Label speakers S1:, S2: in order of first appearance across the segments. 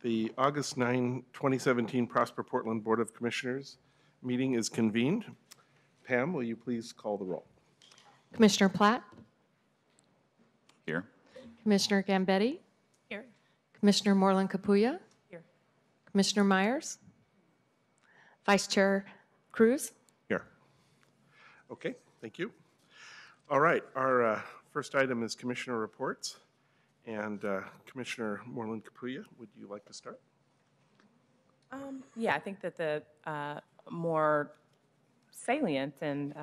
S1: The August 9, 2017 Prosper Portland Board of Commissioners meeting is convened. Pam, will you please call the roll?
S2: Commissioner Platt?
S3: Here.
S2: Commissioner Gambetti?
S4: Here.
S2: Commissioner Moreland Capuya?
S4: Here.
S2: Commissioner Myers? Vice Chair Cruz?
S1: Here. Okay, thank you. All right, our first item is Commissioner reports. And Commissioner Moreland Capuya, would you like to start?
S4: Yeah, I think that the more salient and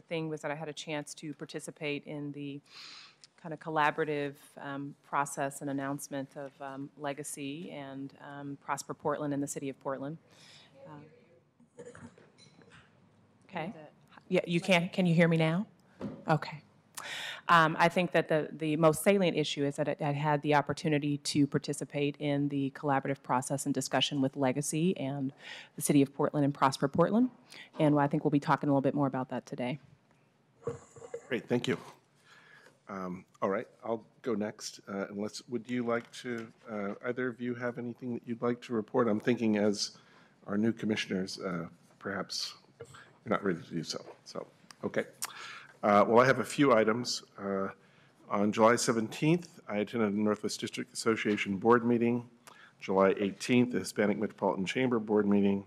S4: thing was that I had a chance to participate in the kind of collaborative process and announcement of Legacy and Prosper Portland and the City of Portland. Okay. Yeah, you can you hear me now? Okay. I think that the most salient issue is that I had the opportunity to participate in the collaborative process and discussion with Legacy and the City of Portland and Prosper Portland. And I think we'll be talking a little bit more about that today.
S1: Great, thank you. All right, I'll go next. Would you like to, either of you have anything that you'd like to report? I'm thinking as our new commissioners, perhaps you're not ready to do so. So, okay. Well, I have a few items. On July 17th, I attended the Northwest District Association Board meeting. July 18th, the Hispanic Metropolitan Chamber Board meeting.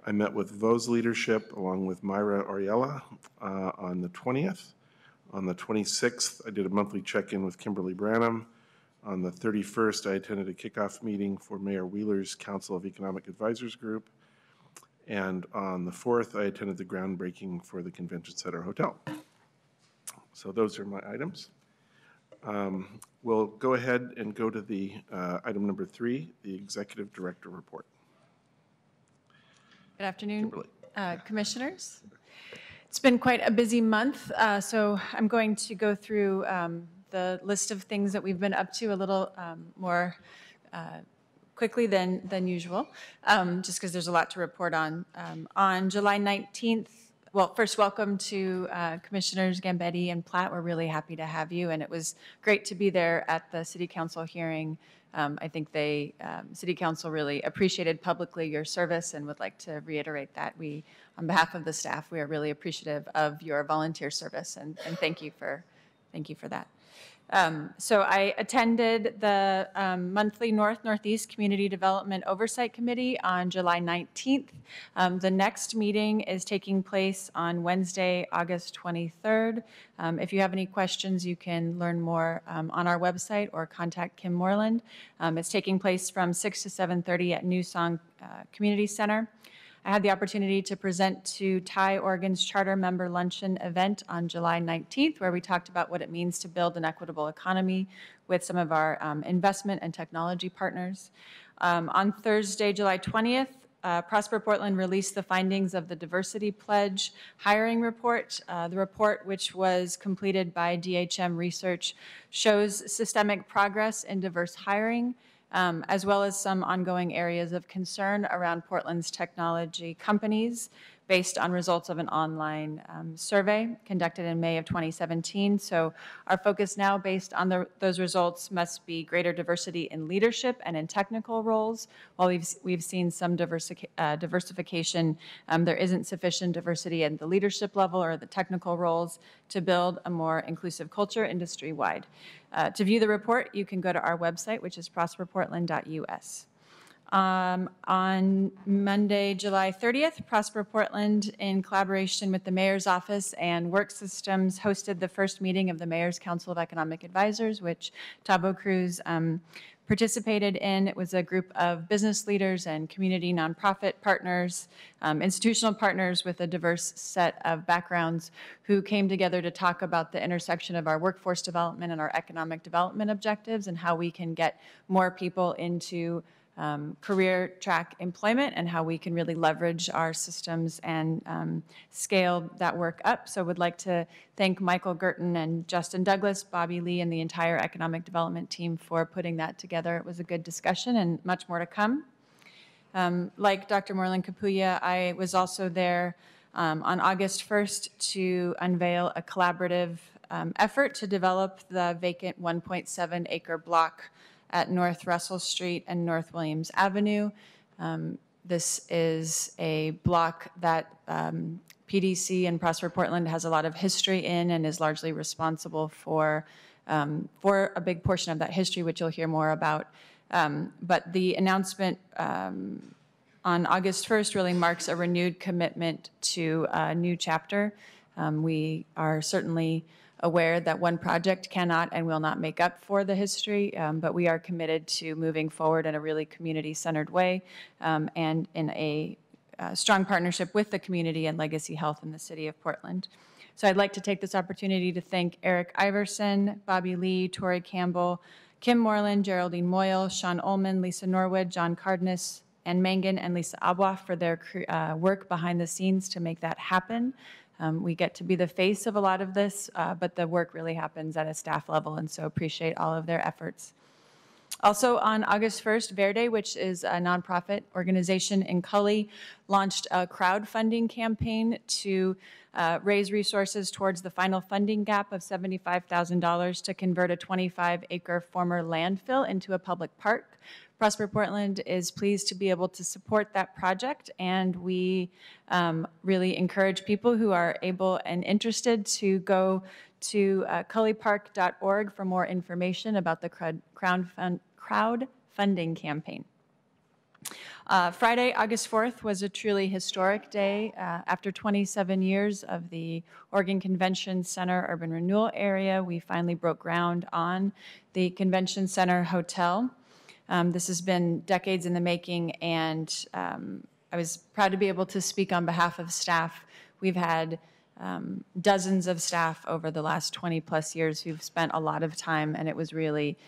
S1: I met with VOS leadership along with Myra Oriella on the 20th. On the 26th, I did a monthly check-in with Kimberly Branham. On the 31st, I attended a kickoff meeting for Mayor Wheeler's Council of Economic Advisors Group. And on the 4th, I attended the groundbreaking for the Convention Center Hotel. So those are my items. We'll go ahead and go to the item number 3, the Executive Director Report.
S5: Good afternoon, Commissioners. It's been quite a busy month, so I'm going to go through the list of things that we've been up to a little more quickly than usual, just because there's a lot to report on. On July 19th, well, first, welcome to Commissioners Gambetti and Platt. We're really happy to have you, and it was great to be there at the City Council hearing. I think City Council really appreciated publicly your service and would like to reiterate that. We, on behalf of the staff, we are really appreciative of your volunteer service, and thank you for that. So I attended the monthly Northeast Community Development Oversight Committee on July 19th. The next meeting is taking place on Wednesday, August 23rd. If you have any questions, you can learn more on our website or contact Kim Moreland. It's taking place from 6 to 7:30 at New Song Community Center. I had the opportunity to present to TIE Oregon's Charter Member Luncheon event on July 19th, where we talked about what it means to build an equitable economy with some of our investment and technology partners. On Thursday, July 20th, Prosper Portland released the findings of the Diversity Pledge hiring report. The report, which was completed by DHM Research, shows systemic progress in diverse hiring, as well as some ongoing areas of concern around Portland's technology companies based on results of an online survey conducted in May of 2017. So our focus now, based on those results, must be greater diversity in leadership and in technical roles. While we've seen some diversification, there isn't sufficient diversity at the leadership level or the technical roles to build a more inclusive culture industry-wide. To view the report, you can go to our website, which is prosperportland.us. On Monday, July 30th, Prosper Portland, in collaboration with the Mayor's Office and Work Systems, hosted the first meeting of the Mayor's Council of Economic Advisors, which Tabo Cruz participated in. It was a group of business leaders and community nonprofit partners, institutional partners with a diverse set of backgrounds who came together to talk about the intersection of our workforce development and our economic development objectives and how we can get more people into career track employment and how we can really leverage our systems and scale that work up. So would like to thank Michael Gerton and Justin Douglas, Bobby Lee, and the entire economic development team for putting that together. It was a good discussion and much more to come. Like Dr. Moreland Capuya, I was also there on August 1st to unveil a collaborative effort to develop the vacant 1.7 acre block at North Russell Street and North Williams Avenue. This is a block that PDC and Prosper Portland has a lot of history in and is largely responsible for a big portion of that history, which you'll hear more about. But the announcement on August 1st really marks a renewed commitment to a new chapter. We are certainly aware that one project cannot and will not make up for the history, but we are committed to moving forward in a really community-centered way and in a strong partnership with the community and Legacy Health in the city of Portland. So I'd like to take this opportunity to thank Eric Iverson, Bobby Lee, Tori Campbell, Kim Moreland, Geraldine Moyle, Sean Ullman, Lisa Norwood, John Cardenas, Ann Mangan, and Lisa Abwa for their work behind the scenes to make that happen. We get to be the face of a lot of this, but the work really happens at a staff level, and so appreciate all of their efforts. Also on August 1st, Verde, which is a nonprofit organization in Cully, launched a crowdfunding campaign to raise resources towards the final funding gap of $75,000 to convert a 25-acre former landfill into a public park. Prosper Portland is pleased to be able to support that project, and we really encourage people who are able and interested to go to cullypark.org for more information about the crowdfunding campaign. Friday, August 4th was a truly historic day. After 27 years of the Oregon Convention Center Urban Renewal Area, we finally broke ground on the Convention Center Hotel. This has been decades in the making, and I was proud to be able to speak on behalf of staff. We've had dozens of staff over the last 20+ years who've spent a lot of time, and it was really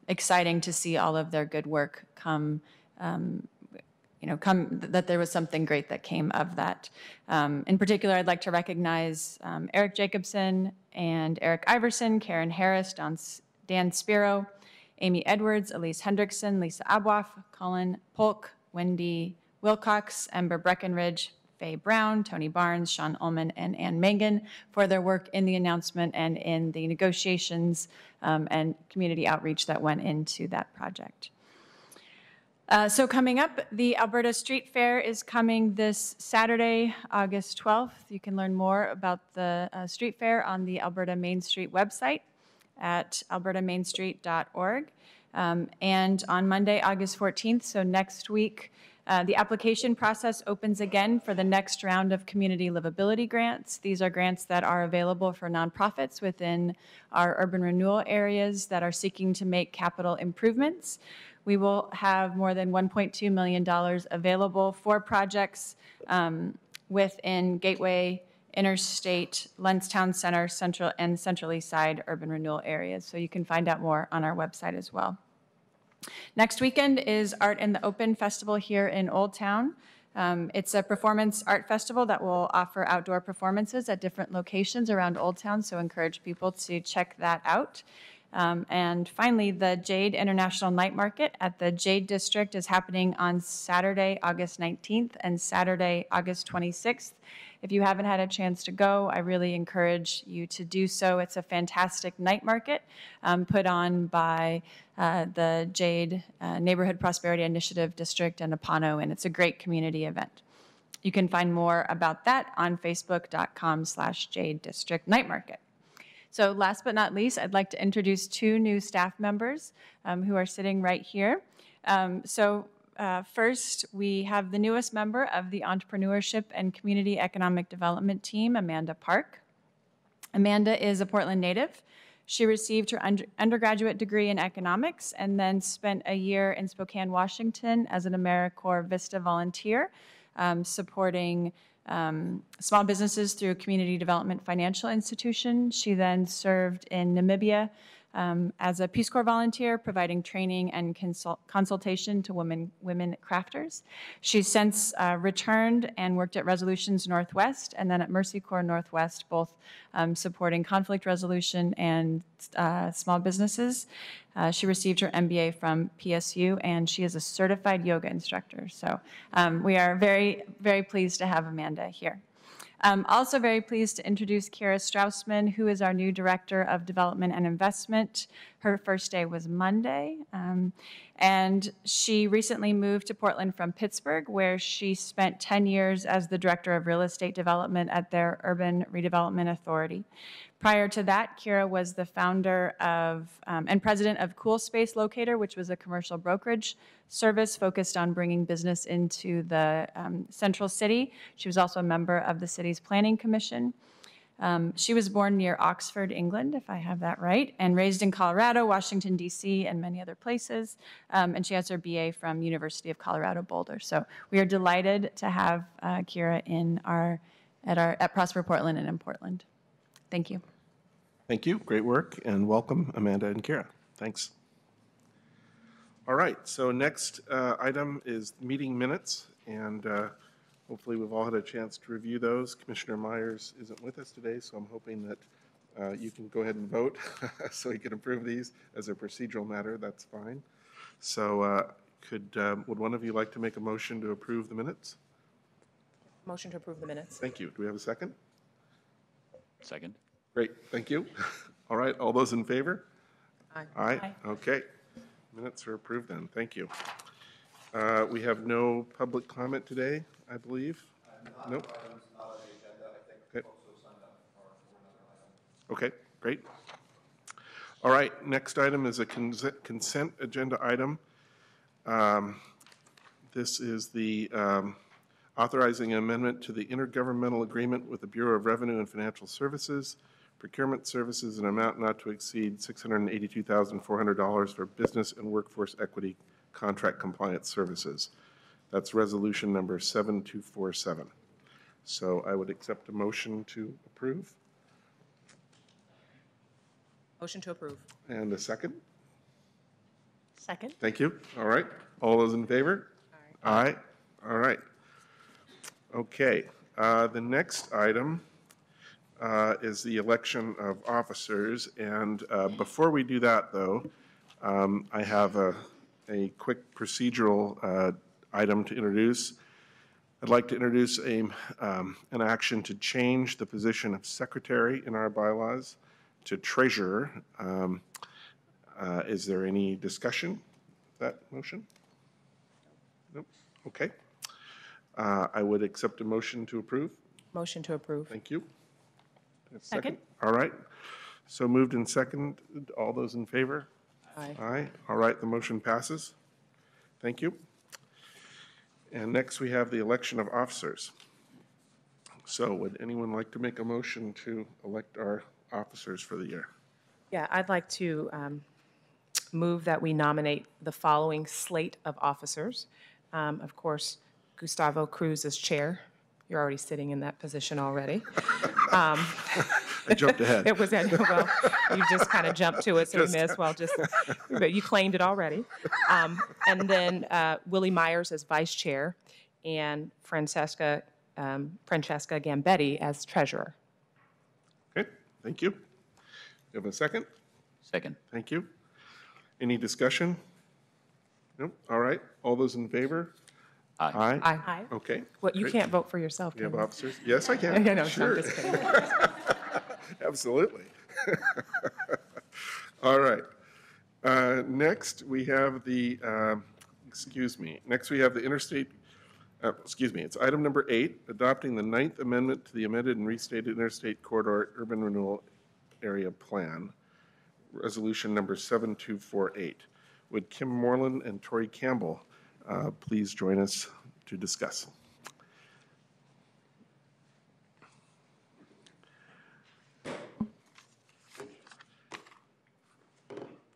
S5: exciting to see all of their good work come, that there was something great that came of that. In particular, I'd like to recognize Eric Jacobson and Eric Iverson, Karen Harris, Dan Spiro, Amy Edwards, Elise Hendrickson, Lisa Abwaf, Colin Polk, Wendy Wilcox, Ember Breckenridge, Faye Brown, Tony Barnes, Sean Ullman, and Ann Mangan for their work in the announcement and in the negotiations and community outreach that went into that project. So coming up, the Alberta Street Fair is coming this Saturday, August 12th. You can learn more about the street fair on the Alberta Main Street website at albertamainstreet.org. And on Monday, August 14th, so next week, the application process opens again for the next round of community livability grants. These are grants that are available for nonprofits within our urban renewal areas that are seeking to make capital improvements. We will have more than $1.2 million available for projects within Gateway, Interstate, Lenstown Center, Central, and Central East Side urban renewal areas. So you can find out more on our website as well. Next weekend is Art in the Open Festival here in Old Town. It's a performance art festival that will offer outdoor performances at different locations around Old Town, so encourage people to check that out. And finally, the Jade International Night Market at the Jade District is happening on Saturday, August 19th and Saturday, August 26th. If you haven't had a chance to go, I really encourage you to do so. It's a fantastic night market put on by the Jade Neighborhood Prosperity Initiative District and Apano, and it's a great community event. You can find more about that on facebook.com/Jade District Night Market. So last but not least, I'd like to introduce two new staff members who are sitting right here. First, we have the newest member of the Entrepreneurship and Community Economic Development team, Amanda Park. Amanda is a Portland native. She received her undergraduate degree in economics and then spent a year in Spokane, Washington as an AmeriCorps Vista volunteer, supporting small businesses through a community development financial institution. She then served in Namibia as a Peace Corps volunteer, providing training and consultation to women crafters. She's since returned and worked at Resolutions Northwest and then at Mercy Corps Northwest, both supporting conflict resolution and small businesses. She received her MBA from PSU, and she is a certified yoga instructor. So we are very, very pleased to have Amanda here. Also very pleased to introduce Kira Strausman, who is our new Director of Development and Investment Her first day was Monday. And she recently moved to Portland from Pittsburgh, where she spent 10 years as the Director of Real Estate Development at their Urban Redevelopment Authority. Prior to that, Kira was the founder of and president of Cool Space Locator, which was a commercial brokerage service focused on bringing business into the central city. She was also a member of the city's planning commission. She was born near Oxford, England, if I have that right, and raised in Colorado, Washington, D.C., and many other places. And she has her BA from University of Colorado Boulder. So we are delighted to have Kira at Prosper Portland and in Portland. Thank you.
S1: Thank you. Great work, and welcome, Amanda and Kira. Thanks. All right, so next item is meeting minutes, and hopefully we've all had a chance to review those. Commissioner Myers isn't with us today, so I'm hoping that you can go ahead and vote so we can approve these as a procedural matter. That's fine. So would one of you like to make a motion to approve the minutes?
S4: Motion to approve the minutes.
S1: Thank you. Do we have a second?
S3: Second.
S1: Great, thank you. All right, all those in favor?
S4: Aye.
S1: Aye, okay. Minutes are approved then, thank you. We have no public comment today, I believe? Nope. Okay. Okay, great. All right, next item is a consent agenda item. This is the authorizing an amendment to the intergovernmental agreement with the Bureau of Revenue and Financial Services, procurement services in an amount not to exceed $682,400 for business and workforce equity contract compliance services. That's resolution number 7247. So I would accept a motion to approve.
S4: Motion to approve.
S1: And a second?
S4: Second.
S1: Thank you. All right. All those in favor? Aye. All right. Okay. The next item is the election of officers. And before we do that, though, I have a quick procedural item to introduce. I'd like to introduce an action to change the position of secretary in our bylaws to treasurer. Is there any discussion of that motion? Nope. Okay. I would accept a motion to approve.
S4: Motion to approve.
S1: Thank you.
S5: Second.
S1: All right. So moved and second. All those in favor?
S4: Aye.
S1: Aye. All right, the motion passes. Thank you. And next we have the election of officers. So would anyone like to make a motion to elect our officers for the year?
S4: Yeah, I'd like to move that we nominate the following slate of officers. Of course, Gustavo Cruz as chair. You're already sitting in that position already.
S1: I jumped ahead.
S4: It was, well, you just kind of jumped to it, so you may as well just, but you claimed it already. And then Willie Myers as vice chair and Francesca Gambetti as treasurer.
S1: Okay, thank you. You have a second?
S3: Second.
S1: Thank you. Any discussion? Nope. All right. All those in favor?
S3: Aye.
S1: Aye.
S4: Aye.
S1: Okay.
S4: Well, you
S1: great.
S4: can't vote for yourself,
S1: You have
S4: can you?
S1: officers? Yes, I can.
S4: No,
S1: Sure.
S4: I'm just kidding.
S1: Absolutely. All right. Next, we have the, next we have the it's item number 8, adopting the 9th Amendment to the amended and restated Interstate Corridor Urban Renewal Area Plan, resolution number 7248. Would Kim Moreland and Tori Campbell please join us to discuss?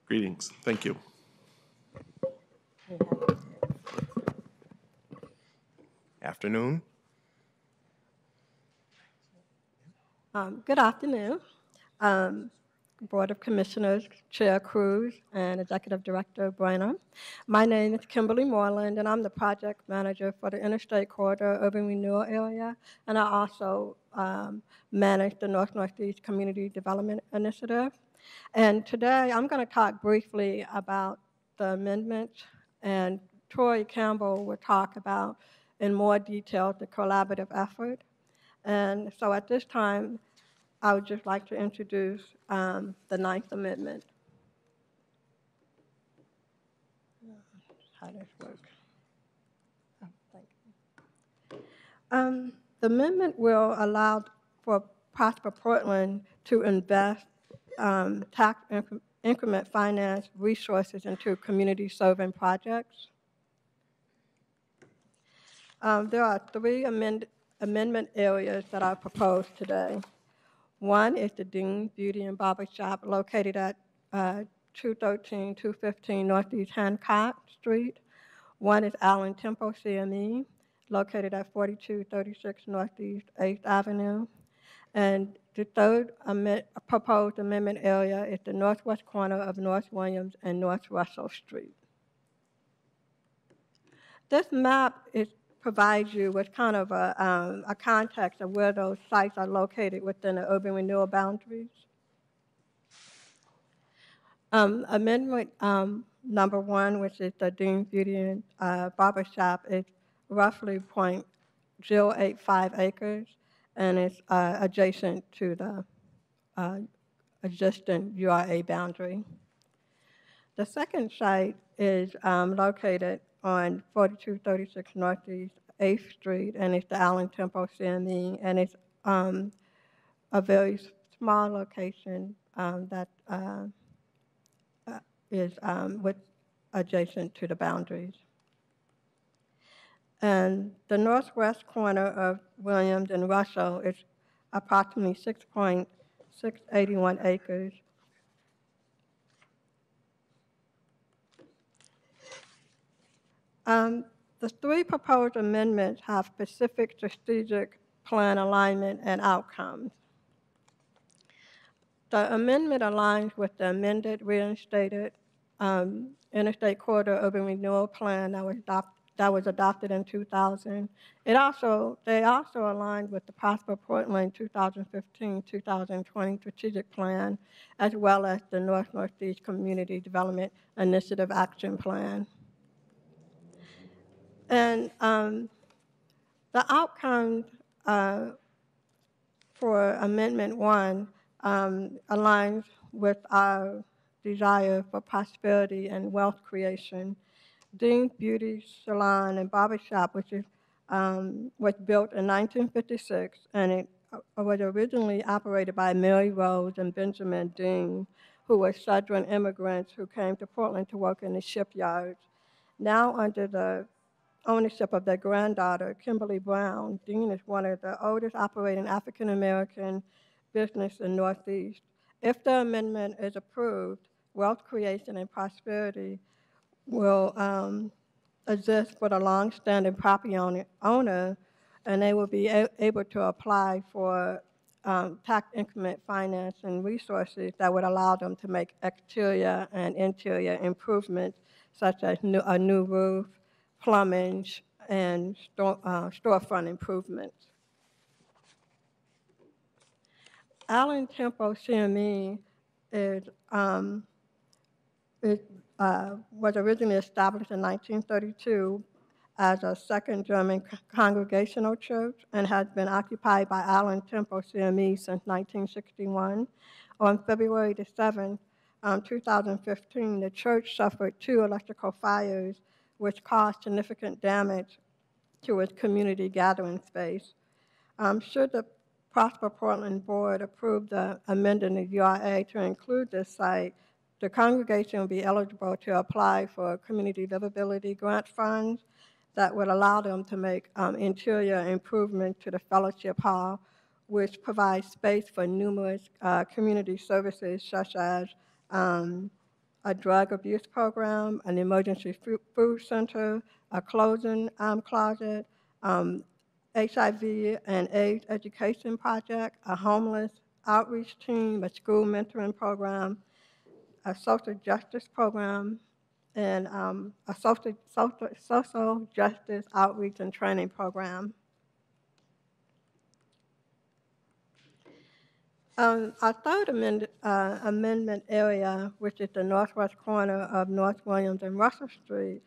S1: Greetings. Thank you.
S6: Afternoon. Good afternoon. Board of Commissioners, Chair Cruz, and Executive Director Brenner. My name is Kimberly Moreland, and I'm the project manager for the Interstate Corridor Urban Renewal Area, and I also manage the North-Northeast Community Development Initiative. And today, I'm going to talk briefly about the amendments, and Tori Campbell will talk about in more detail the collaborative effort. And so at this time, I would just like to introduce the 9th Amendment. how does this work? Oh, thank you. The amendment will allow for Prosper Portland to invest tax increment finance resources into community serving projects. There are three amendment areas that are proposed today. One is the Dean Beauty and Barber Shop located at 213, 215 Northeast Hancock Street. One is Allen Temple CME located at 4236 Northeast 8th Avenue. And the third proposed amendment area is the northwest corner of North Williams and North Russell Street. This map provides you with kind of a context of where those sites are located within the urban renewal boundaries. Amendment number one, which is the Dean Beauty and Barber Shop, is roughly 0.085 acres, and it's adjacent to the existing URA boundary. The second site is located on 4236 Northeast 8th Street, and it's the Allen Temple CME, and it's a very small location that is adjacent to the boundaries. And the northwest corner of Williams and Russell is approximately 6.681 acres. The three proposed amendments have specific strategic plan alignment and outcomes. The amendment aligns with the amended, reinstated Interstate Corridor Urban Renewal Plan that was adopted in 2000. They also aligned with the Prosper Portland 2015-2020 Strategic Plan, as well as the North-Northeast Community Development Initiative Action Plan. And the outcomes for Amendment 1 aligns with our desire for prosperity and wealth creation. Dean's Beauty Salon and Barbershop, which is, was built in 1956, and it was originally operated by Mary Rose and Benjamin Dean, who were Southern immigrants who came to Portland to work in the shipyards. Now, under the ownership of their granddaughter, Kimberly Brown, Dean is one of the oldest operating African-American business in Northeast. If the amendment is approved, wealth creation and prosperity will exist for the long-standing property owner, and they will be able to apply for tax increment finance and resources that would allow them to make exterior and interior improvements, such as a new roof, plumbing, and storefront improvements. Allen Temple CME was originally established in 1932 as a Second German Congregational Church and has been occupied by Allen Temple CME since 1961. On February the 7th, 2015, the church suffered 2 electrical fires which caused significant damage to its community gathering space. Should the Prosper Portland Board approve the amending the URA to include this site, the congregation will be eligible to apply for community livability grant funds that would allow them to make interior improvements to the fellowship hall, which provides space for numerous community services such as a drug abuse program, an emergency food center, a clothing closet, HIV and AIDS education project, a homeless outreach team, a school mentoring program, a social justice program, and a social justice outreach and training program. Our third amendment area, which is the northwest corner of North Williams and Russell Street,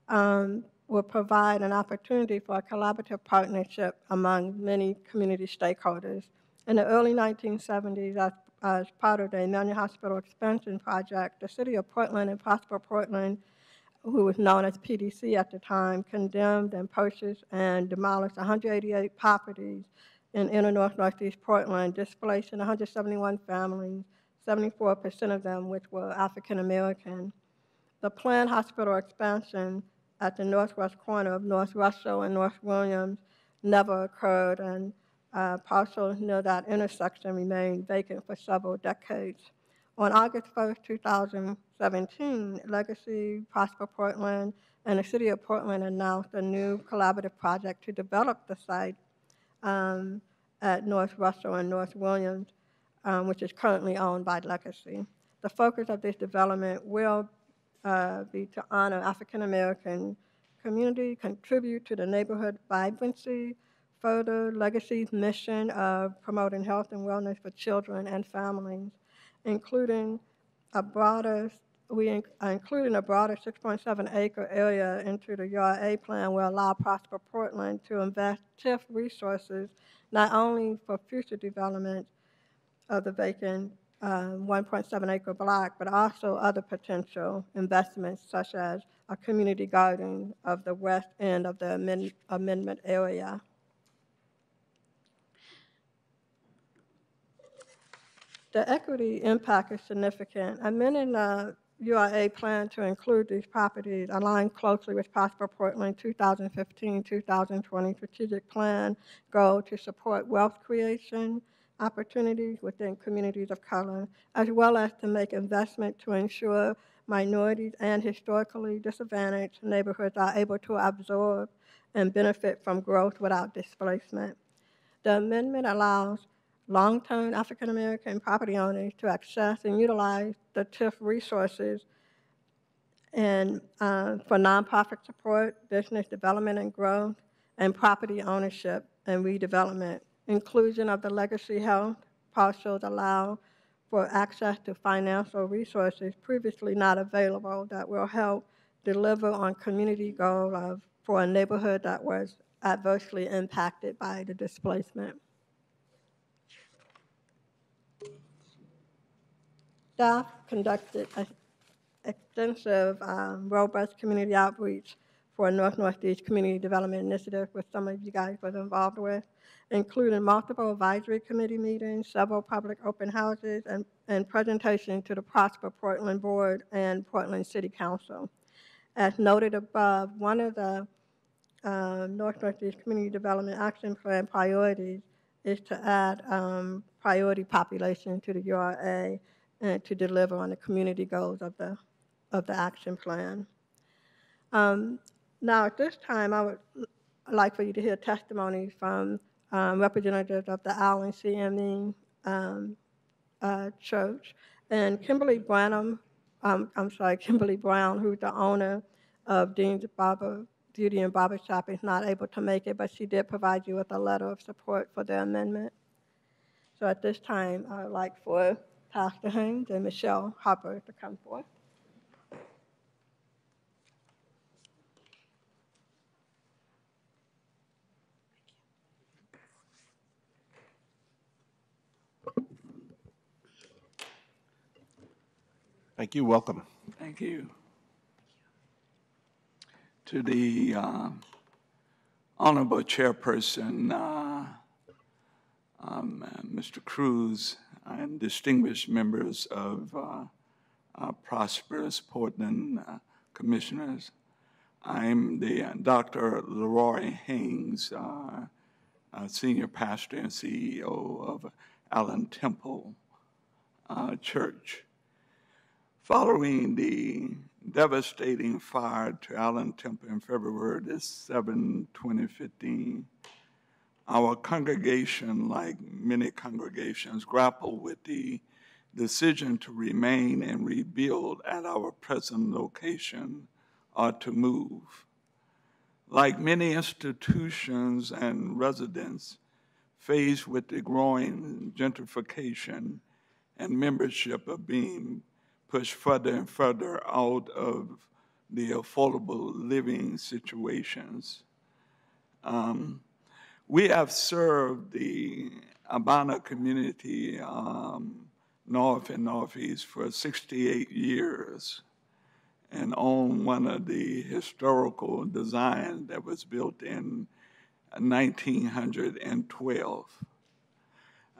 S6: will provide an opportunity for a collaborative partnership among many community stakeholders. In the early 1970s, as part of the Emmanuel Hospital expansion project, the City of Portland and Prosper Portland who was known as PDC at the time, condemned and purchased and demolished 188 properties in inner northeast Portland, displacing 171 families, 74% of them which were African American. The planned hospital expansion at the northwest corner of North Russell and North Williams never occurred, and parcels near that intersection remained vacant for several decades. On August 1st, 2017, Legacy, Prosper Portland, and the City of Portland announced a new collaborative project to develop the site at North Russell and North Williams, which is currently owned by Legacy. The focus of this development will be to honor African American community, contribute to the neighborhood vibrancy, further Legacy's mission of promoting health and wellness for children and families, including a broader 6.7-acre area into the URA plan will allow Prosper Portland to invest TIF resources not only for future development of the vacant 1.7-acre block, but also other potential investments such as a community garden of the west end of the amendment area. The equity impact is significant. Amending the URA plan to include these properties align closely with Prosper Portland 2015-2020 strategic plan goal to support wealth creation opportunities within communities of color, as well as to make investment to ensure minorities and historically disadvantaged neighborhoods are able to absorb and benefit from growth without displacement. The amendment allows long-term African American property owners to access and utilize the TIF resources and for nonprofit support, business development and growth, and property ownership and redevelopment. Inclusion of the Legacy Health parcels allow for access to financial resources previously not available that will help deliver on community goal for a neighborhood that was adversely impacted by the displacement. Staff conducted extensive, robust community outreach for a North-Northeast Community Development Initiative, which some of you guys were involved with, including multiple advisory committee meetings, several public open houses, and presentation to the Prosper Portland Board and Portland City Council. As noted above, one of the North-Northeast Community Development Action Plan priorities is to add priority population to the URA and to deliver on the community goals of the action plan. Now, at this time, I would like for you to hear testimonies from representatives of the Allen CME Church, and Kimberly Brown, who's the owner of Dean's Beauty and Barbershop, is not able to make it, but she did provide you with a letter of support for the amendment. So at this time, I would like for Pastor Haynes and Michelle Harper to come forward.
S1: Thank you. Welcome.
S7: Thank you. To the Honorable Chairperson, Mr. Cruz, and distinguished members of Prosperous Portland Commissioners, I'm the Dr. Leroy Haynes, Senior Pastor and CEO of Allen Temple Church. Following the devastating fire to Allen Temple in February 7, 2015, our congregation, like many congregations, grappled with the decision to remain and rebuild at our present location or to move. Like many institutions and residents faced with the growing gentrification and membership of being pushed further and further out of the affordable living situations. We have served the Abana community north and northeast for 68 years. and own one of the historical designs that was built in 1912.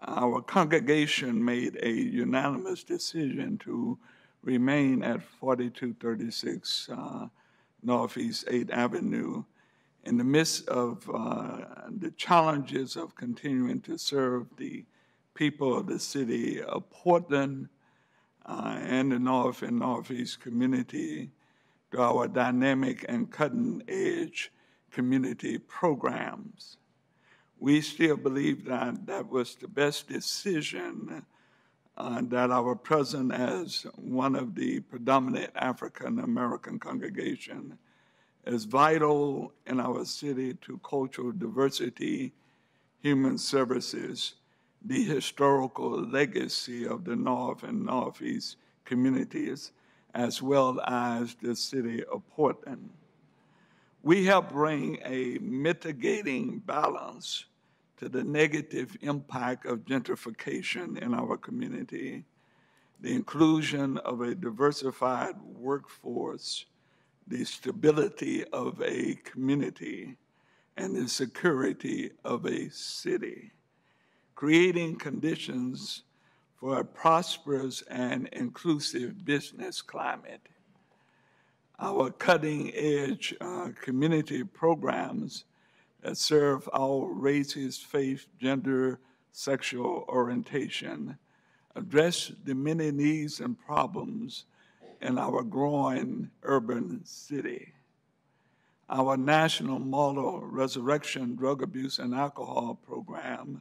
S7: Our congregation made a unanimous decision to remain at 4236 Northeast 8th Avenue in the midst of the challenges of continuing to serve the people of the city of Portland and the North and Northeast community to our dynamic and cutting-edge community programs. We still believe that that was the best decision that our president, as one of the predominant African-American congregation, is vital in our city to cultural diversity, human services, the historical legacy of the North and Northeast communities, as well as the city of Portland. We help bring a mitigating balance to the negative impact of gentrification in our community, the inclusion of a diversified workforce, the stability of a community, and the security of a city, creating conditions for a prosperous and inclusive business climate. Our cutting-edge community programs that serve all races, faith, gender, sexual orientation, address the many needs and problems in our growing urban city. Our national model Resurrection Drug Abuse and Alcohol Program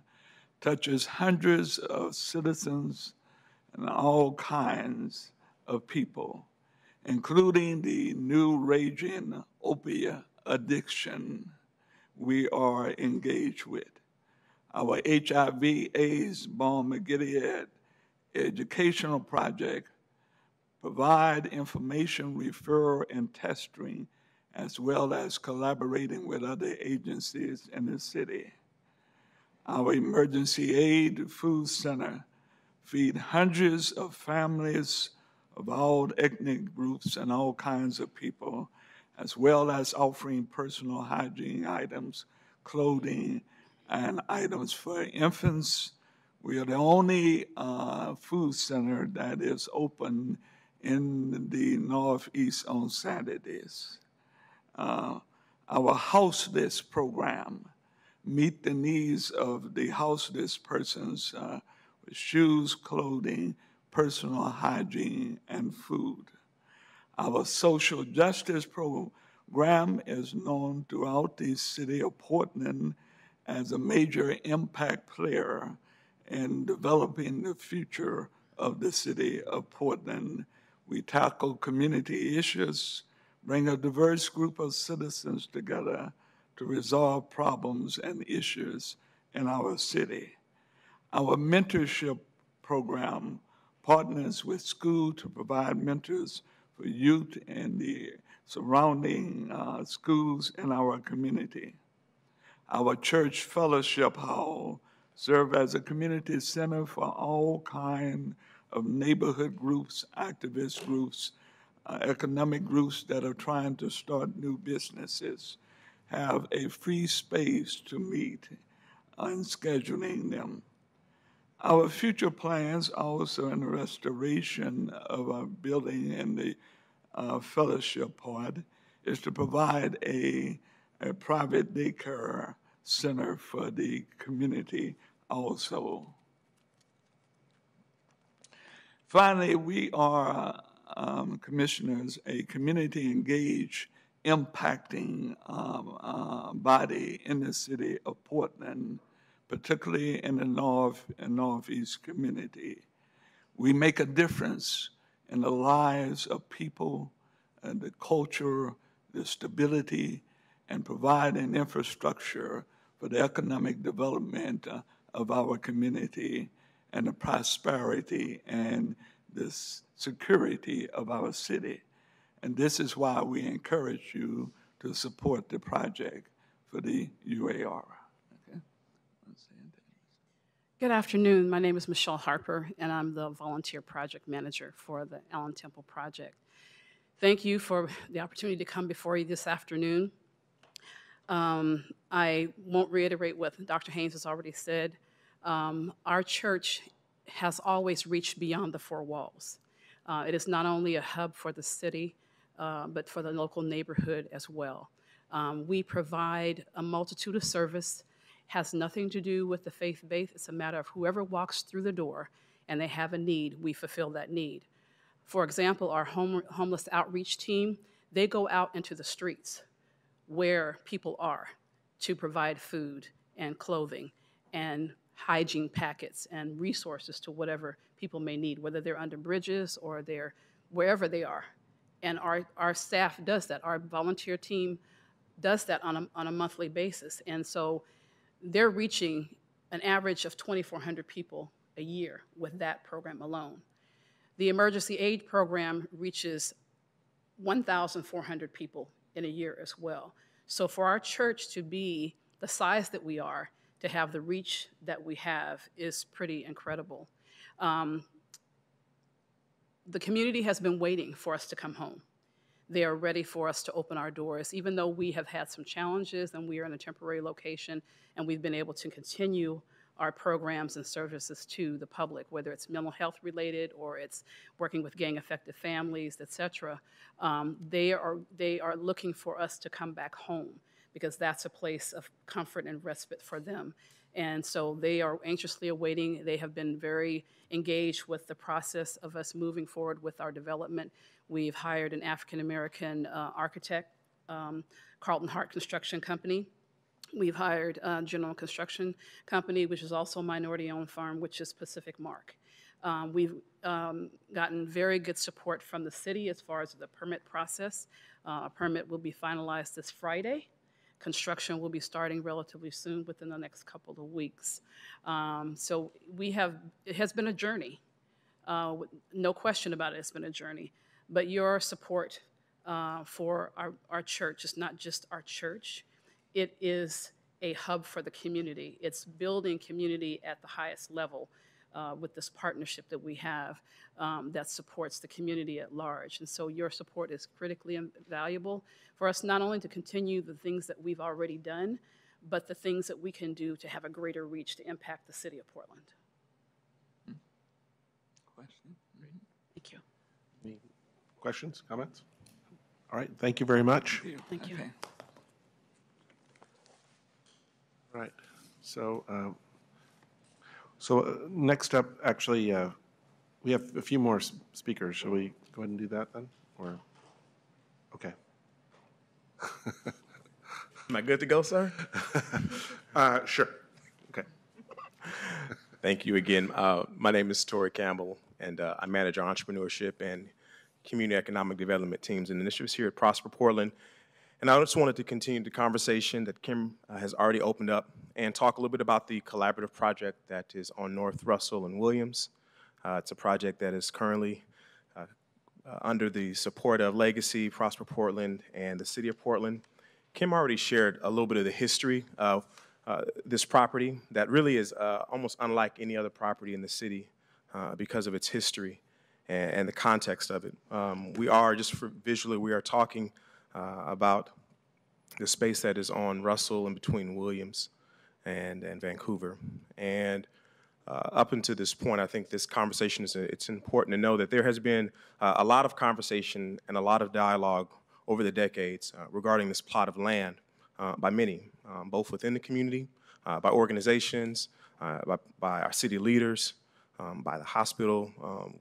S7: touches hundreds of citizens and all kinds of people, including the new raging opiate addiction we are engaged with. Our HIV/AIDS Balm of Gilead educational project provide information, referral, and testing, as well as collaborating with other agencies in the city. Our emergency aid food center feed hundreds of families of all ethnic groups and all kinds of people, as well as offering personal hygiene items, clothing, and items for infants. We are the only food center that is open in the Northeast on Saturdays. Our houseless program meet the needs of the houseless persons with shoes, clothing, personal hygiene, and food. Our social justice program is known throughout the city of Portland as a major impact player in developing the future of the city of Portland. We tackle community issues, bring a diverse group of citizens together to resolve problems and issues in our city. Our mentorship program partners with schools to provide mentors for youth in the surrounding schools in our community. Our church fellowship hall serves as a community center for all kinds of neighborhood groups, activist groups, economic groups that are trying to start new businesses, have a free space to meet and scheduling them. Our future plans also in the restoration of our building in the fellowship part is to provide a private daycare center for the community also. Finally, we are, commissioners, a community engaged, impacting body in the city of Portland, particularly in the North and Northeast community. We make a difference in the lives of people and the culture, the stability, and provide an infrastructure for the economic development of our community and the prosperity and the security of our city. And this is why we encourage you to support the project for the UAR. Okay.
S8: Good afternoon. My name is Michelle Harper, and I'm the volunteer project manager for the Allen Temple Project. Thank you for the opportunity to come before you this afternoon. I won't reiterate what Dr. Haynes has already said. Our church has always reached beyond the four walls. It is not only a hub for the city, but for the local neighborhood as well. We provide a multitude of service, has nothing to do with the faith base. It's a matter of whoever walks through the door and they have a need, we fulfill that need. For example, our homeless outreach team, they go out into the streets where people are to provide food and clothing and hygiene packets and resources to whatever people may need, whether they're under bridges or they're wherever they are. And our staff does that. Our volunteer team does that on a monthly basis. And so they're reaching an average of 2,400 people a year with that program alone. The emergency aid program reaches 1,400 people in a year as well. So for our church to be the size that we are, to have the reach that we have is pretty incredible. The community has been waiting for us to come home. They are ready for us to open our doors, even though we have had some challenges and we are in a temporary location and we've been able to continue our programs and services to the public, whether it's mental health related or it's working with gang affected families, et cetera. They are looking for us to come back home because that's a place of comfort and respite for them. And so they are anxiously awaiting. They have been very engaged with the process of us moving forward with our development. We've hired an African-American architect, Carlton Hart Construction Company. We've hired a general construction company, which is also a minority-owned firm, which is Pacific Mark. We've gotten very good support from the city as far as the permit process. A permit will be finalized this Friday. Construction will be starting relatively soon, within the next couple of weeks. So it has been a journey. No question about it, it's been a journey. But your support for our church is not just our church. It is a hub for the community. It's building community at the highest level with this partnership that we have that supports the community at large. And so your support is critically valuable for us, not only to continue the things that we've already done, but the things that we can do to have a greater reach to impact the city of Portland.
S7: Question?
S8: Thank you.
S1: Any questions, comments? All right, thank you very much.
S8: Thank you.
S7: Okay.
S1: All right, so next up, actually, we have a few more speakers. Shall we go ahead and do that then, or? Okay.
S9: Am I good to go, sir?
S1: Sure. Okay.
S9: Thank you again. My name is Torrey Campbell, and I manage our entrepreneurship and community economic development teams and initiatives here at Prosper Portland. And I just wanted to continue the conversation that Kim has already opened up and talk a little bit about the collaborative project that is on North Russell and Williams. It's a project that is currently under the support of Legacy, Prosper Portland, and the City of Portland. Kim already shared a little bit of the history of this property that really is almost unlike any other property in the city because of its history and the context of it. We are, just for visually, we are talking about the space that is on Russell and between Williams and Vancouver. And up until this point, I think this conversation it's important to know that there has been a lot of conversation and a lot of dialogue over the decades regarding this plot of land by many, both within the community, by organizations, by our city leaders, by the hospital,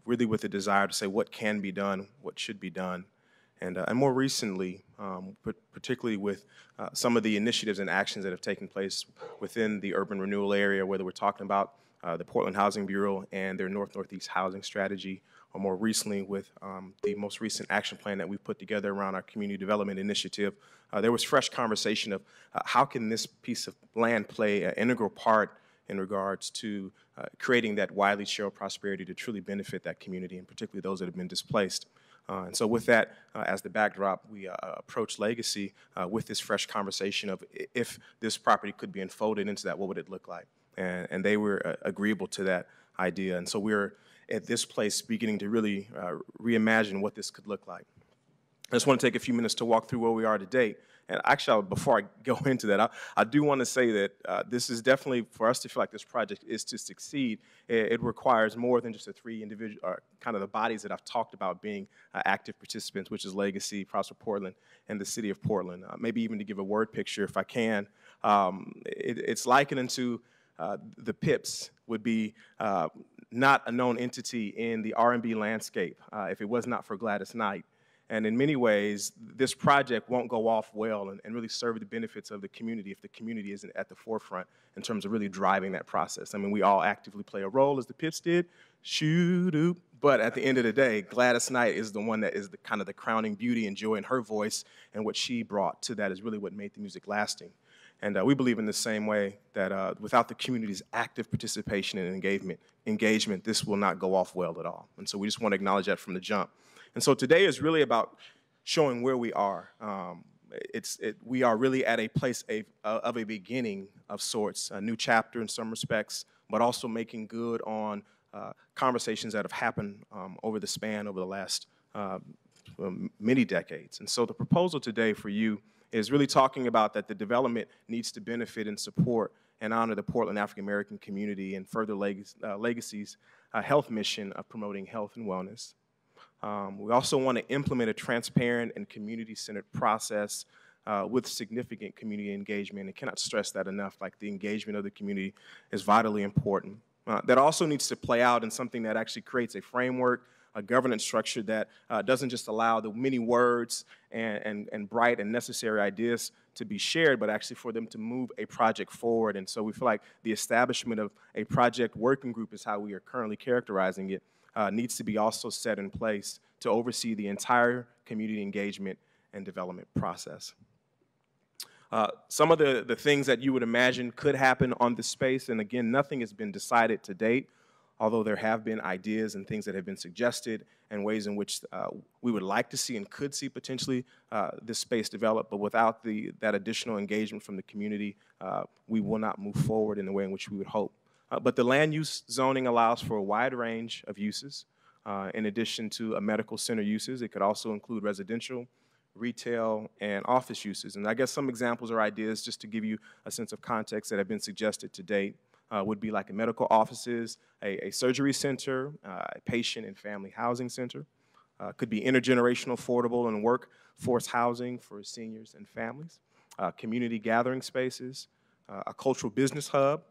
S9: really with the desire to say what can be done, what should be done. And more recently, particularly with some of the initiatives and actions that have taken place within the urban renewal area, whether we're talking about the Portland Housing Bureau and their North-Northeast housing strategy, or more recently with the most recent action plan that we've put together around our community development initiative, there was fresh conversation of how can this piece of land play an integral part in regards to creating that widely shared prosperity to truly benefit that community, and particularly those that have been displaced. And so with that as the backdrop, we approached Legacy with this fresh conversation of if this property could be enfolded into that, what would it look like? And they were agreeable to that idea. And so we're at this place beginning to really reimagine what this could look like. I just want to take a few minutes to walk through where we are today. And actually, before I go into that, I do want to say that this is definitely, for us to feel like this project is to succeed, it requires more than just the three individual, kind of the bodies that I've talked about being active participants, which is Legacy, Prosper Portland, and the City of Portland. Maybe even to give a word picture, if I can, it's likened to the Pips would be not a known entity in the R&B landscape if it was not for Gladys Knight. And in many ways, this project won't go off well and really serve the benefits of the community if the community isn't at the forefront in terms of really driving that process. I mean, we all actively play a role, as the Pips did, shoo-doo. But at the end of the day, Gladys Knight is the one that is the kind of the crowning beauty and joy in her voice, and what she brought to that is really what made the music lasting. And we believe in the same way that without the community's active participation and engagement, this will not go off well at all. And so we just want to acknowledge that from the jump. And so today is really about showing where we are. We are really at a place of a beginning of sorts, a new chapter in some respects, but also making good on conversations that have happened over the last many decades. And so the proposal today for you is really talking about that the development needs to benefit and support and honor the Portland African American community and further Legacy's health mission of promoting health and wellness. We also want to implement a transparent and community-centered process with significant community engagement, and cannot stress that enough, like the engagement of the community is vitally important. That also needs to play out in something that actually creates a framework, a governance structure that doesn't just allow the many words and bright and necessary ideas to be shared, but actually for them to move a project forward. And so we feel like the establishment of a project working group is how we are currently characterizing it, needs to be also set in place to oversee the entire community engagement and development process. Some of the things that you would imagine could happen on this space, and again, nothing has been decided to date, although there have been ideas and things that have been suggested and ways in which we would like to see and could see potentially this space develop, but without that additional engagement from the community, we will not move forward in the way in which we would hope. But the land use zoning allows for a wide range of uses. In addition to medical center uses, it could also include residential, retail, and office uses. And I guess some examples or ideas, just to give you a sense of context, that have been suggested to date would be like medical offices, a surgery center, a patient and family housing center. Could be intergenerational, affordable, and workforce housing for seniors and families. Community gathering spaces, a cultural business hub,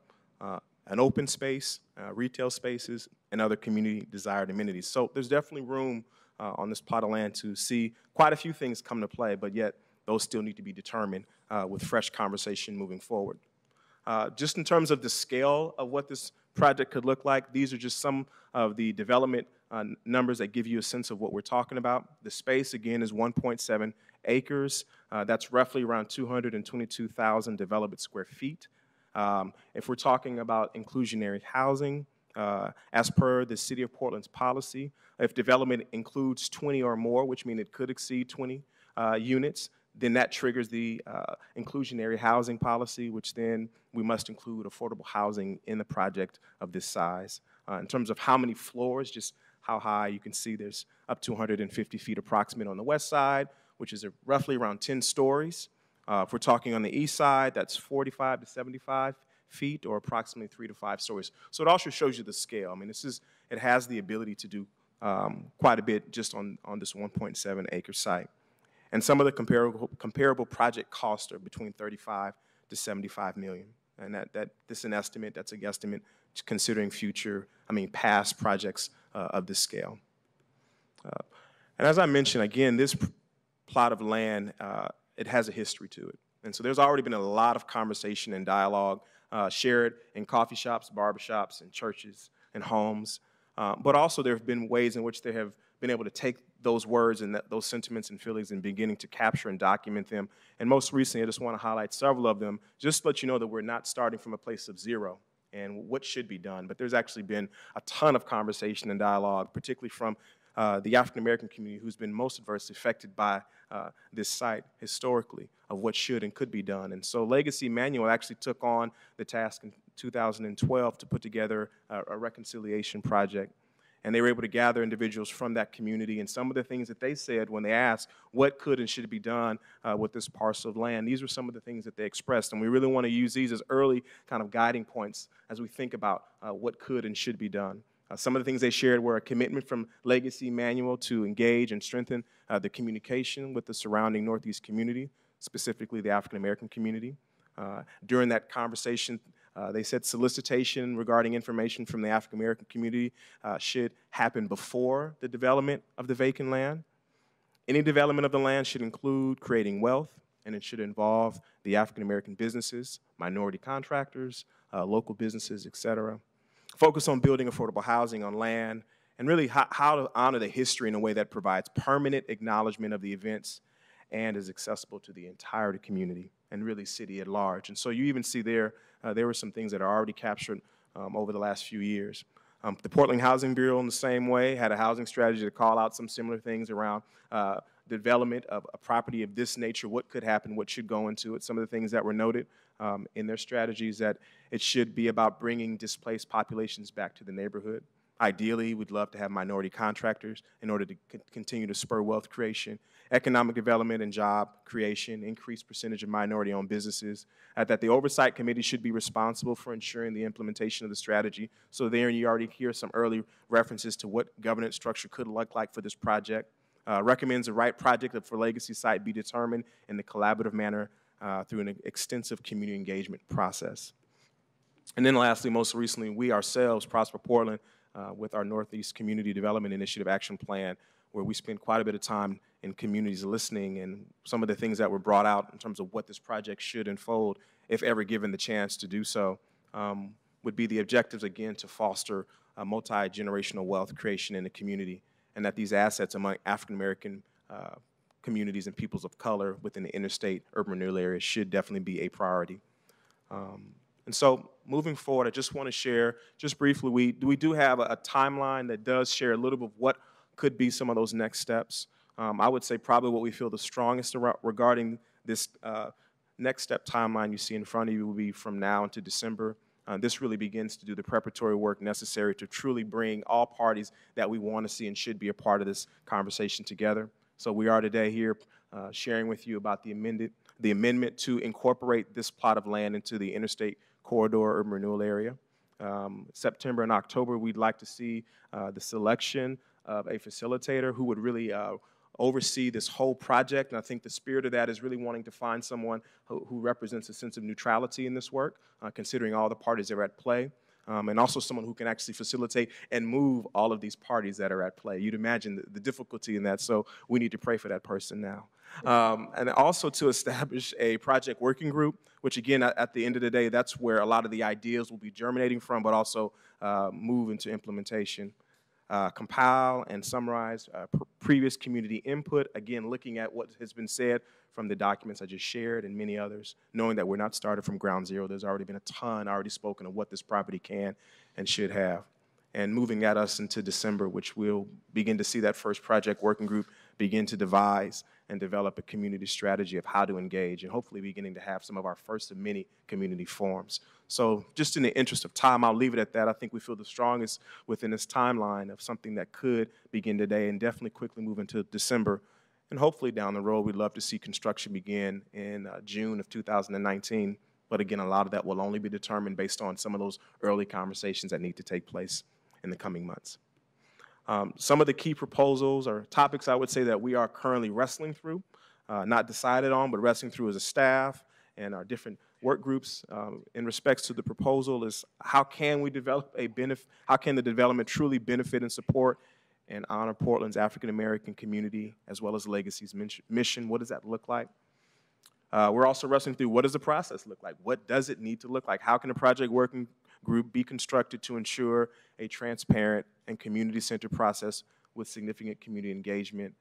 S9: an open space, retail spaces, and other community desired amenities. So there's definitely room on this plot of land to see quite a few things come to play, but yet those still need to be determined with fresh conversation moving forward. Just in terms of the scale of what this project could look like, these are just some of the development numbers that give you a sense of what we're talking about. The space, again, is 1.7 acres. That's roughly around 222,000 development square feet. If we're talking about inclusionary housing, as per the City of Portland's policy, if development includes 20 or more, which means it could exceed 20 units, then that triggers the inclusionary housing policy, which then we must include affordable housing in the project of this size. In terms of how many floors, just how high, you can see there's up to 150 feet approximate on the west side, which is roughly around 10 stories. If we're talking on the east side, that's 45 to 75 feet, or approximately 3 to 5 stories. So it also shows you the scale. I mean, it has the ability to do quite a bit just on this 1.7 acre site. And some of the comparable project costs are between 35 to 75 million. And this is an estimate, that's a guesstimate, considering past projects of this scale. And as I mentioned, again, this plot of land, it has a history to it. And so there's already been a lot of conversation and dialogue shared in coffee shops, barbershops, and churches and homes. But also there have been ways in which they have been able to take those words and those sentiments and feelings and beginning to capture and document them. And most recently, I just want to highlight several of them, just to let you know that we're not starting from a place of zero and what should be done. But there's actually been a ton of conversation and dialogue, particularly from the African-American community, who's been most adversely affected by this site historically, of what should and could be done. And so Legacy Manual actually took on the task in 2012 to put together a reconciliation project. And they were able to gather individuals from that community, and some of the things that they said when they asked what could and should be done with this parcel of land, these were some of the things that they expressed. And we really want to use these as early kind of guiding points as we think about what could and should be done. Some of the things they shared were a commitment from Legacy Manual to engage and strengthen the communication with the surrounding Northeast community, specifically the African American community. During that conversation, they said solicitation regarding information from the African American community should happen before the development of the vacant land. Any development of the land should include creating wealth, and it should involve the African American businesses, minority contractors, local businesses, et cetera. Focus on building affordable housing on land, and really how to honor the history in a way that provides permanent acknowledgement of the events and is accessible to the entire community and really city at large. And so you even see there were some things that are already captured over the last few years. The Portland Housing Bureau, in the same way, had a housing strategy to call out some similar things around development of a property of this nature, what could happen, what should go into it. Some of the things that were noted in their strategies, that it should be about bringing displaced populations back to the neighborhood. Ideally, we'd love to have minority contractors in order to continue to spur wealth creation, economic development and job creation, increased percentage of minority-owned businesses, that the Oversight Committee should be responsible for ensuring the implementation of the strategy. So there you already hear some early references to what governance structure could look like for this project. Recommends the right project for Legacy site be determined in a collaborative manner through an extensive community engagement process. And then lastly, most recently, we ourselves, Prosper Portland, with our Northeast Community Development Initiative Action Plan, where we spend quite a bit of time in communities listening, and some of the things that were brought out in terms of what this project should unfold, if ever given the chance to do so, would be the objectives, again, to foster multi-generational wealth creation in the community, and that these assets among African American communities and peoples of color within the interstate urban renewal areas should definitely be a priority. And so moving forward, I just want to share just briefly, we do have a timeline that does share a little bit of what could be some of those next steps. I would say probably what we feel the strongest regarding this next step timeline you see in front of you will be from now into December. This really begins to do the preparatory work necessary to truly bring all parties that we want to see and should be a part of this conversation together. So we are today here sharing with you about the amendment to incorporate this plot of land into the interstate corridor urban renewal area. September and October, we'd like to see the selection of a facilitator who would really oversee this whole project. And I think the spirit of that is really wanting to find someone who represents a sense of neutrality in this work, considering all the parties that are at play. And also someone who can actually facilitate and move all of these parties that are at play. You'd imagine the difficulty in that, so we need to pray for that person now. And also to establish a project working group, which again, at the end of the day, that's where a lot of the ideas will be germinating from, but also move into implementation. Compile and summarize previous community input, again, looking at what has been said from the documents I just shared and many others, knowing that we're not started from ground zero. There's already been a ton already spoken of what this property can and should have. And moving at us into December, which we'll begin to see that first project working group begin to devise and develop a community strategy of how to engage, and hopefully beginning to have some of our first of many community forums. So just in the interest of time, I'll leave it at that. I think we feel the strongest within this timeline of something that could begin today and definitely quickly move into December. And hopefully down the road, we'd love to see construction begin in June of 2019. But again, a lot of that will only be determined based on some of those early conversations that need to take place in the coming months. Some of the key proposals or topics I would say that we are currently wrestling through, not decided on, but wrestling through as a staff and our different work groups in respects to the proposal is how can we develop how can the development truly benefit and support and honor Portland's African American community as well as Legacy's mission? What does that look like? We're also wrestling through what does the process look like? What does it need to look like? How can a project working group be constructed to ensure a transparent and community-centered process with significant community engagement?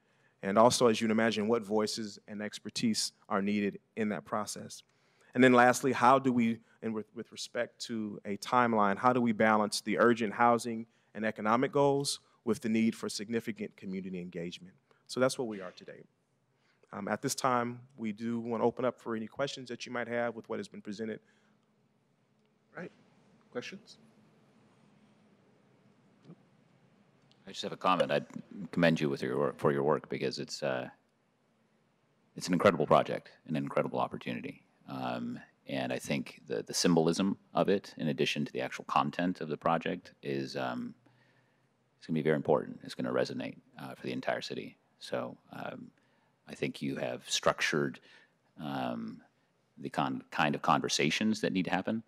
S9: And also, as you can imagine, what voices and expertise are needed in that process? And then lastly, how do we, and with respect to a timeline, how do we balance the urgent housing and economic goals with the need for significant community engagement? So that's where we are today. At this time, we do want to open up for any questions that you might have with what has been presented.
S1: Right. Questions?
S3: I just have a comment. I'd commend you with for your work because it's an incredible project, an incredible opportunity. And I think the symbolism of it, in addition to the actual content of the project, is it's going to be very important. It's going to resonate for the entire city. So I think you have structured the kind of conversations that need to happen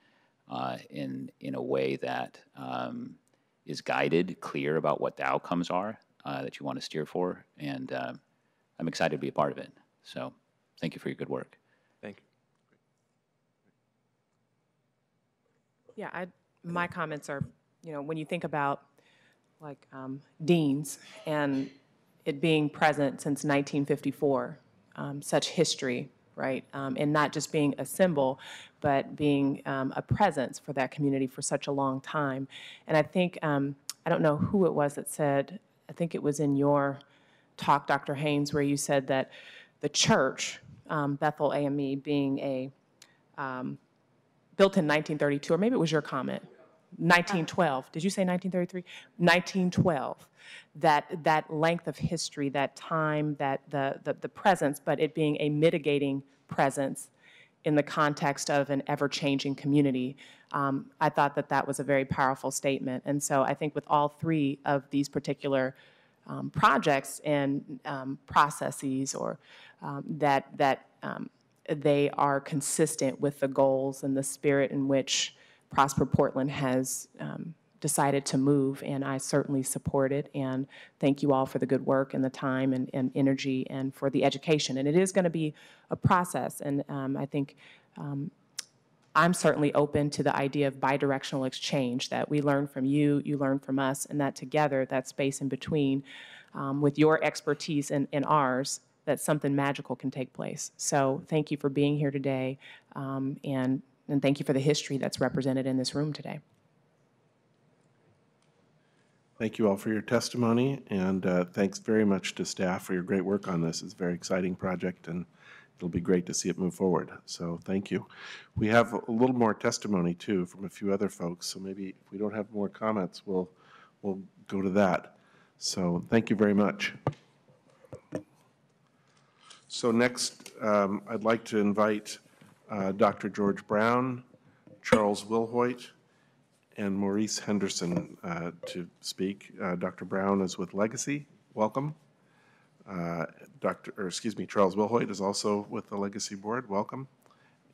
S3: in a way that is guided, clear about what the outcomes are that you want to steer for. And I'm excited to be a part of it. So thank you for your good work.
S9: Thank you.
S4: Yeah, my comments are, when you think about like Dean's and it being present since 1954, such history, right? And not just being a symbol, but being a presence for that community for such a long time. And I think, I don't know who it was that said, I think it was in your talk, Dr. Haynes, where you said that the church, Bethel AME, being a built in 1932, or maybe it was your comment, 1912. Did you say 1933? 1912. That length of history, that time, that the presence, but it being a mitigating presence in the context of an ever-changing community. I thought that was a very powerful statement. And so I think with all three of these particular projects and processes, or that they are consistent with the goals and the spirit in which Prosper Portland has decided to move, and I certainly support it. And thank you all for the good work and the time and energy and for the education. And it is going to be a process, and I think I'm certainly open to the idea of bidirectional exchange, that we learn from you, you learn from us, and that together, that space in between, with your expertise and ours, that something magical can take place. So thank you for being here today, and thank you for the history that's represented in this room today.
S1: Thank you all for your testimony, and thanks very much to staff for your great work on this. It's a very exciting project, and it'll be great to see it move forward. So thank you. We have a little more testimony, too, from a few other folks, so maybe if we don't have more comments, we'll go to that. So thank you very much. So next, I'd like to invite Dr. George Brown, Charles Wilhoit, and Maurice Henderson to speak. Dr. Brown is with Legacy. Welcome. Charles Wilhoit is also with the Legacy Board. Welcome.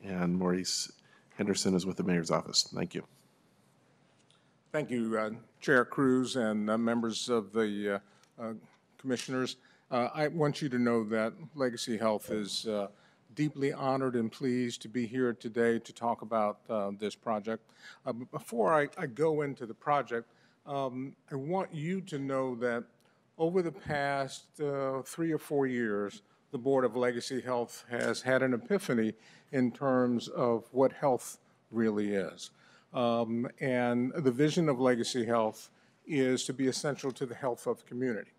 S1: And Maurice Henderson is with the Mayor's Office. Thank you.
S10: Thank you, Chair Cruz and members of the commissioners. I want you to know that Legacy Health is deeply honored and pleased to be here today to talk about this project. Before I go into the project, I want you to know that over the past 3 or 4 years, the Board of Legacy Health has had an epiphany in terms of what health really is. And the vision of Legacy Health is to be essential to the health of the community.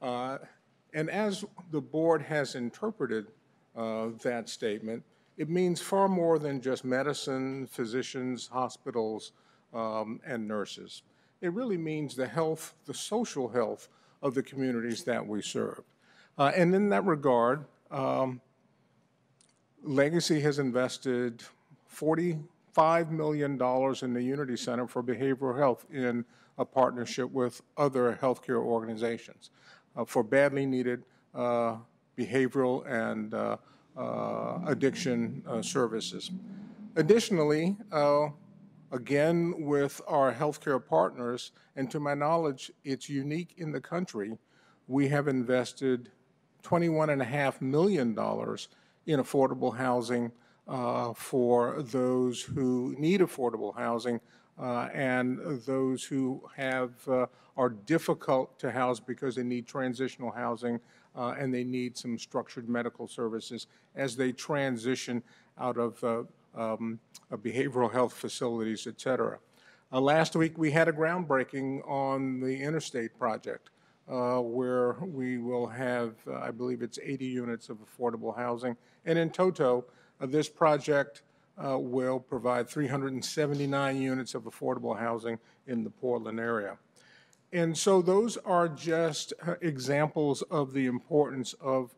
S10: And as the board has interpreted that statement, it means far more than just medicine, physicians, hospitals, and nurses. It really means the health, the social health of the communities that we serve. And in that regard, Legacy has invested $45 million in the Unity Center for Behavioral Health in a partnership with other healthcare organizations for badly needed behavioral and addiction services. Additionally, again, with our healthcare partners, and to my knowledge, it's unique in the country, we have invested $21.5 million in affordable housing for those who need affordable housing and those who are difficult to house because they need transitional housing and they need some structured medical services as they transition out of behavioral health facilities, et cetera. Last week, we had a groundbreaking on the Interstate project, where we will have, I believe it's 80 units of affordable housing. And in toto, this project will provide 379 units of affordable housing in the Portland area. And so those are just examples of the importance of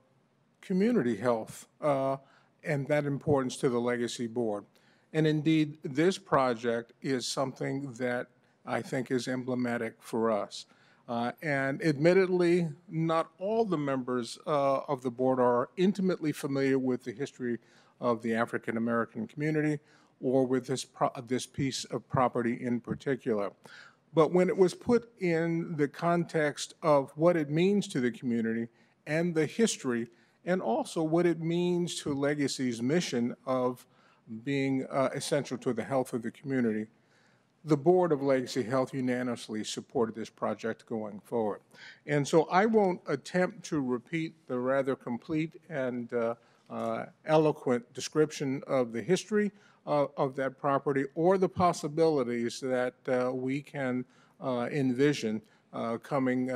S10: community health and that importance to the Legacy Board. And indeed, this project is something that I think is emblematic for us. And admittedly, not all the members of the board are intimately familiar with the history of the African American community or with this piece of property in particular. But when it was put in the context of what it means to the community and the history, and also what it means to Legacy's mission of being essential to the health of the community, the board of Legacy Health unanimously supported this project going forward. And so I won't attempt to repeat the rather complete and eloquent description of the history of that property or the possibilities that we can envision coming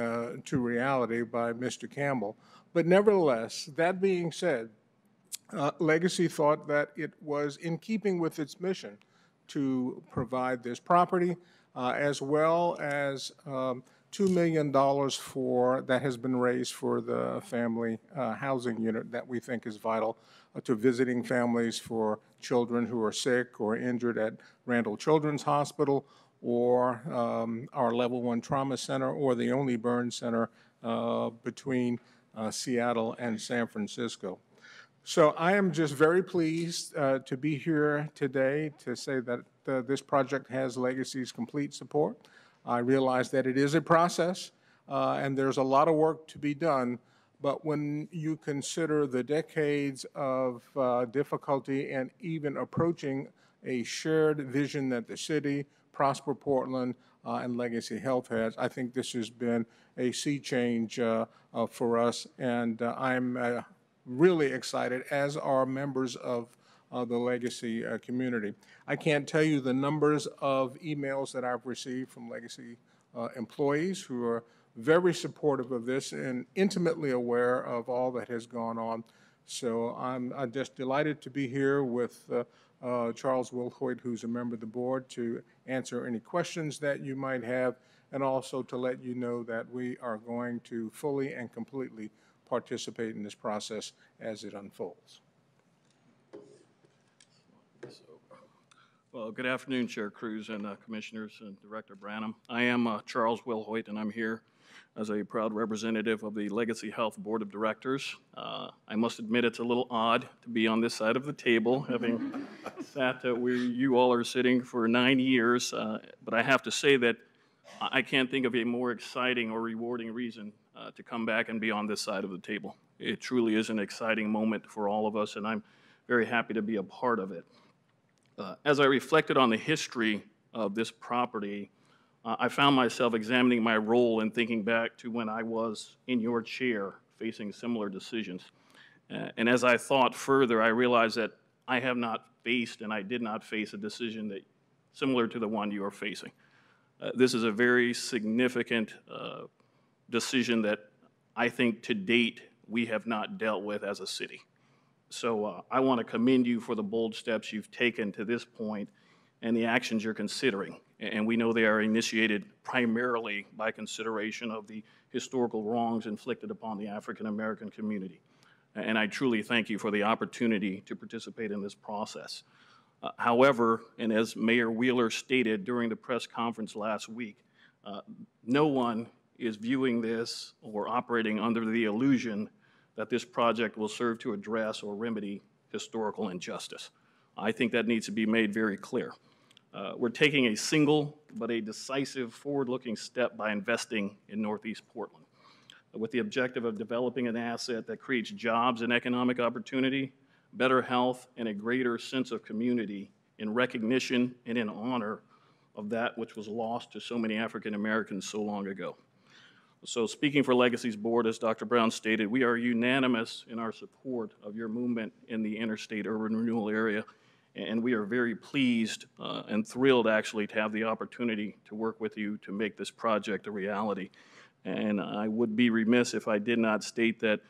S10: to reality by Mr. Campbell. But nevertheless, that being said, Legacy thought that it was in keeping with its mission to provide this property, as well as $2 million that has been raised for the family housing unit that we think is vital to visiting families for children who are sick or injured at Randall Children's Hospital or our Level 1 Trauma Center or the only burn center between Seattle and San Francisco. So I am just very pleased to be here today to say that this project has Legacy's complete support. I realize that it is a process and there's a lot of work to be done, but when you consider the decades of difficulty and even approaching a shared vision that the city, Prosper Portland, and Legacy Health has, I think this has been a sea change for us, and I'm really excited, as are members of the Legacy community. I can't tell you the numbers of emails that I've received from Legacy employees who are very supportive of this and intimately aware of all that has gone on. So I'm just delighted to be here with Charles Wilhoit, who's a member of the board, to answer any questions that you might have, and also to let you know that we are going to fully and completely participate in this process as it unfolds.
S11: Well, good afternoon, Chair Cruz and Commissioners and Director Branham. I am Charles Wilhoit, and I'm here as a proud representative of the Legacy Health Board of Directors. I must admit it's a little odd to be on this side of the table, having sat where you all are sitting for 9 years, but I have to say that I can't think of a more exciting or rewarding reason to come back and be on this side of the table. It truly is an exciting moment for all of us, and I'm very happy to be a part of it. As I reflected on the history of this property, I found myself examining my role and thinking back to when I was in your chair facing similar decisions. And as I thought further, I realized that I have not faced and I did not face a decision that similar to the one you are facing. This is a very significant decision that I think to date we have not dealt with as a city. So I want to commend you for the bold steps you've taken to this point and the actions you're considering. And we know they are initiated primarily by consideration of the historical wrongs inflicted upon the African American community. And I truly thank you for the opportunity to participate in this process. However, and as Mayor Wheeler stated during the press conference last week, no one is viewing this or operating under the illusion that this project will serve to address or remedy historical injustice. I think that needs to be made very clear. We're taking a single but a decisive forward-looking step by investing in Northeast Portland with the objective of developing an asset that creates jobs and economic opportunity, better health, and a greater sense of community in recognition and in honor of that which was lost to so many African Americans so long ago. So speaking for Legacy's board, as Dr. Brown stated, we are unanimous in our support of your movement in the interstate urban renewal area, and we are very pleased and thrilled actually to have the opportunity to work with you to make this project a reality. And I would be remiss if I did not state that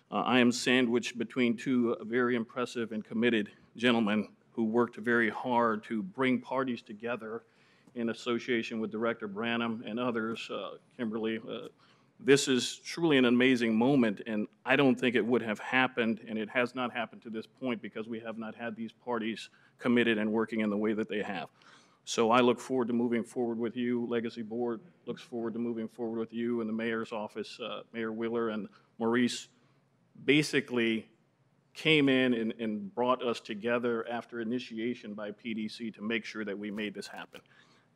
S11: I am sandwiched between two very impressive and committed gentlemen who worked very hard to bring parties together in association with Director Branham and others, Kimberly. This is truly an amazing moment, and I don't think it would have happened, and it has not happened to this point because we have not had these parties committed and working in the way that they have. So I look forward to moving forward with you. Legacy Board looks forward to moving forward with you, and the mayor's office, Mayor Wheeler and Maurice, basically came in and brought us together after initiation by PDC to make sure that we made this happen.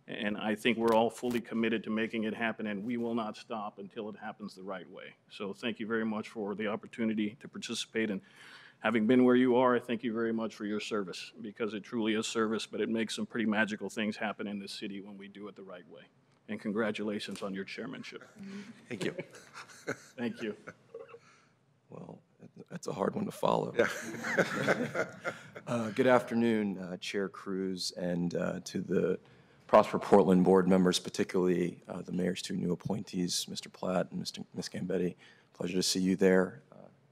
S11: And I think we're all fully committed to making it happen, and we will not stop until it happens the right way. So thank you very much for the opportunity to participate. And having been where you are, I thank you very much for your service, because it truly is service, but it makes some pretty magical things happen in this city when we do it the right way. And congratulations on your chairmanship.
S1: Thank you.
S11: Thank you.
S12: Well, that's a hard one to follow. Good afternoon, Chair Cruz, and to the Prosper Portland board members, particularly the mayor's two new appointees, Mr. Platt and Ms. Gambetti. Pleasure to see you there,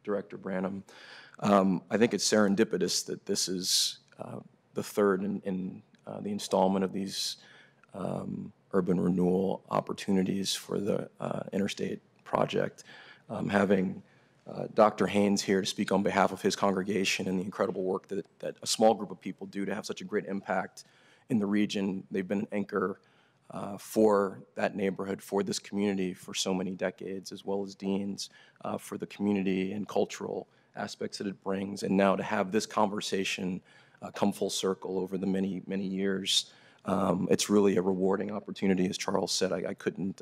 S12: Director Branham. I think it's serendipitous that this is the third in the installment of these urban renewal opportunities for the interstate project. Having Dr. Haynes here to speak on behalf of his congregation and the incredible work that a small group of people do to have such a great impact in the region. They've been an anchor for that neighborhood, for this community for so many decades, as well as deans for the community and cultural aspects that it brings. And now to have this conversation come full circle over the many, many years, it's really a rewarding opportunity. As Charles said, I couldn't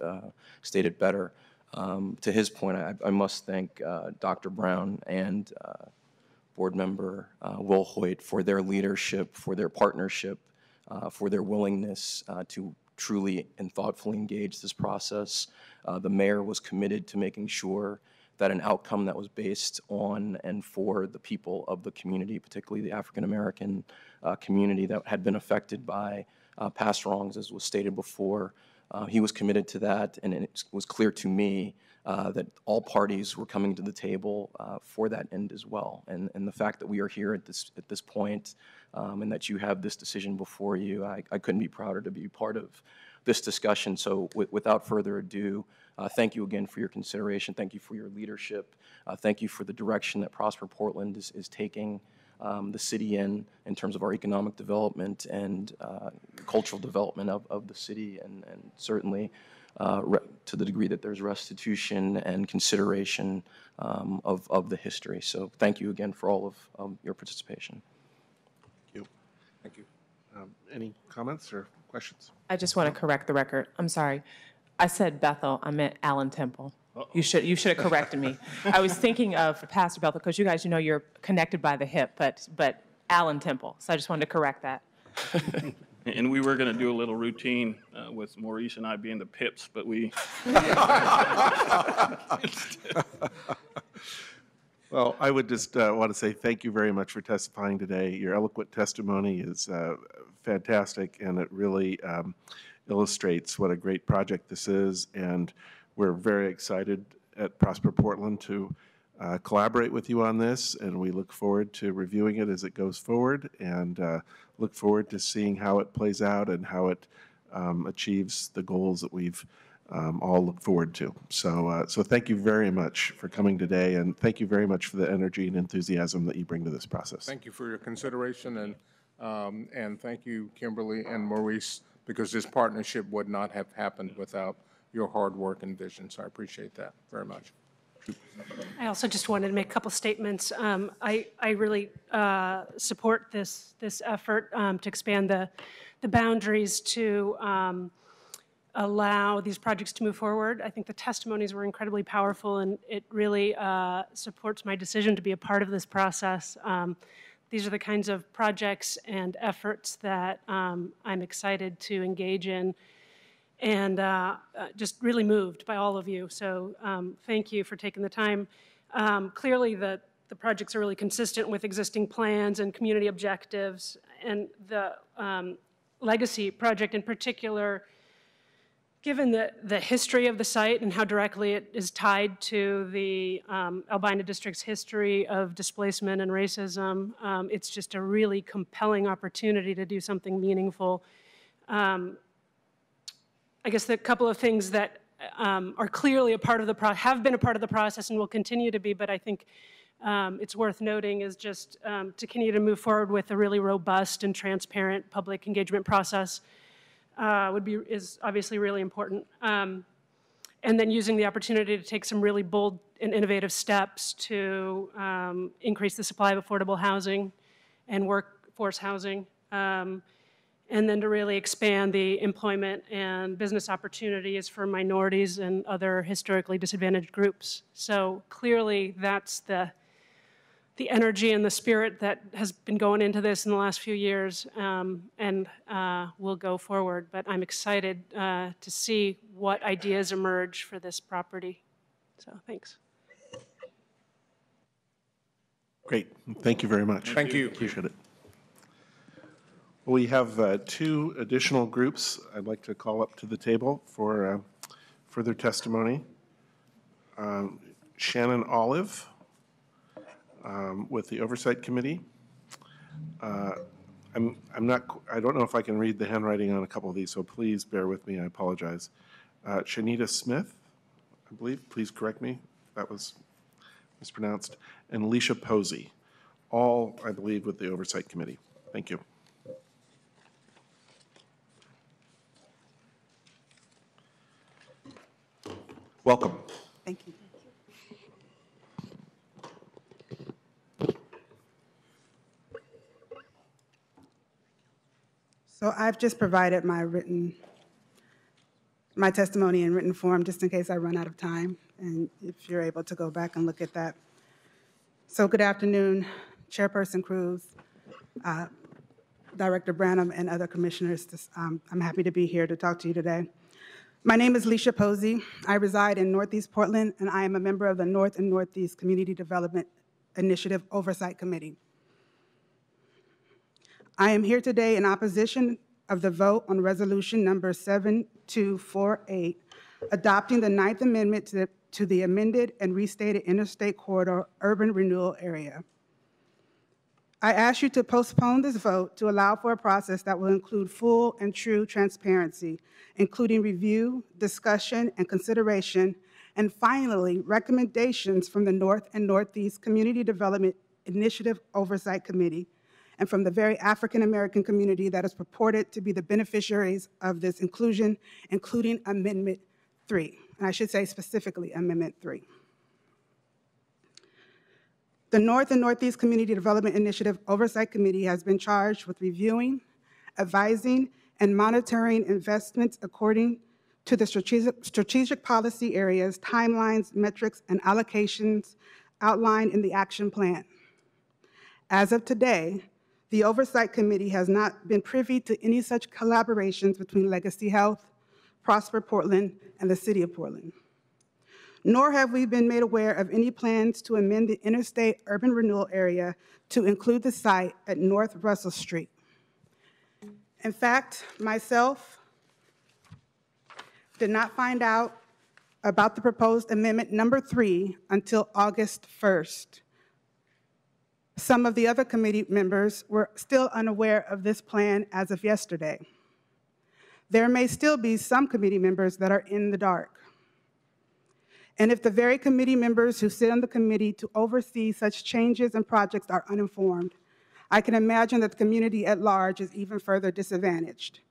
S12: state it better. To his point, I must thank Dr. Brown and board member Will Hoyt for their leadership, for their partnership, for their willingness to truly and thoughtfully engage this process. The mayor was committed to making sure that an outcome that was based on and for the people of the community, particularly the African-American community that had been affected by past wrongs, as was stated before. He was committed to that, and it was clear to me that all parties were coming to the table for that end as well. And the fact that we are here at this point, and that you have this decision before you, I couldn't be prouder to be part of this discussion. So without further ado, thank you again for your consideration. Thank you for your leadership. Thank you for the direction that Prosper Portland is taking the city in terms of our economic development and cultural development of the city, and certainly to the degree that there's restitution and consideration of the history. So thank you again for all of your participation.
S1: Thank you. Thank you. Any comments or questions?
S4: I just want to correct the record. I'm sorry. I said Bethel. I meant Allen Temple. You should have corrected me. I was thinking of Pastor Bethel, because you guys, you're connected by the hip, but Allen Temple. So I just wanted to correct that.
S11: And we were going to do a little routine with Maurice and I being the pips, but we...
S1: Well, I would just want to say thank you very much for testifying today. Your eloquent testimony is fantastic, and it really illustrates what a great project this is. And we're very excited at Prosper Portland to collaborate with you on this, and we look forward to reviewing it as it goes forward, and look forward to seeing how it plays out and how it achieves the goals that we've all look forward to. So thank you very much for coming today, and thank you very much for the energy and enthusiasm that you bring to this process.
S10: Thank you for your consideration, and thank you, Kimberly and Maurice, because this partnership would not have happened without your hard work and vision. So I appreciate that very much.
S13: I also just wanted to make a couple statements. I really support this effort to expand the boundaries to allow these projects to move forward. I think the testimonies were incredibly powerful, and it really supports my decision to be a part of this process. These are the kinds of projects and efforts that I'm excited to engage in, and just really moved by all of you. So thank you for taking the time. Clearly, the projects are really consistent with existing plans and community objectives, and the Legacy project in particular, given the history of the site and how directly it is tied to the Albina District's history of displacement and racism, it's just a really compelling opportunity to do something meaningful. I guess the couple of things that are clearly have been a part of the process and will continue to be, but I think it's worth noting is just to continue to move forward with a really robust and transparent public engagement process is obviously really important. And then using the opportunity to take some really bold and innovative steps to increase the supply of affordable housing and workforce housing, and then to really expand the employment and business opportunities for minorities and other historically disadvantaged groups. So clearly that's the energy and the spirit that has been going into this in the last few years, and will go forward. But I'm excited to see what ideas emerge for this property. So thanks.
S1: Great. Thank you very much.
S10: Thank you.
S1: Appreciate it. We have two additional groups I'd like to call up to the table for further testimony. Shannon Olive with the Oversight Committee. I don't know if I can read the handwriting on a couple of these, so please bear with me. I apologize. Shanita Smith, I believe. Please correct me if that was mispronounced. And Alicia Posey, all, I believe, with the Oversight Committee. Thank you. Welcome.
S14: Thank you. So I've just provided my testimony in written form, just in case I run out of time, and if you're able to go back and look at that. So good afternoon, Chairperson Cruz, Director Branham, and other commissioners. I'm happy to be here to talk to you today. My name is Alicia Posey. I reside in Northeast Portland, and I am a member of the North and Northeast Community Development Initiative Oversight Committee. I am here today in opposition of the vote on resolution number 7248, adopting the 9th Amendment to the amended and restated Interstate Corridor Urban Renewal Area. I ask you to postpone this vote to allow for a process that will include full and true transparency, including review, discussion, and consideration, and finally, recommendations from the North and Northeast Community Development Initiative Oversight Committee, and from the very African American community that is purported to be the beneficiaries of this inclusion, including Amendment 3. And I should say specifically Amendment 3. The North and Northeast Community Development Initiative Oversight Committee has been charged with reviewing, advising, and monitoring investments according to the strategic policy areas, timelines, metrics, and allocations outlined in the action plan. As of today, the Oversight Committee has not been privy to any such collaborations between Legacy Health, Prosper Portland, and the City of Portland. Nor have we been made aware of any plans to amend the Interstate Urban Renewal Area to include the site at North Russell Street. In fact, myself did not find out about the proposed Amendment number 3 until August 1st. Some of the other committee members were still unaware of this plan as of yesterday. There may still be some committee members that are in the dark. And if the very committee members who sit on the committee to oversee such changes and projects are uninformed, I can imagine that the community at large is even further disadvantaged.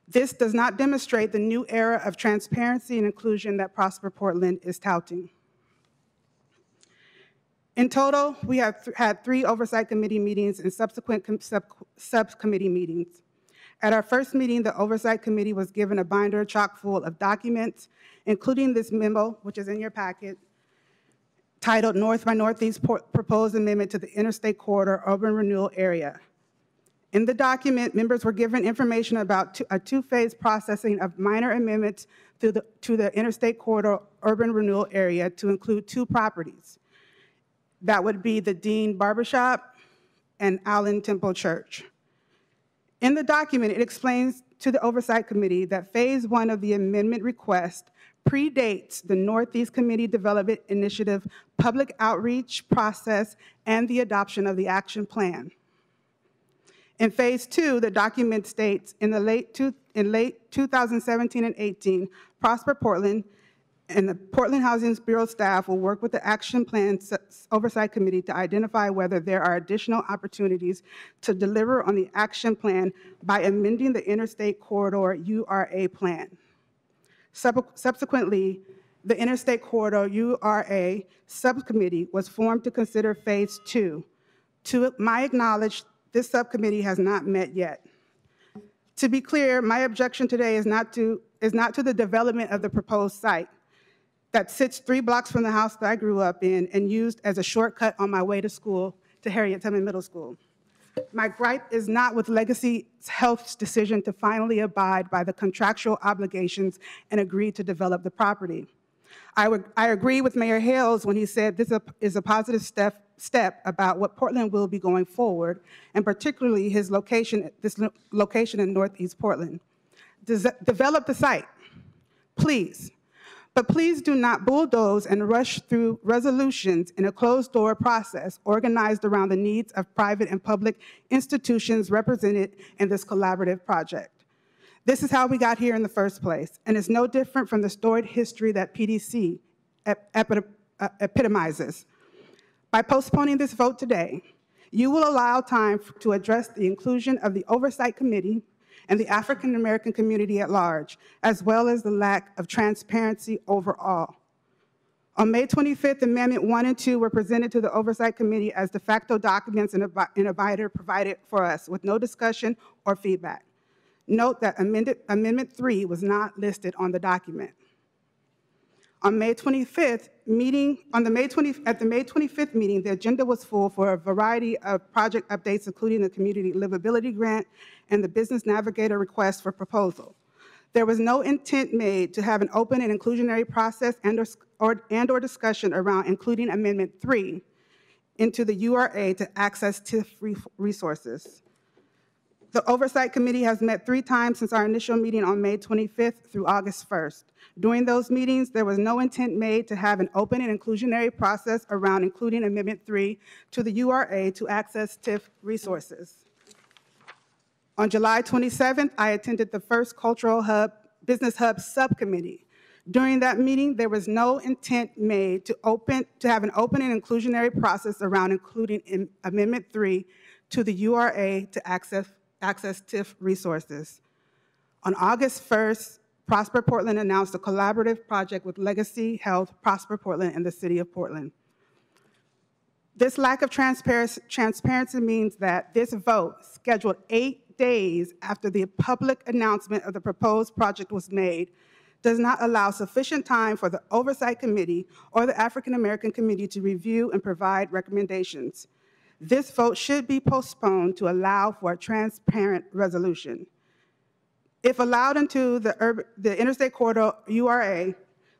S14: This does not demonstrate the new era of transparency and inclusion that Prosper Portland is touting. In total, we have had 3 Oversight Committee meetings and subsequent subcommittee meetings. At our first meeting, the Oversight Committee was given a binder chock full of documents, including this memo, which is in your packet, titled North by Northeast Proposed Amendment to the Interstate Corridor Urban Renewal Area. In the document, members were given information about a 2-phase processing of minor amendments to the Interstate Corridor Urban Renewal Area to include 2 properties. That would be the Dean Barbershop and Allen Temple Church. In the document, it explains to the Oversight Committee that Phase 1 of the amendment request predates the Northeast Community Development Initiative public outreach process and the adoption of the action plan. In phase 2, the document states in late 2017 and 18, Prosper Portland and the Portland Housing Bureau staff will work with the Action Plan Oversight Committee to identify whether there are additional opportunities to deliver on the action plan by amending the Interstate Corridor URA plan. Subsequently, the Interstate Corridor URA subcommittee was formed to consider phase 2. To my knowledge, this subcommittee has not met yet. To be clear, my objection today is not to the development of the proposed site that sits 3 blocks from the house that I grew up in and used as a shortcut on my way to school, to Harriet Tubman Middle School. My gripe is not with Legacy Health's decision to finally abide by the contractual obligations and agree to develop the property. I agree with Mayor Hales when he said this is a positive step about what Portland will be going forward, and particularly this location in Northeast Portland. Develop the site, please. But please do not bulldoze and rush through resolutions in a closed-door process organized around the needs of private and public institutions represented in this collaborative project. This is how we got here in the first place, and it's no different from the storied history that PDC epitomizes. By postponing this vote today, you will allow time to address the inclusion of the Oversight Committee and the African American community at large, as well as the lack of transparency overall. On May 25th, Amendment 1 and 2 were presented to the Oversight Committee as de facto documents in a binder provided for us with no discussion or feedback. Note that Amendment 3 was not listed on the document. On May 25th at the May 25th meeting, the agenda was full for a variety of project updates, including the Community Livability Grant and the Business Navigator request for proposal. There was no intent made to have an open and inclusionary process and/or discussion around including Amendment 3 into the URA to access TIF resources. The Oversight Committee has met 3 times since our initial meeting on May 25th through August 1st. During those meetings, there was no intent made to have an open and inclusionary process around including Amendment 3 to the URA to access TIF resources. On July 27th, I attended the first Business Hub subcommittee. During that meeting, there was no intent made to have an open and inclusionary process around including Amendment 3 to the URA to access TIF resources. On August 1st, Prosper Portland announced a collaborative project with Legacy Health, Prosper Portland, and the City of Portland. This lack of transparency means that this vote, scheduled 8 days after the public announcement of the proposed project was made, does not allow sufficient time for the Oversight Committee or the African American Committee to review and provide recommendations. This vote should be postponed to allow for a transparent resolution. If allowed into the Interstate Corridor URA,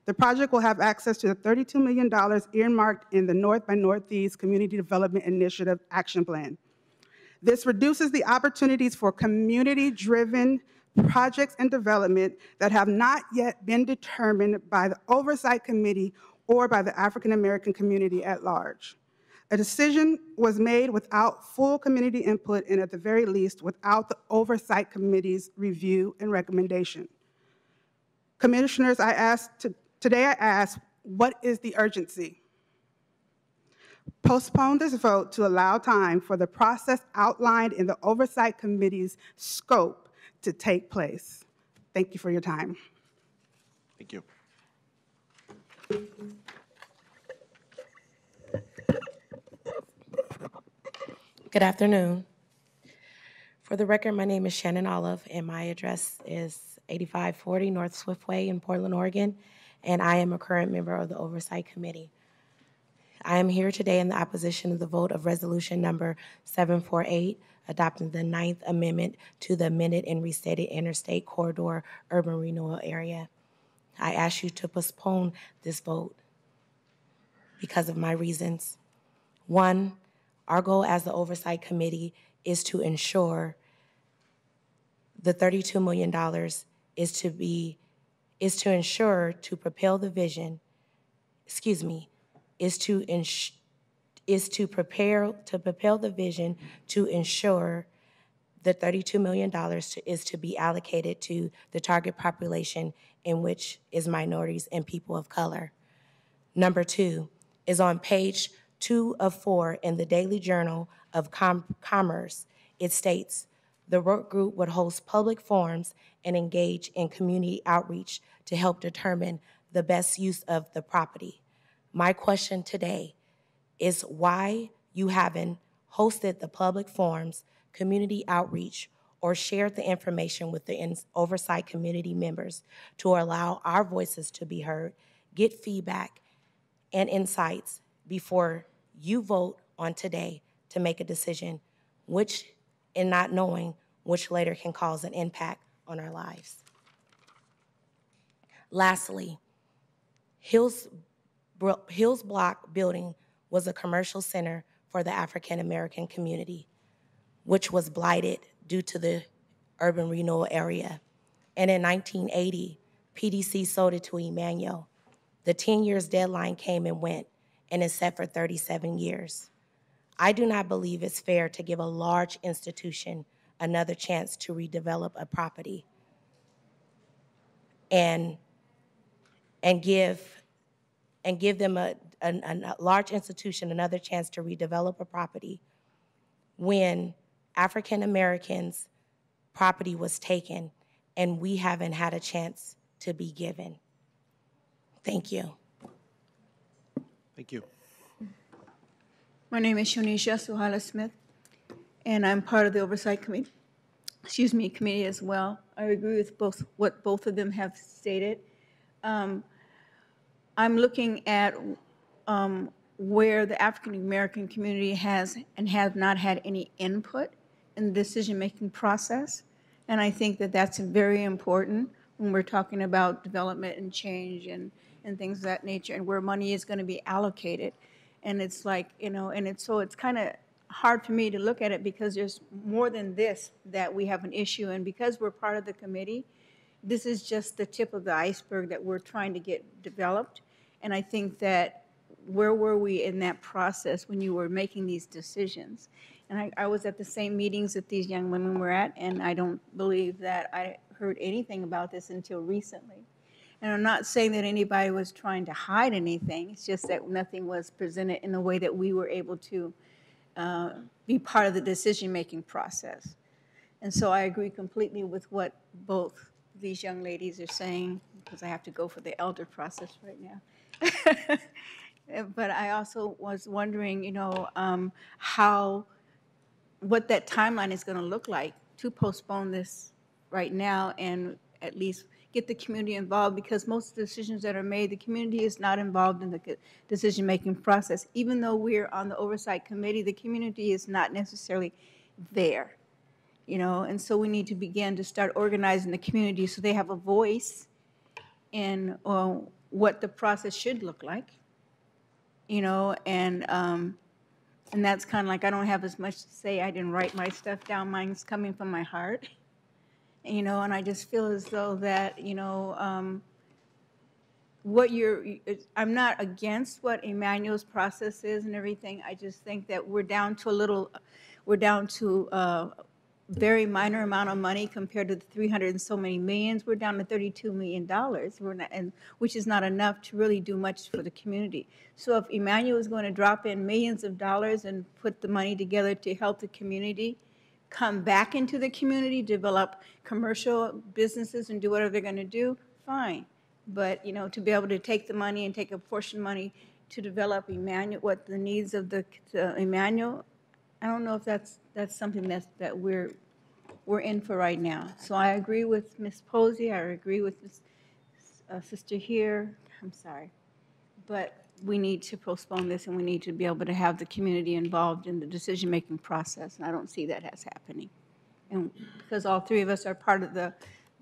S14: the project will have access to the $32 million earmarked in the North by Northeast Community Development Initiative Action Plan. This reduces the opportunities for community-driven projects and development that have not yet been determined by the Oversight Committee or by the African American community at large. A decision was made without full community input and at the very least without the Oversight Committee's review and recommendation. Commissioners, today I ask, what is the urgency? Postpone this vote to allow time for the process outlined in the Oversight Committee's scope to take place. Thank you for your time.
S1: Thank you.
S15: Good afternoon. For the record, my name is Shannon Olive, and my address is 8540 North Swiftway in Portland, Oregon, and I am a current member of the Oversight Committee. I am here today in the opposition of the vote of Resolution Number 748, adopting the 9th Amendment to the amended and restated Interstate Corridor Urban Renewal Area. I ask you to postpone this vote because of my reasons. 1, our goal as the Oversight Committee is to ensure the $32 million is to ensure to propel the vision, is to propel the vision to ensure The $32 million is to be allocated to the target population, in which is minorities and people of color. Number 2 is on page 2 of 4 in the Daily Journal of Commerce. It states, the work group would host public forums and engage in community outreach to help determine the best use of the property. My question today is why you haven't hosted the public forums, community outreach, or shared the information with the oversight community members to allow our voices to be heard, get feedback and insights before you vote on today to make a decision, which, in not knowing, which later can cause an impact on our lives. Lastly, Hills Block building was a commercial center for the African American community, which was blighted due to the urban renewal area. And in 1980, PDC sold it to Emmanuel. The 10 years deadline came and went, and is set for 37 years. I do not believe it's fair to give a large institution another chance to redevelop a property and give them a large institution another chance to redevelop a property when African Americans' property was taken and we haven't had a chance to be given. Thank you.
S1: Thank you.
S16: My name is Shonisha Suhala Smith, and I'm part of the Oversight Committee, committee as well. I agree with what both of them have stated. I'm looking at where the African American community has and have not had any input in the decision-making process, and I think that that's very important when we're talking about development and change and things of that nature, and where money is going to be allocated. And it's like, and it's kind of hard for me to look at it because there's more than this that we have an issue. And because we're part of the committee, this is just the tip of the iceberg that we're trying to get developed. And I think that where were we in that process when you were making these decisions? And I was at the same meetings that these young women were at, and I don't believe that I heard anything about this until recently. And I'm not saying that anybody was trying to hide anything. It's just that nothing was presented in a way that we were able to be part of the decision-making process. And so I agree completely with what both these young ladies are saying, because I have to go for the elder process right now. But I also was wondering, what that timeline is going to look like to postpone this right now and at least get the community involved, because most of the decisions that are made, the community is not involved in the decision-making process. Even though we're on the Oversight Committee, the community is not necessarily there, and so we need to begin to start organizing the community so they have a voice in what the process should look like, and that's kind of like, I don't have as much to say. I didn't write my stuff down. Mine's coming from my heart. And I just feel as though that, I'm not against what Emmanuel's process is and everything. I just think that we're down to a very minor amount of money compared to the 300 and so many millions. We're down to $32 million, which is not enough to really do much for the community. So if Emmanuel is going to drop in millions of dollars and put the money together to help the community come back into the community, develop commercial businesses and do whatever they're going to do, fine. But, to be able to take the money and take a portion of money to develop Emmanuel, what the needs of the Emmanuel, I don't know if that's something that we're in for right now. So I agree with Ms. Posey. I agree with Ms. Sister here. I'm sorry. But we need to postpone this, and we need to be able to have the community involved in the decision-making process, and I don't see that as happening. And because all three of us are part of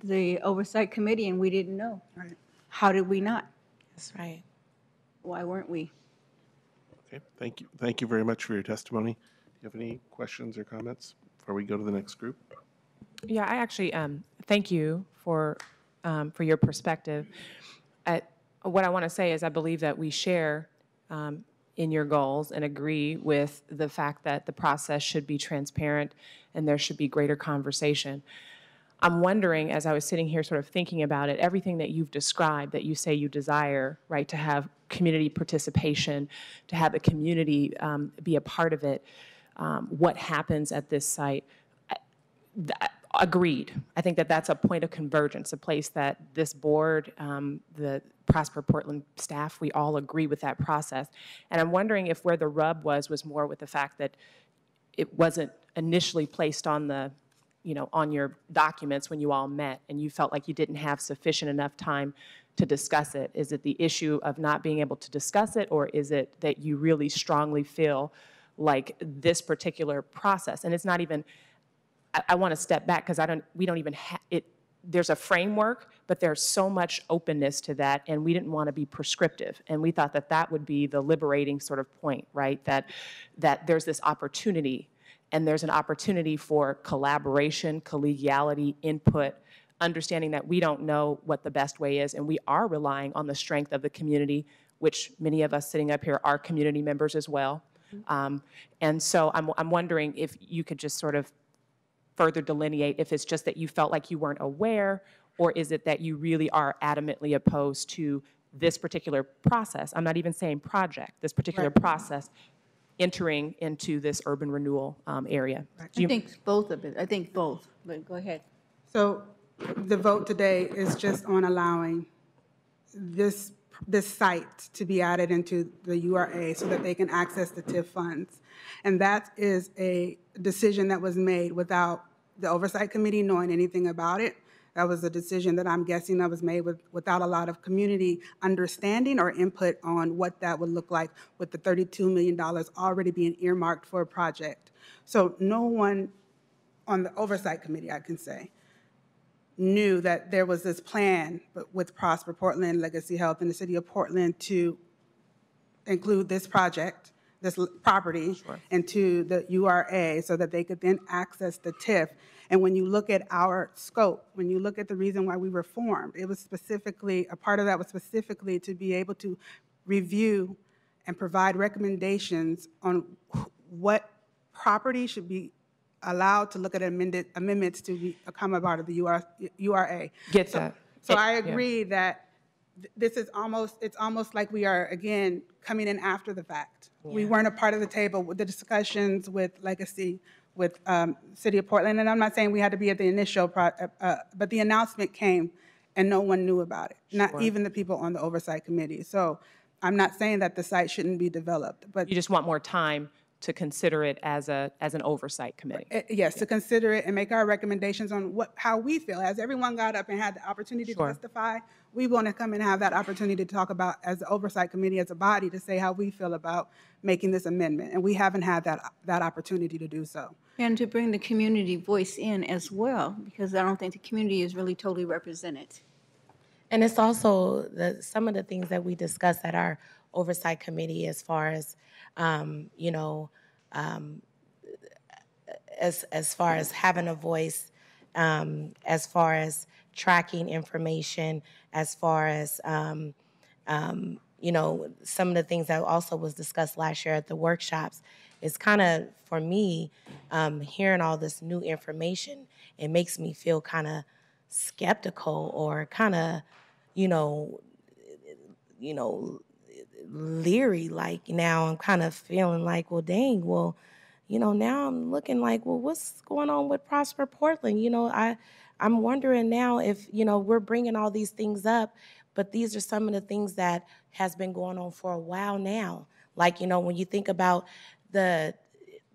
S16: the Oversight Committee, and we didn't know. Right. How did we not?
S15: That's right.
S16: Why weren't we?
S1: Okay, thank you. Thank you very much for your testimony. Do you have any questions or comments before we go to the next group?
S4: Yeah, I actually thank you for your perspective. What I want to say is I believe that we share in your goals and agree with the fact that the process should be transparent and there should be greater conversation. I'm wondering, as I was sitting here sort of thinking about it, everything that you've described that you say you desire, right, to have community participation, to have the community be a part of it, what happens at this site, agreed. I think that that's a point of convergence, a place that this board, the Prosper Portland staff, we all agree with that process. And I'm wondering if where the rub was more with the fact that it wasn't initially placed on the, on your documents when you all met and you felt like you didn't have sufficient enough time to discuss it. Is it the issue of not being able to discuss it, or is it that you really strongly feel like this particular process, and it's not even, I want to step back because we don't even have it. There's a framework, but there's so much openness to that, and we didn't want to be prescriptive. And we thought that that would be the liberating sort of point, right? That there's this opportunity, and there's an opportunity for collaboration, collegiality, input, understanding that we don't know what the best way is, and we are relying on the strength of the community, which many of us sitting up here are community members as well. And so I'm wondering if you could just sort of further delineate if it's just that you felt like you weren't aware, or is it that you really are adamantly opposed to this particular process? I'm not even saying project, this particular process entering into this urban renewal area.
S16: I think both of it. I think both, but go ahead.
S14: So the vote today is just on allowing this site to be added into the URA so that they can access the TIF funds. And that is a decision that was made without the Oversight Committee knowing anything about it. That was a decision that I'm guessing that was made without a lot of community understanding or input on what that would look like with the $32 million already being earmarked for a project. So no one on the Oversight Committee, I can say, knew that there was this plan with Prosper Portland, Legacy Health, and the City of Portland to include this project, this property, into the URA so that they could then access the TIF. And when you look at our scope, when you look at the reason why we were formed, it was specifically, a part of that was specifically to be able to review and provide recommendations on what property should be allowed to look at amendments to become a part of the URA.
S4: Get that.
S14: So I agree that this is it's almost like we are, again, coming in after the fact. Yeah. We weren't a part of the table with the discussions with Legacy, with City of Portland, and I'm not saying we had to be at the initial, but the announcement came and no one knew about it, not even the people on the Oversight Committee. So I'm not saying that the site shouldn't be developed, but—
S4: You just want more time to consider it as an oversight committee.
S14: Yes, to consider it and make our recommendations on how we feel. As everyone got up and had the opportunity to testify, we want to come and have that opportunity to talk about, as the Oversight Committee, as a body, to say how we feel about making this amendment. And we haven't had that opportunity to do so.
S16: And to bring the community voice in as well, because I don't think the community is really totally represented.
S15: And it's also some of the things that we discussed at our Oversight Committee as far as, as far as having a voice, as far as tracking information, as far as, some of the things that also was discussed last year at the workshops. It's kind of, for me, hearing all this new information, it makes me feel kind of skeptical or kind of, leery. Like now I'm kind of feeling like, well, dang, well, now I'm looking like, well, what's going on with Prosper Portland? I'm wondering now if, we're bringing all these things up, but these are some of the things that has been going on for a while now. Like, when you think about the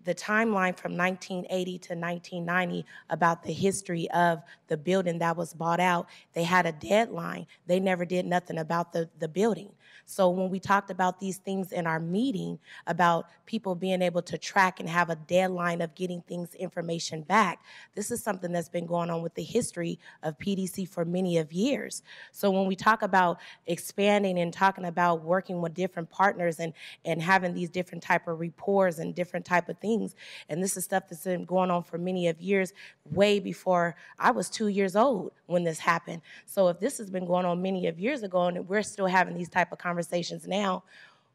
S15: timeline from 1980 to 1990 about the history of the building that was bought out, they had a deadline. They never did nothing about the building. So when we talked about these things in our meeting about people being able to track and have a deadline of getting information back, this is something that's been going on with the history of PDC for many of years. So when we talk about expanding and talking about working with different partners and having these different type of rapports and different type of things, and this is stuff that's been going on for many of years, way before I was 2 years old when this happened. So if this has been going on many of years ago and we're still having these type of conversations now,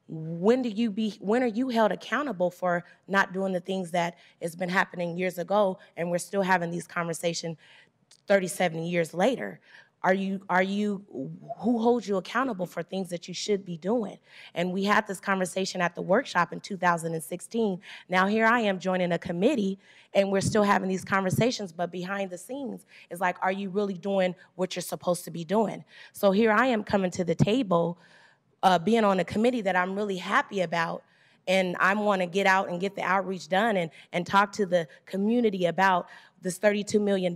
S15: when are you held accountable for not doing the things that has been happening years ago, and we're still having these conversations 37 years later? Who holds you accountable for things that you should be doing? And we had this conversation at the workshop in 2016. Now here I am joining a committee, and we're still having these conversations, but behind the scenes is like, are you really doing what you're supposed to be doing? So here I am coming to the table, being on a committee that I'm really happy about, and I want to get out and get the outreach done and talk to the community about this $32 million,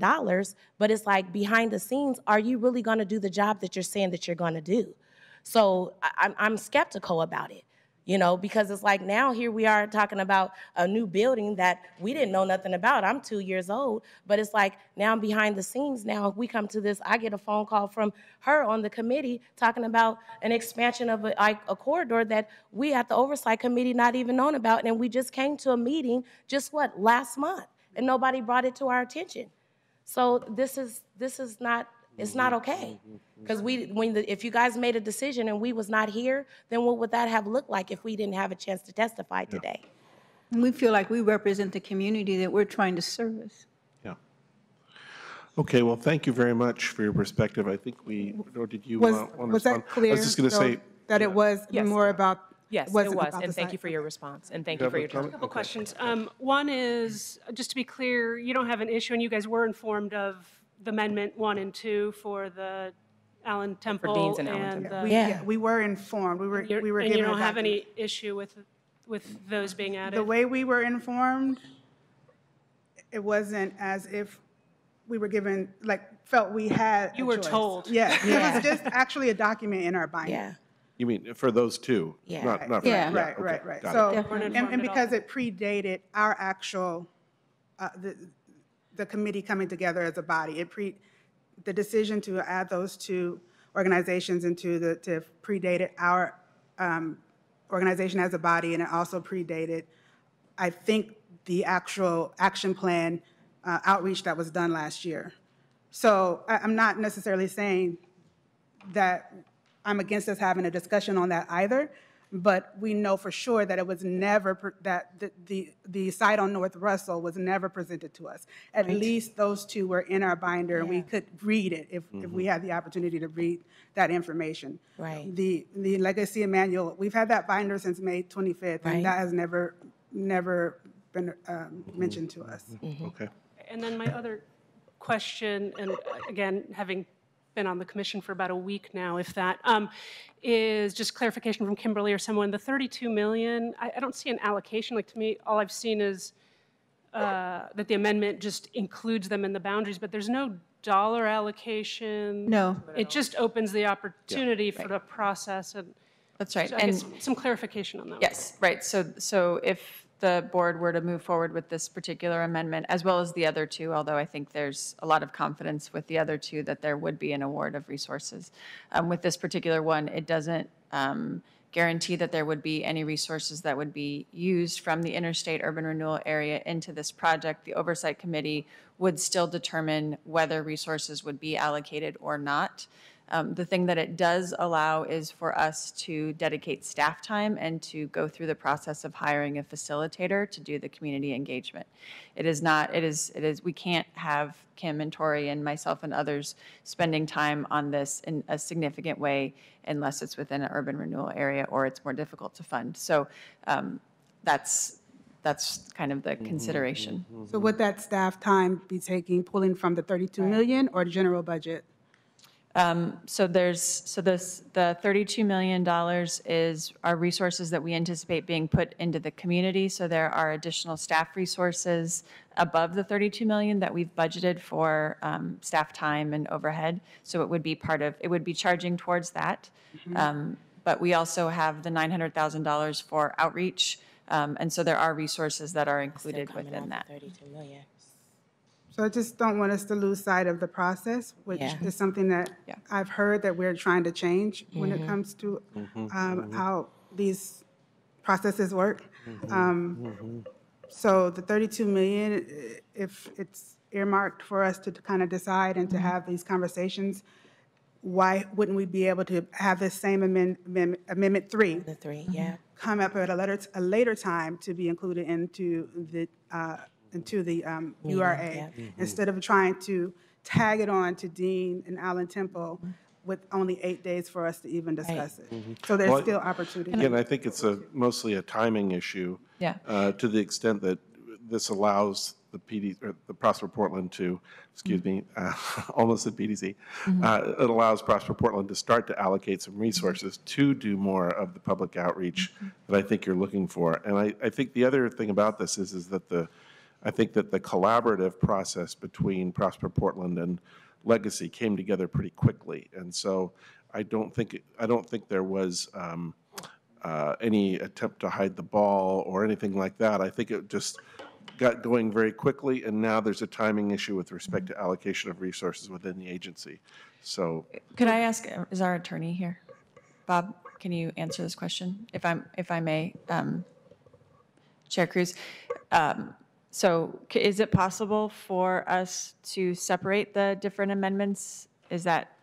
S15: but it's like behind the scenes, are you really going to do the job that you're saying that you're going to do? So I'm skeptical about it, you know, because it's like now here we are talking about a new building that we didn't know nothing about. I'm 2 years old, but it's like now behind the scenes, now if we come to this, I get a phone call from her on the committee talking about an expansion of a corridor that we at the Oversight Committee not even known about, and we just came to a meeting last month, and nobody brought it to our attention. So this is not, it's not okay. Because if you guys made a decision and we was not here, then what would that have looked like if we didn't have a chance to testify today?
S16: And we feel like we represent the community that we're trying to service.
S1: Yeah. Okay, well, thank you very much for your perspective. I think or did you
S14: Was
S1: want to
S14: was
S1: respond?
S14: that clear?
S1: I was just going to
S14: though,
S1: say.
S14: that it was
S4: Yes.
S14: more about?
S4: Yes, it
S14: wasn't
S4: was,
S14: about
S4: and
S14: the
S4: thank
S14: site?
S4: you for your response, and thank
S1: You
S4: you for
S1: have
S4: your
S1: a
S4: time.
S1: comment?
S13: Couple questions. One is, just to be clear, you don't have an issue, and you guys were informed of the Amendment 1 and 2 for the Allen Temple.
S4: Deans and Allen Temple.
S13: the-
S14: We, yeah, we were informed. We were
S13: And
S14: given
S13: you
S14: a
S13: don't have
S14: document.
S13: any issue with those being added?
S14: The way we were informed, it wasn't as if we were given, felt we had
S13: You
S14: a
S13: were
S14: choice.
S13: told.
S14: Yeah,
S15: Yeah.
S14: it was just actually a document in our binder.
S15: Yeah.
S1: You mean for those two?
S15: Yeah.
S1: Not for
S16: Yeah.
S14: Right,
S1: okay,
S14: right, right.
S1: got
S14: So,
S1: it.
S13: Weren't
S14: and
S13: informed at
S14: because
S13: all.
S14: it predated our actual, the committee coming together as a body, the decision to add those two organizations to predated our organization as a body, and it also predated, I think, the actual action plan outreach that was done last year. So I'm not necessarily saying that I'm against us having a discussion on that either, but we know for sure that it was never, that the site on North Russell was never presented to us. At least those two were in our binder, and we could read it if we had the opportunity to read that information.
S15: Right.
S14: The Legacy Manual, we've had that binder since May 25th,
S15: Right.
S14: and that has never been mentioned to us.
S1: Okay.
S13: And then my other question, and again, having been on the commission for about a week now, if that, is just clarification from Kimberly or someone. The 32 million, I don't see an allocation. Like, to me, all I've seen is that the amendment just includes them in the boundaries, but there's no dollar allocation.
S5: No.
S13: It just opens the opportunity for the process, and
S5: That's right.
S13: so I guess some clarification on that.
S5: Yes, right. So if the board were to move forward with this particular amendment, as well as the other two, although I think there's a lot of confidence with the other two that there would be an award of resources. With this particular one, it doesn't guarantee that there would be any resources that would be used from the interstate urban renewal area into this project. The Oversight Committee would still determine whether resources would be allocated or not. The thing that it does allow is for us to dedicate staff time and to go through the process of hiring a facilitator to do the community engagement. We can't have Kim and Tori and myself and others spending time on this in a significant way unless it's within an urban renewal area or it's more difficult to fund. So that's kind of the consideration.
S14: So would that staff time be pulling from the 32 million or the general budget?
S5: So the $32 million is our resources that we anticipate being put into the community. So there are additional staff resources above the $32 million that we've budgeted for staff time and overhead. So it would be it would be charging towards that. But we also have the $900,000 for outreach. And so there are resources that are included within that.
S15: 32 million.
S14: So I just don't want us to lose sight of the process, which
S15: Yeah.
S14: is something that I've heard that we're trying to change when it comes to how these processes work. So the 32 million, if it's earmarked for us to kind of decide and to have these conversations, why wouldn't we be able to have this same Amendment 3
S15: The three, yeah.
S14: come up at a later time to be included into the URA,
S15: yeah.
S14: instead of trying to tag it on to Dean and Allen Temple with only 8 days for us to even discuss it. So there's
S1: Well,
S14: still opportunity.
S1: Again, I think it's mostly a timing issue.
S5: Yeah.
S1: To the extent that this allows the PD, or the Prosper Portland to, excuse me, almost said PDC. It allows Prosper Portland to start to allocate some resources to do more of the public outreach that I think you're looking for. And I think the other thing about this is that I think that the collaborative process between Prosper Portland and Legacy came together pretty quickly. And so I don't think there was any attempt to hide the ball or anything like that. I think it just got going very quickly, and now there's a timing issue with respect to allocation of resources within the agency. So,
S5: Could I ask, is our attorney here? Bob, can you answer this question, if I may? Chair Cruz, so is it possible for us to separate the different amendments? Is that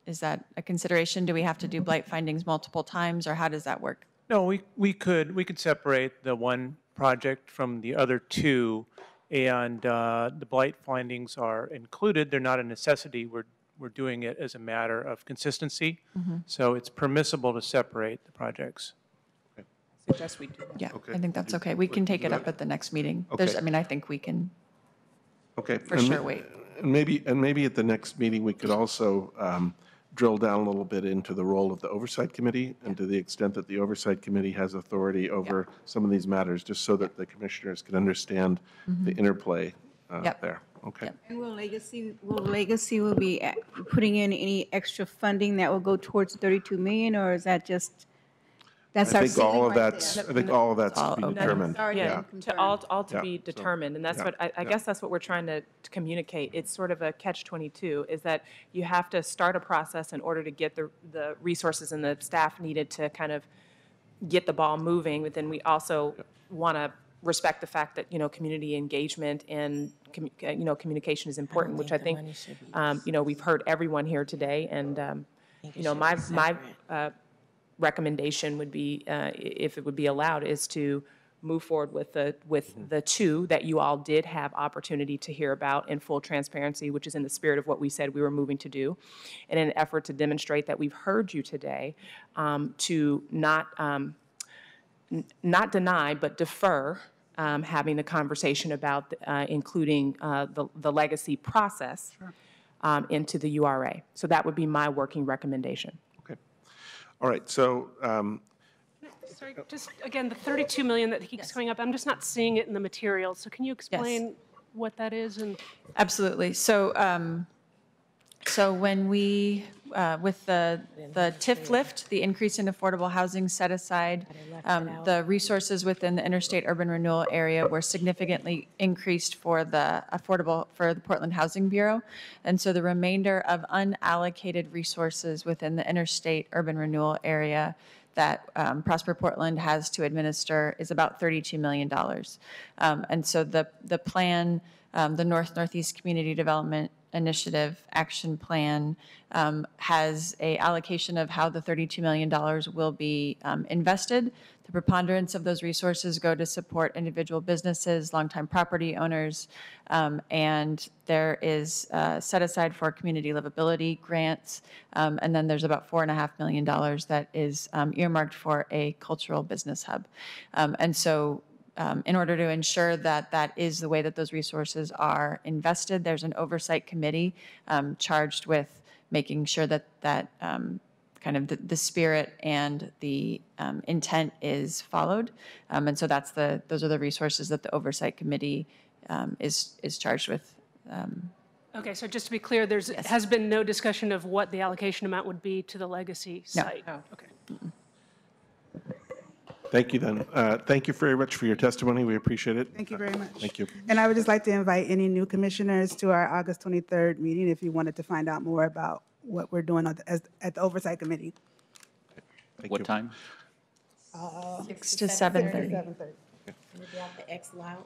S5: a consideration? Do we have to do blight findings multiple times, or how does that work?
S17: No, we could separate the one project from the other two, and the blight findings are included. They're not a necessity. We're doing it as a matter of consistency. So it's permissible to separate the projects.
S4: Suggest we do that.
S5: Yeah,
S1: Okay.
S5: I think that's okay. We can take it up at the next meeting.
S1: Okay.
S5: I think we can
S1: okay.
S5: for
S1: and
S5: sure
S1: ma-
S5: wait.
S1: And maybe at the next meeting, we could also drill down a little bit into the role of the Oversight Committee and to the extent that the Oversight Committee has authority over some of these matters, just so that the commissioners can understand the interplay there. Okay.
S16: And will Legacy be putting in any extra funding that will go towards 32 million, or is that just, that's our
S1: I think all
S16: ceiling
S1: of
S16: right
S1: that's,
S16: there?
S1: I think all of that's to be determined.
S16: Already
S1: Yeah.
S16: been confirmed.
S4: All to
S1: Yeah.
S4: be
S1: So,
S4: determined, and that's
S1: yeah.
S4: what, I
S1: Yeah.
S4: guess that's what we're trying to communicate. It's sort of a catch-22, is that you have to start a process in order to get the resources and the staff needed to kind of get the ball moving, but then we also want to respect the fact that, community engagement and, communication is important, which I think, we've heard everyone here today, and, my recommendation would be, if it would be allowed, is to move forward with the two that you all did have opportunity to hear about in full transparency, which is in the spirit of what we said we were moving to do, in an effort to demonstrate that we've heard you today, to not deny, but defer having the conversation about including the legacy process into the URA. So that would be my working recommendation.
S1: All right, so
S13: Sorry, just again, the 32 million that keeps coming up, I'm just not seeing it in the materials. So can you explain what that is? And
S5: Absolutely. So, when we, with the TIF lift, the increase in affordable housing set aside, the resources within the interstate urban renewal area were significantly increased for the Portland Housing Bureau. And so the remainder of unallocated resources within the interstate urban renewal area that Prosper Portland has to administer is about $32 million. And so the plan, the Northeast Community Development Initiative Action Plan, has a allocation of how the $32 million will be invested. The preponderance of those resources go to support individual businesses, longtime property owners, and there is set aside for community livability grants, and then there's about $4.5 million that is earmarked for a cultural business hub. And so in order to ensure that that is the way that those resources are invested, there's an oversight committee charged with making sure that kind of the spirit and the intent is followed. And so those are the resources that the oversight committee is charged with.
S13: okay, so just to be clear, has been no discussion of what the allocation amount would be to the legacy site?
S5: No.
S13: Okay.
S1: thank you then. Thank you very much for your testimony. We appreciate it.
S14: Thank you very much.
S1: Thank you.
S14: And I would just like to invite any new commissioners to our August 23rd meeting if you wanted to find out more about what we're doing at the Oversight Committee.
S1: Thank
S3: What
S1: you.
S3: time?
S5: 6 to 7:30.
S14: 7:30.
S15: We'll be at the X Lounge.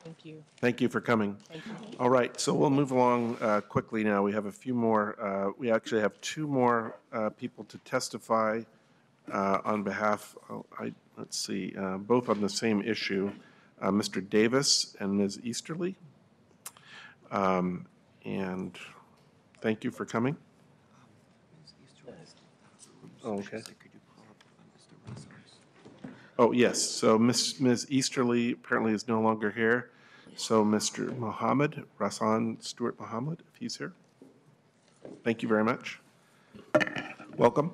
S4: Thank you.
S1: Thank you for coming.
S4: Thank you.
S1: All right, so we'll move along quickly now. We have a few more, we actually have two more people to testify on behalf, let's see, both on the same issue, Mr. Davis and Ms. Easterly. And thank you for coming. Oh, okay. Oh, yes, so Ms. Easterly apparently is no longer here. So Mr. Mohammed, Rasan Stewart Mohammed, if he's here. Thank you very much. Welcome.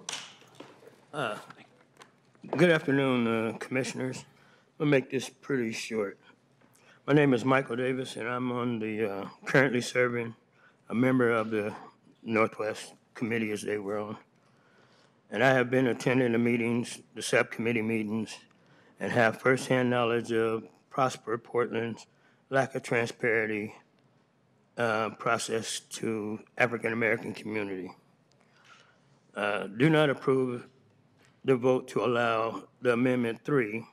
S18: Good afternoon, Commissioners. I'll make this pretty short. My name is Michael Davis, and I'm on the currently serving a member of the Northwest Committee as they were on. And I have been attending the meetings, the subcommittee meetings, and have firsthand knowledge of Prosper Portland's lack of transparency process to African American community. Do not approve the vote to allow the Amendment 3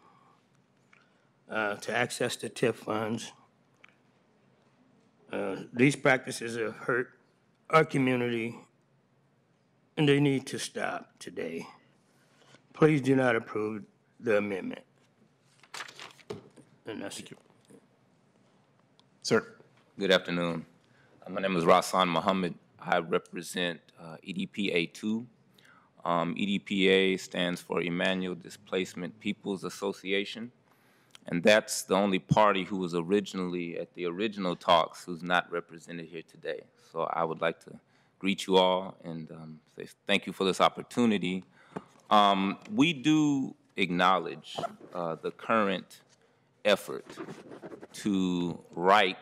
S18: to access the TIF funds. These practices have hurt our community, and they need to stop today. Please do not approve the amendment. And that's it.
S1: Sir.
S19: Good afternoon. My name is Rasan Mohammed. I represent EDPA 2. EDPA stands for Emmanuel Displacement Peoples Association, and that's the only party who was originally at the original talks who's not represented here today. So I would like to greet you all and say thank you for this opportunity. We do acknowledge the current effort to right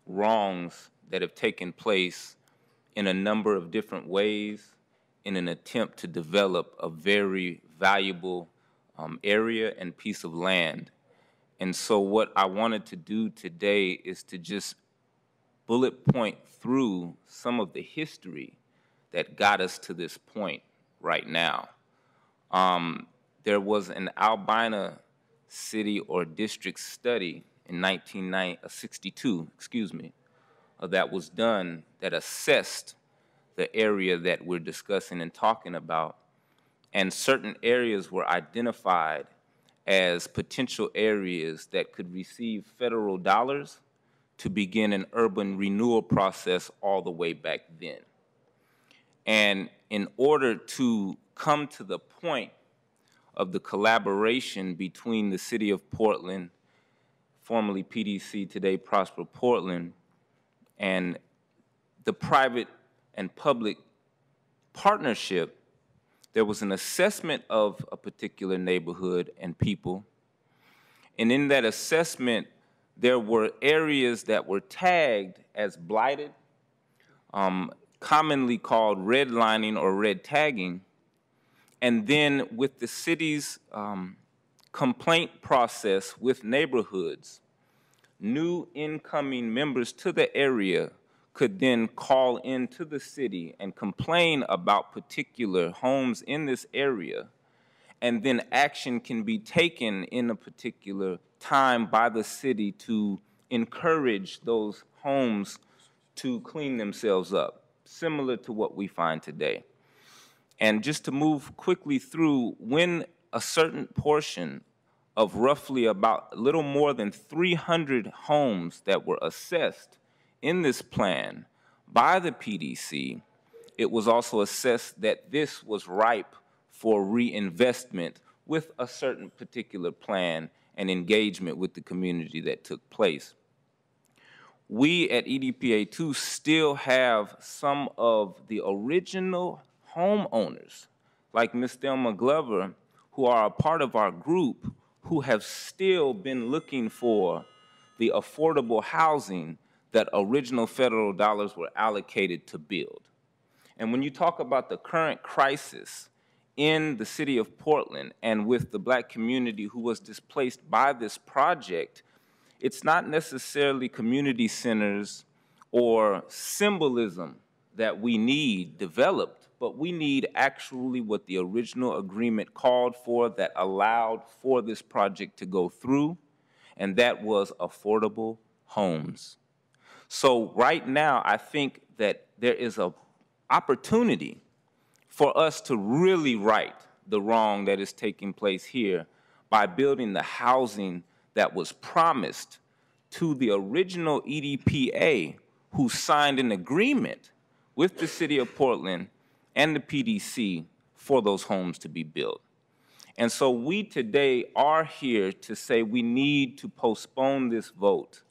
S19: wrongs that have taken place in a number of different ways in an attempt to develop a very valuable area and piece of land. And so what I wanted to do today is to just bullet point through some of the history that got us to this point right now. There was an Albina city or district study in 1962, that was done that assessed the area that we're discussing and talking about, and certain areas were identified as potential areas that could receive federal dollars to begin an urban renewal process all the way back then. And in order to come to the point of the collaboration between the City of Portland, formerly PDC, today Prosper Portland, and the private and public partnership, there was an assessment of a particular neighborhood and people. And in that assessment, there were areas that were tagged as blighted, commonly called redlining or red tagging. And then with the city's complaint process with neighborhoods, new incoming members to the area could then call into the city and complain about particular homes in this area, and then action can be taken in a particular time by the city to encourage those homes to clean themselves up, similar to what we find today. And just to move quickly through, when a certain portion of roughly about a little more than 300 homes that were assessed in this plan by the PDC, it was also assessed that this was ripe for reinvestment with a certain particular plan and engagement with the community that took place. We at EDPA 2 still have some of the original homeowners, like Ms. Thelma Glover, who are a part of our group, who have still been looking for the affordable housing that original federal dollars were allocated to build. And when you talk about the current crisis in the city of Portland and with the Black community who was displaced by this project, it's not necessarily community centers or symbolism that we need developed, but we need actually what the original agreement called for that allowed for this project to go through. and that was affordable homes. So right now, I think that there is an opportunity for us to really right the wrong that is taking place here by building the housing that was promised to the original EDPA, who signed an agreement with the City of Portland and the PDC for those homes to be built. And so we today are here to say we need to postpone this vote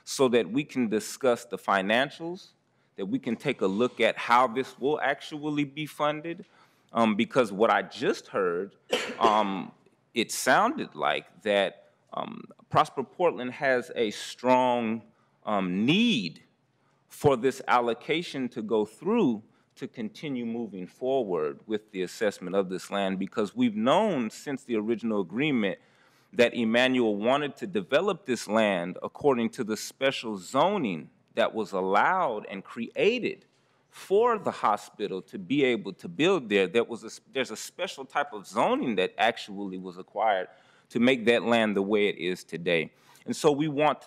S19: so that we can discuss the financials, that we can take a look at how this will actually be funded, because what I just heard, it sounded like that Prosper Portland has a strong need for this allocation to go through to continue moving forward with the assessment of this land, because we've known since the original agreement that Emmanuel wanted to develop this land according to the special zoning that was allowed and created for the hospital to be able to build there. There's a special type of zoning that actually was acquired to make that land the way it is today. And so we want,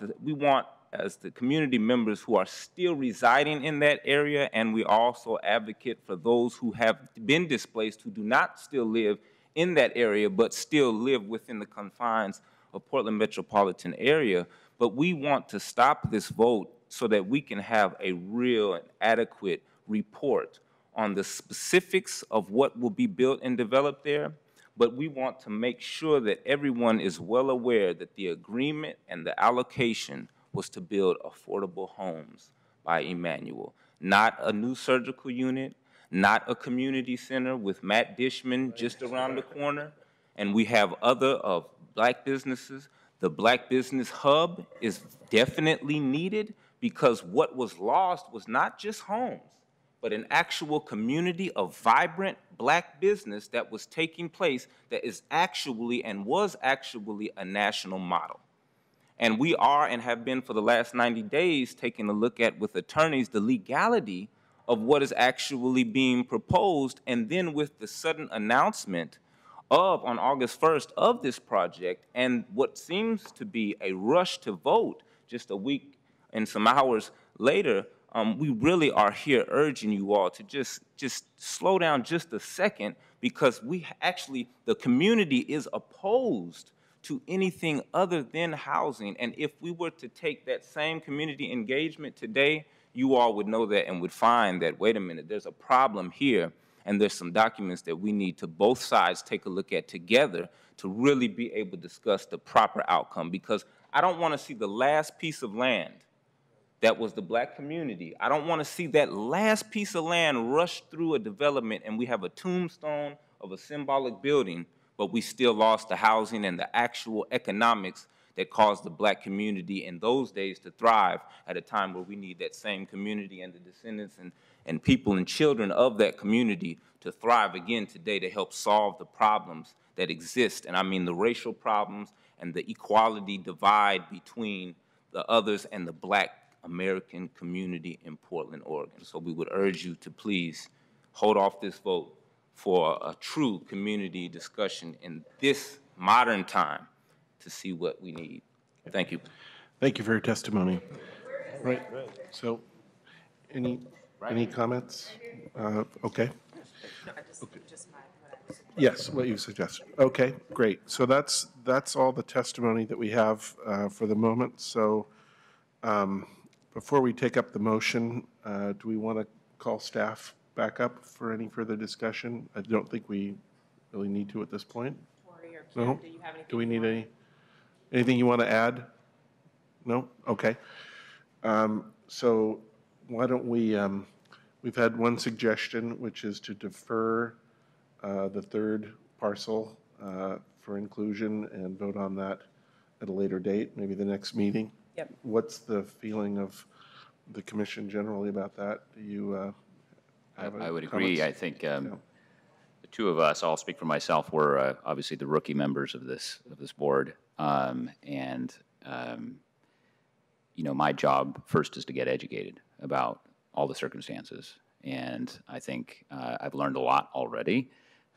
S19: as the community members who are still residing in that area, and we also advocate for those who have been displaced, who do not still live in that area, but still live within the confines of Portland metropolitan area. But we want to stop this vote so that we can have a real and adequate report on the specifics of what will be built and developed there. But we want to make sure that everyone is well aware that the agreement and the allocation was to build affordable homes by Emmanuel, not a new surgical unit, not a community center with Matt Dishman just around the corner. And we have other black businesses. The Black Business Hub is definitely needed, because what was lost was not just homes, but an actual community of vibrant black business that was taking place that is actually and was actually a national model. And we are and have been for the last 90 days taking a look at, with attorneys, the legality of what is actually being proposed. And then with the sudden announcement on August 1st of this project, and what seems to be a rush to vote just a week and some hours later, we really are here urging you all to just slow down just a second, because the community is opposed to anything other than housing. And if we were to take that same community engagement today, you all would know that and would find that, wait a minute, there's a problem here, and there's some documents that we need to both sides take a look at together to really be able to discuss the proper outcome. Because I don't want to see the last piece of land that was the black community. I don't want to see that last piece of land rush through a development and we have a tombstone of a symbolic building, but we still lost the housing and the actual economics that caused the black community in those days to thrive at a time where we need that same community and the descendants and people and children of that community to thrive again today to help solve the problems that exist. And I mean the racial problems and the equality divide between the others and the black American community in Portland, Oregon. So we would urge you to please hold off this vote for a true community discussion in this modern time to see what we need. Thank you.
S1: Thank you for your testimony. Right. So, any comments? Okay. Yes, what you suggested. Okay, great. So that's all the testimony that we have for the moment. So, before we take up the motion, do we want to call staff back up for any further discussion? I don't think we really need to at this point. No? Do we need anything you want to add? No? Okay. So why don't we, we've had one suggestion, which is to defer the third parcel for inclusion and vote on that at a later date, maybe the next meeting.
S4: Yep.
S1: What's the feeling of the commission generally about that? Do you have
S3: I would
S1: comments?
S3: agree. I think the two of us, I'll speak for myself, we're obviously the rookie members of this board. You know, my job first is to get educated about all the circumstances. And I think I've learned a lot already,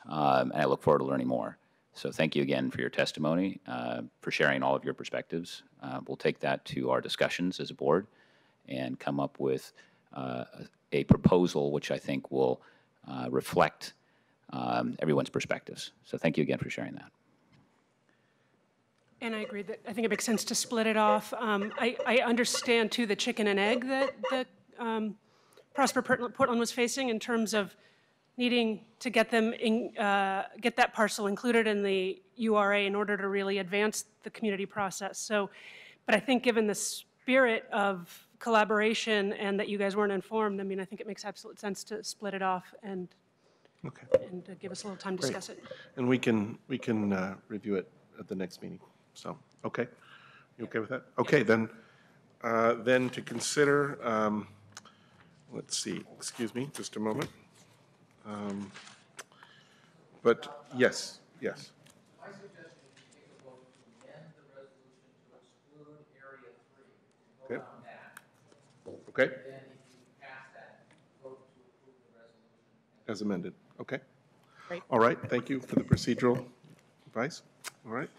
S3: and I look forward to learning more. So thank you again for your testimony, for sharing all of your perspectives. We'll take that to our discussions as a board and come up with a proposal which I think will reflect everyone's perspectives. So thank you again for sharing that.
S13: And I agree that I think it makes sense to split it off. I understand, too, the chicken and egg that Prosper Portland was facing in terms of needing to get them get that parcel included in the URA in order to really advance the community process. So, but I think given the spirit of collaboration and that you guys weren't informed, I mean, I think it makes absolute sense to split it off and give us a little time to
S1: Great.
S13: discuss it.
S1: And we can review it at the next meeting. So, okay. You okay with that? Okay, then to consider, let's see, excuse me, just a moment. But yes, yes.
S20: My suggestion is you take a vote to amend the resolution to exclude Area 3. Vote on that.
S1: Okay.
S20: And then if you pass that, vote to approve the resolution.
S1: As amended. Okay.
S13: Great.
S1: All right, thank you for the procedural advice. All right.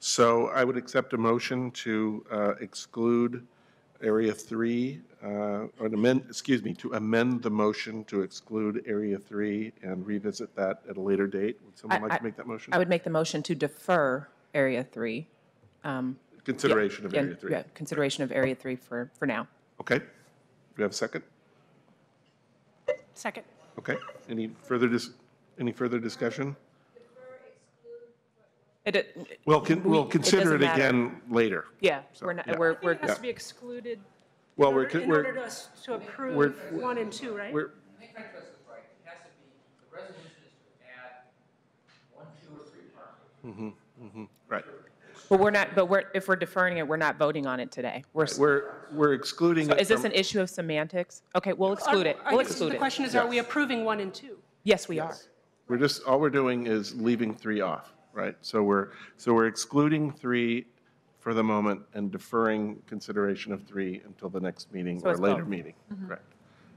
S1: So I would accept a motion to exclude Area 3, or to amend the motion to exclude Area 3 and revisit that at a later date. Would someone like to make that motion?
S4: I would make the motion to defer Area 3.
S1: Consideration of Area 3.
S4: Yeah, consideration of Area 3 for now.
S1: Okay. Do we have a second?
S13: Second.
S1: Okay. Any further discussion? We'll consider it again later.
S4: Yeah,
S1: So,
S4: we're not,
S1: yeah.
S4: we're,
S13: It has to be excluded
S1: Well,
S13: in
S1: we're
S13: order to us to approve 1 and 2, right?
S1: we're,
S20: Make my choice is right. It has to be, the resolution is to add 1, 2, or 3 parcels.
S1: right.
S4: But we're not, but if we're deferring it, we're not voting on it today.
S1: We're excluding
S4: So
S1: it
S4: is this
S1: from-
S4: an issue of semantics? Okay, we'll exclude it. We'll exclude
S13: The
S4: it.
S13: question is, are we approving 1 and 2?
S4: Yes, we are.
S1: We're just, all we're doing is leaving 3 off, right? So we're excluding 3 for the moment and deferring consideration of 3 until the next meeting
S4: So
S1: or
S4: it's
S1: later
S4: both.
S1: meeting. Correct.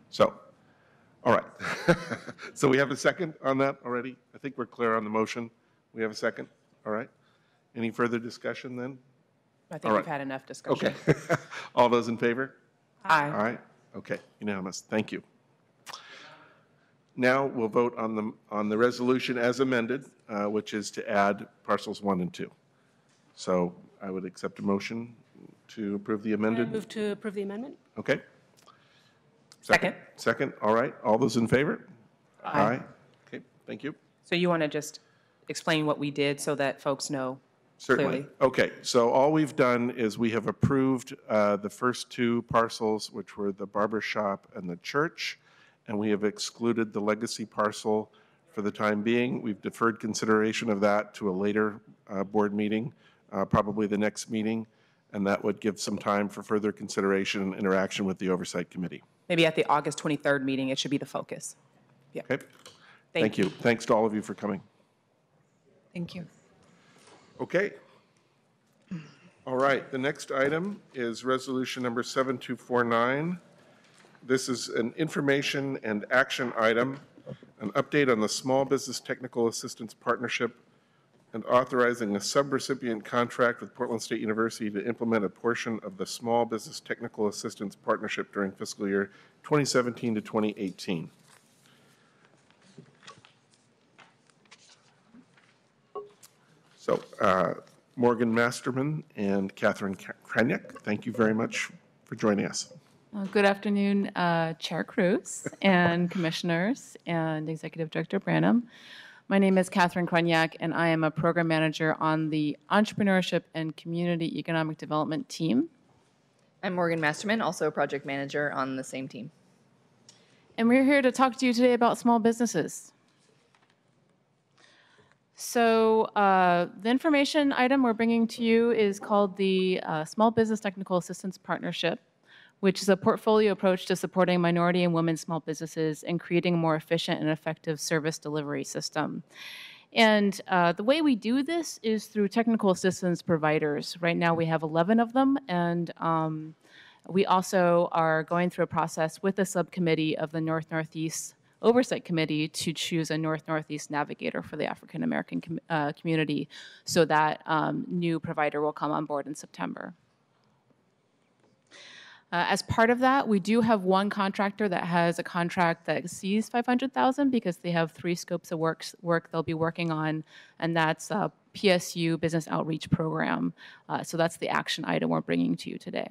S1: So, all right. So we have a second on that already? I think we're clear on the motion. We have a second? All right. Any further discussion then?
S4: I
S1: All
S4: think
S1: right.
S4: we've had enough discussion.
S1: Okay. All those in favor?
S4: Aye.
S1: All right. Okay. Unanimous. Thank you. Now we'll vote on the resolution as amended, which is to add parcels 1 and 2. So I would accept a motion to approve the
S13: I
S1: amended.
S13: move to approve the amendment.
S1: Okay.
S4: Second.
S1: Second. All right. All those in favor?
S4: Aye.
S1: Okay. Thank you.
S4: So you want to just explain what we did so that folks know
S1: Certainly.
S4: clearly?
S1: Okay, so all we've done is we have approved the first 2 parcels, which were the barber shop and the church, and we have excluded the legacy parcel for the time being. We've deferred consideration of that to a later board meeting, probably the next meeting, and that would give some time for further consideration and interaction with the Oversight Committee.
S4: Maybe at the August 23rd meeting, it should be the focus. Yeah.
S1: Okay? Thank you. Thanks to all of you for coming.
S5: Thank you.
S1: Okay. All right, the next item is resolution number 7249. This is an information and action item, an update on the Small Business Technical Assistance Partnership and authorizing a subrecipient contract with Portland State University to implement a portion of the Small Business Technical Assistance Partnership during fiscal year 2017 to 2018. So, Morgan Masterman and Catherine Kraniak, thank you very much for joining us.
S21: Good afternoon, Chair Cruz and Commissioners and Executive Director Branham. My name is Catherine Kraniak, and I am a Program Manager on the Entrepreneurship and Community Economic Development team.
S22: I'm Morgan Masterman, also a Project Manager on the same team.
S21: And we're here to talk to you today about small businesses. So the information item we're bringing to you is called the Small Business Technical Assistance Partnership, which is a portfolio approach to supporting minority and women small businesses and creating a more efficient and effective service delivery system. And the way we do this is through technical assistance providers. Right now we have 11 of them, and we also are going through a process with a subcommittee of the Northeast Oversight Committee to choose a North-Northeast navigator for the African American community, so that new provider will come on board in September. As part of that, we do have one contractor that has a contract that exceeds $500,000 because they have 3 scopes of work they'll be working on, and that's a PSU Business Outreach Program. So that's the action item we're bringing to you today.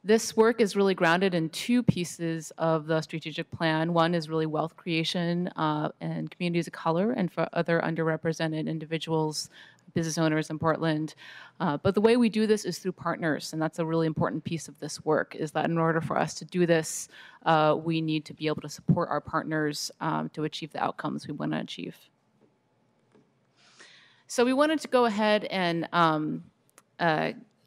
S21: This work is really grounded in 2 pieces of the strategic plan. One is really wealth creation and communities of color, and for other underrepresented individuals, business owners in Portland. But the way we do this is through partners, and that's a really important piece of this work, is that in order for us to do this, we need to be able to support our partners to achieve the outcomes we want to achieve. So we wanted to go ahead and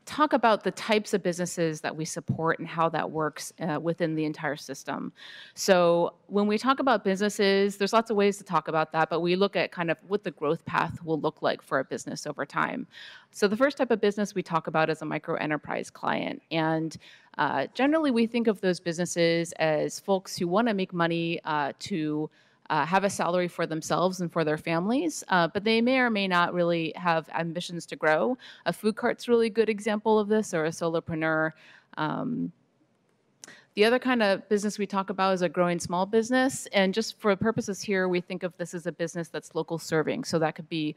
S21: talk about the types of businesses that we support and how that works within the entire system. So when we talk about businesses, there's lots of ways to talk about that, but we look at kind of what the growth path will look like for a business over time. So the first type of business we talk about is a micro enterprise client. And generally we think of those businesses as folks who want to make money to have a salary for themselves and for their families, but they may or may not really have ambitions to grow. A food cart's really a good example of this, or a solopreneur. The other kind of business we talk about is a growing small business, and just for purposes here, we think of this as a business that's local serving. So that could be,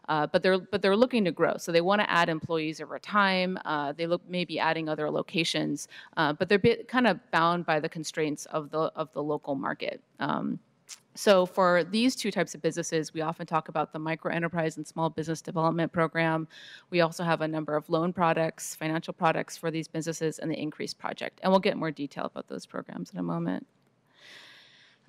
S21: but they're looking to grow. So they want to add employees over time. They look maybe adding other locations, but they're kind of bound by the constraints of the local market. So for these 2 types of businesses, we often talk about the micro enterprise and small business development program. We also have a number of loan products, financial products for these businesses, and the Increase project. And we'll get more detail about those programs in a moment.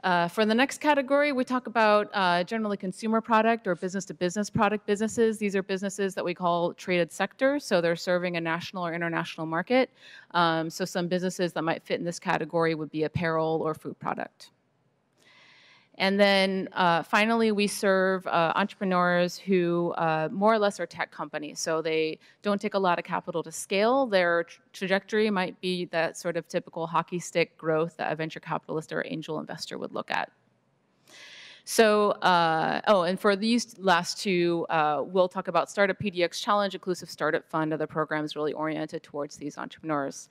S21: For the next category, we talk about generally consumer product or business-to-business product businesses. These are businesses that we call traded sector, so they're serving a national or international market. So some businesses that might fit in this category would be apparel or food product. And then finally, we serve entrepreneurs who more or less are tech companies. So they don't take a lot of capital to scale. Their trajectory might be that sort of typical hockey stick growth that a venture capitalist or angel investor would look at. So, and for these last 2, we'll talk about Startup PDX Challenge, Inclusive Startup Fund, other programs really oriented towards these entrepreneurs.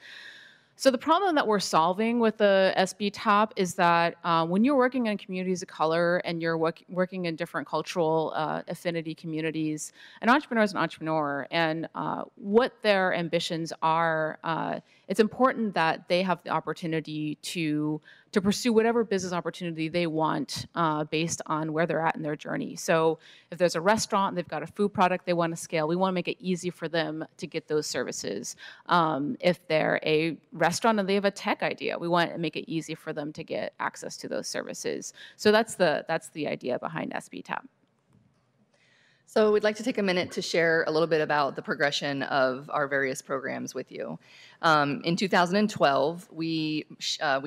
S21: So the problem that we're solving with the SB TAP is that when you're working in communities of color and you're working in different cultural affinity communities, an entrepreneur is an entrepreneur, and what their ambitions are, it's important that they have the opportunity to pursue whatever business opportunity they want based on where they're at in their journey. So if there's a restaurant, they've got a food product they want to scale, we want to make it easy for them to get those services. If they're a restaurant and they have a tech idea, we want to make it easy for them to get access to those services. So that's the idea behind SB TAP.
S22: So we'd like to take a minute to share a little bit about the progression of our various programs with you. In 2012, we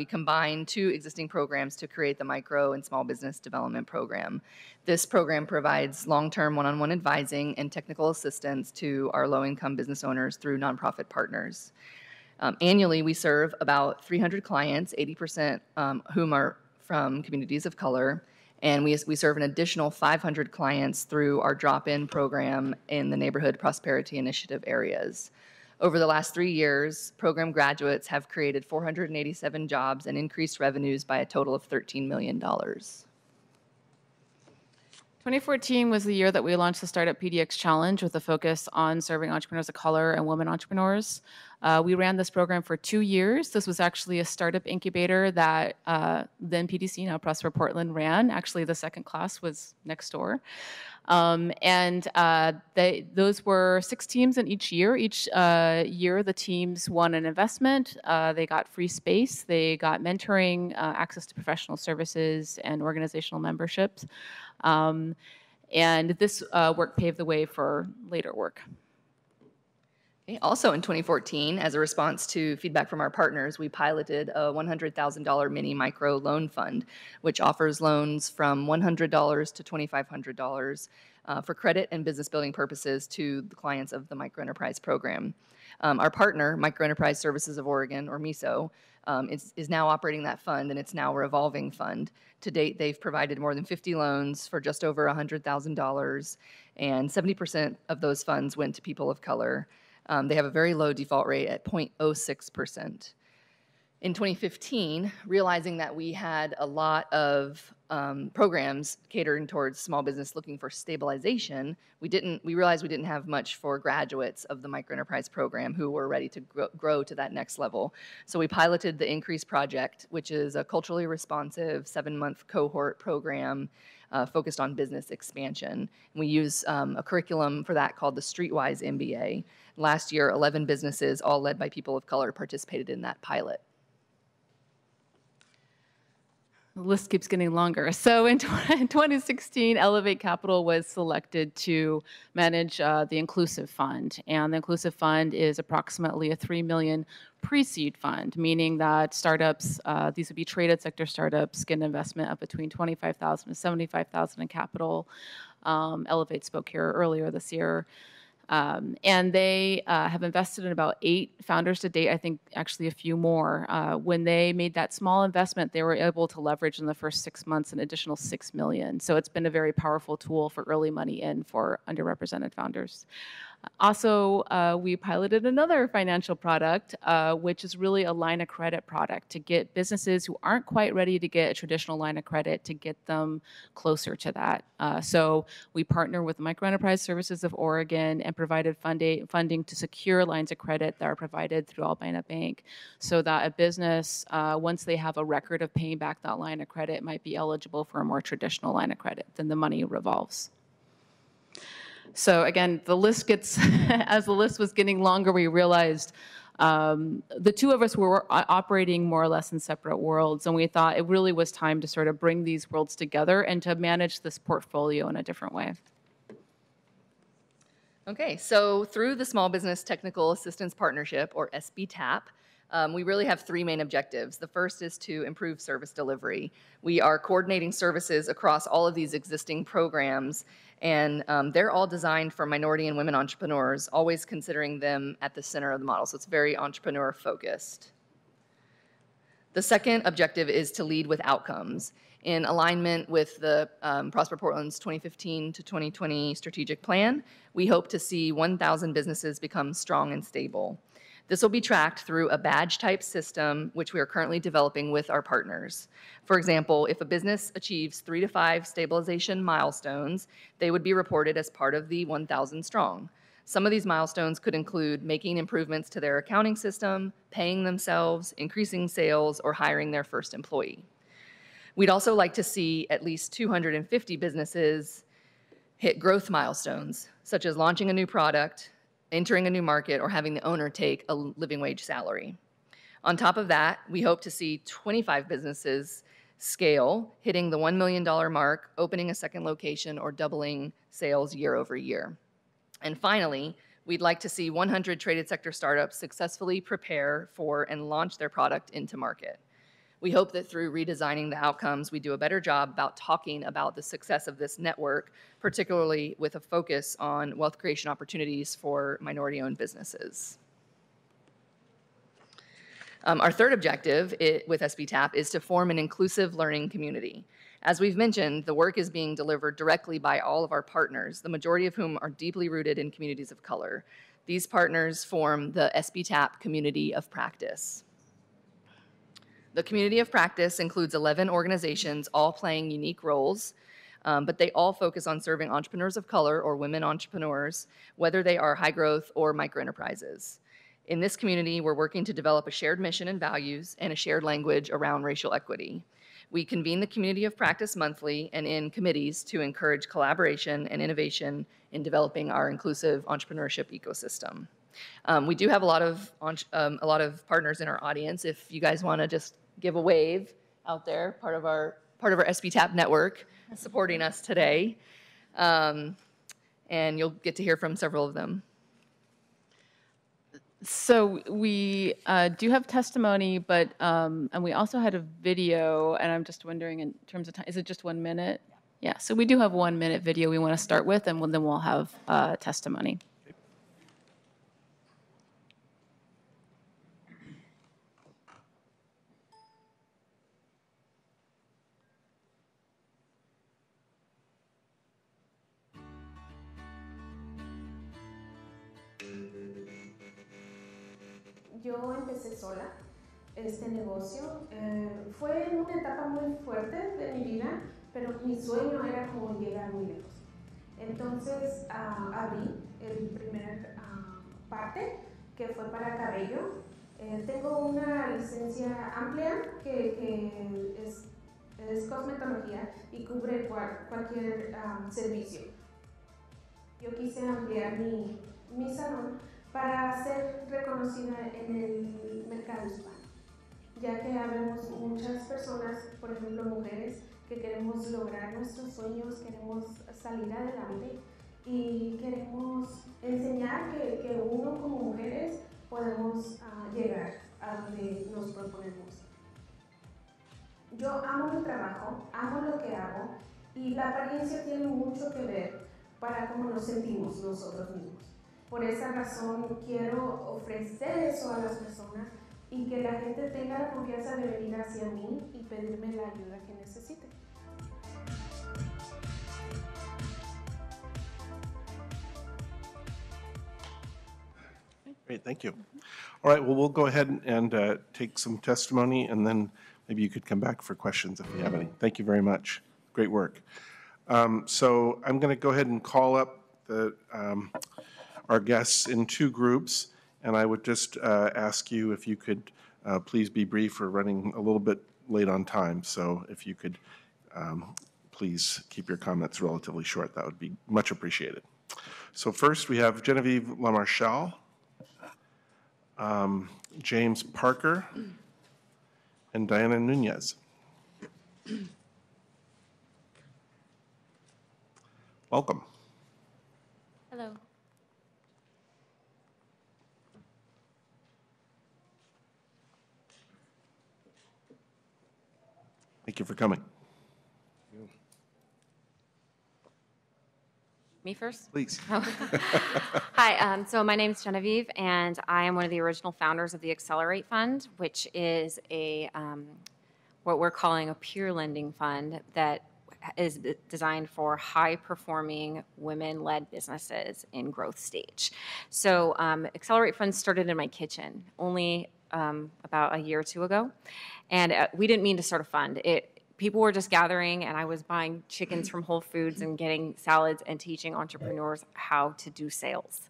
S22: combined 2 existing programs to create the Micro and Small Business Development Program. This program provides long-term one-on-one advising and technical assistance to our low-income business owners through nonprofit partners. Annually, we serve about 300 clients, 80% whom are from communities of color. And we serve an additional 500 clients through our drop-in program in the Neighborhood Prosperity Initiative areas. Over the last 3 years, program graduates have created 487 jobs and increased revenues by a total of $13 million.
S21: 2014 was the year that we launched the Startup PDX Challenge with a focus on serving entrepreneurs of color and women entrepreneurs. We ran this program for 2 years. This was actually a startup incubator that then PDC, now Prosper Portland, ran. Actually, the second class was next door. Those were 6 teams in each year. Each year, the teams won an investment. They got free space. They got mentoring, access to professional services, and organizational memberships. And this work paved the way for later work.
S22: Also in 2014, as a response to feedback from our partners, we piloted a $100,000 mini micro loan fund, which offers loans from $100 to $2,500 for credit and business building purposes to the clients of the Microenterprise Program. Our partner, Microenterprise Services of Oregon, or MISO, is now operating that fund, and it's now a revolving fund. To date, they've provided more than 50 loans for just over $100,000, and 70% of those funds went to people of color. They have a very low default rate at 0.06%. In 2015, realizing that we had a lot of programs catering towards small business looking for stabilization, we realized we didn't have much for graduates of the Microenterprise Program who were ready to grow to that next level. So we piloted the Increase Project, which is a culturally responsive 7-month cohort program focused on business expansion. And we use a curriculum for that called the Streetwise MBA. Last year, 11 businesses, all led by people of color, participated in that pilot.
S21: The list keeps getting longer. So in 2016, Elevate Capital was selected to manage the Inclusive Fund. And the Inclusive Fund is approximately a $3 million pre-seed fund, meaning that startups, these would be traded sector startups, get an investment of between $25,000 to $75,000 in capital. Elevate spoke here earlier this year. And they have invested in about 8 founders to date, I think actually a few more. When they made that small investment, they were able to leverage in the first 6 months an additional $6 million. So it's been a very powerful tool for early money in for underrepresented founders. Also, we piloted another financial product, which is really a line of credit product to get businesses who aren't quite ready to get a traditional line of credit to get them closer to that. So we partner with Microenterprise Services of Oregon and provided funding to secure lines of credit that are provided through Albina Bank so that a business, once they have a record of paying back that line of credit, might be eligible for a more traditional line of credit. Then the money revolves. So again, the list gets, as the list was getting longer, we realized the two of us were operating more or less in separate worlds, and we thought it really was time to sort of bring these worlds together and to manage this portfolio in a different way.
S22: Okay, so through the Small Business Technical Assistance Partnership, or SBTAP, we really have 3 main objectives. The first is to improve service delivery. We are coordinating services across all of these existing programs, and they're all designed for minority and women entrepreneurs, always considering them at the center of the model. So it's very entrepreneur focused. The second objective is to lead with outcomes. In alignment with the Prosper Portland's 2015 to 2020 strategic plan, we hope to see 1,000 businesses become strong and stable. This will be tracked through a badge-type system, which we are currently developing with our partners. For example, if a business achieves 3 to 5 stabilization milestones, they would be reported as part of the 1,000 strong. Some of these milestones could include making improvements to their accounting system, paying themselves, increasing sales, or hiring their first employee. We'd also like to see at least 250 businesses hit growth milestones, such as launching a new product, entering a new market, or having the owner take a living wage salary. On top of that, we hope to see 25 businesses scale, hitting the $1 million mark, opening a second location, or doubling sales year over year. And finally, we'd like to see 100 traded sector startups successfully prepare for and launch their product into market. We hope that through redesigning the outcomes, we do a better job about talking about the success of this network, particularly with a focus on wealth creation opportunities for minority-owned businesses. Our third objective with SBTAP is to form an inclusive learning community. As we've mentioned, the work is being delivered directly by all of our partners, the majority of whom are deeply rooted in communities of color. These partners form the SBTAP Community of Practice. The Community of Practice includes 11 organizations, all playing unique roles, but they all focus on serving entrepreneurs of color or women entrepreneurs, whether they are high growth or microenterprises. In this community, we're working to develop a shared mission and values and a shared language around racial equity. We convene the Community of Practice monthly and in committees to encourage collaboration and innovation in developing our inclusive entrepreneurship ecosystem. We do have a lot of partners in our audience. If you guys want to just give a wave out there, part of our SBTAP network supporting us today, and you'll get to hear from several of them.
S21: So we do have testimony, but and we also had a video, and I'm just wondering in terms of time, is it just 1 minute? Yeah, so we do have 1-minute video we want to start with, and then we'll have testimony.
S2: Yo empecé sola este negocio. Fue una etapa muy fuerte de mi vida, pero mi sueño era como llegar muy lejos. Entonces abrí el primer parte, que fue para cabello. Tengo una licencia amplia que es cosmetología y cubre cualquier servicio. Yo quise ampliar mi salón para ser reconocida en el mercado hispano, ya que habemos muchas personas, por ejemplo mujeres, que queremos lograr nuestros sueños, queremos salir adelante y queremos enseñar que uno como mujeres podemos llegar a donde nos proponemos. Yo amo mi trabajo, amo lo que hago y la apariencia tiene mucho que ver para cómo nos sentimos nosotros mismos. Por esa razón quiero ofrecer eso a las personas y que la gente tenga la confianza de venir hacia mí y pedirme la ayuda que necesite.
S1: Great, thank you. All right, well, we'll go ahead and take some testimony, and then maybe you could come back for questions if you have any. Thank you very much. Great work. So I'm going to go ahead and call up our guests in 2 groups, and I would just ask you if you could please be brief. We're running a little bit late on time, so if you could please keep your comments relatively short, that would be much appreciated. So first we have Genevieve Lamarchal, James Parker, and Diana Nunez. Welcome.
S6: Hello.
S1: Thank you for coming.
S6: Me first?
S1: Please.
S6: Hi, so my name is Genevieve, and I am one of the original founders of the Accelerate Fund, which is a what we're calling a peer lending fund that is designed for high-performing women-led businesses in growth stage. So Accelerate Fund started in my kitchen only about a year or 2 ago, and we didn't mean to start a fund. People were just gathering, and I was buying chickens from Whole Foods and getting salads and teaching entrepreneurs how to do sales.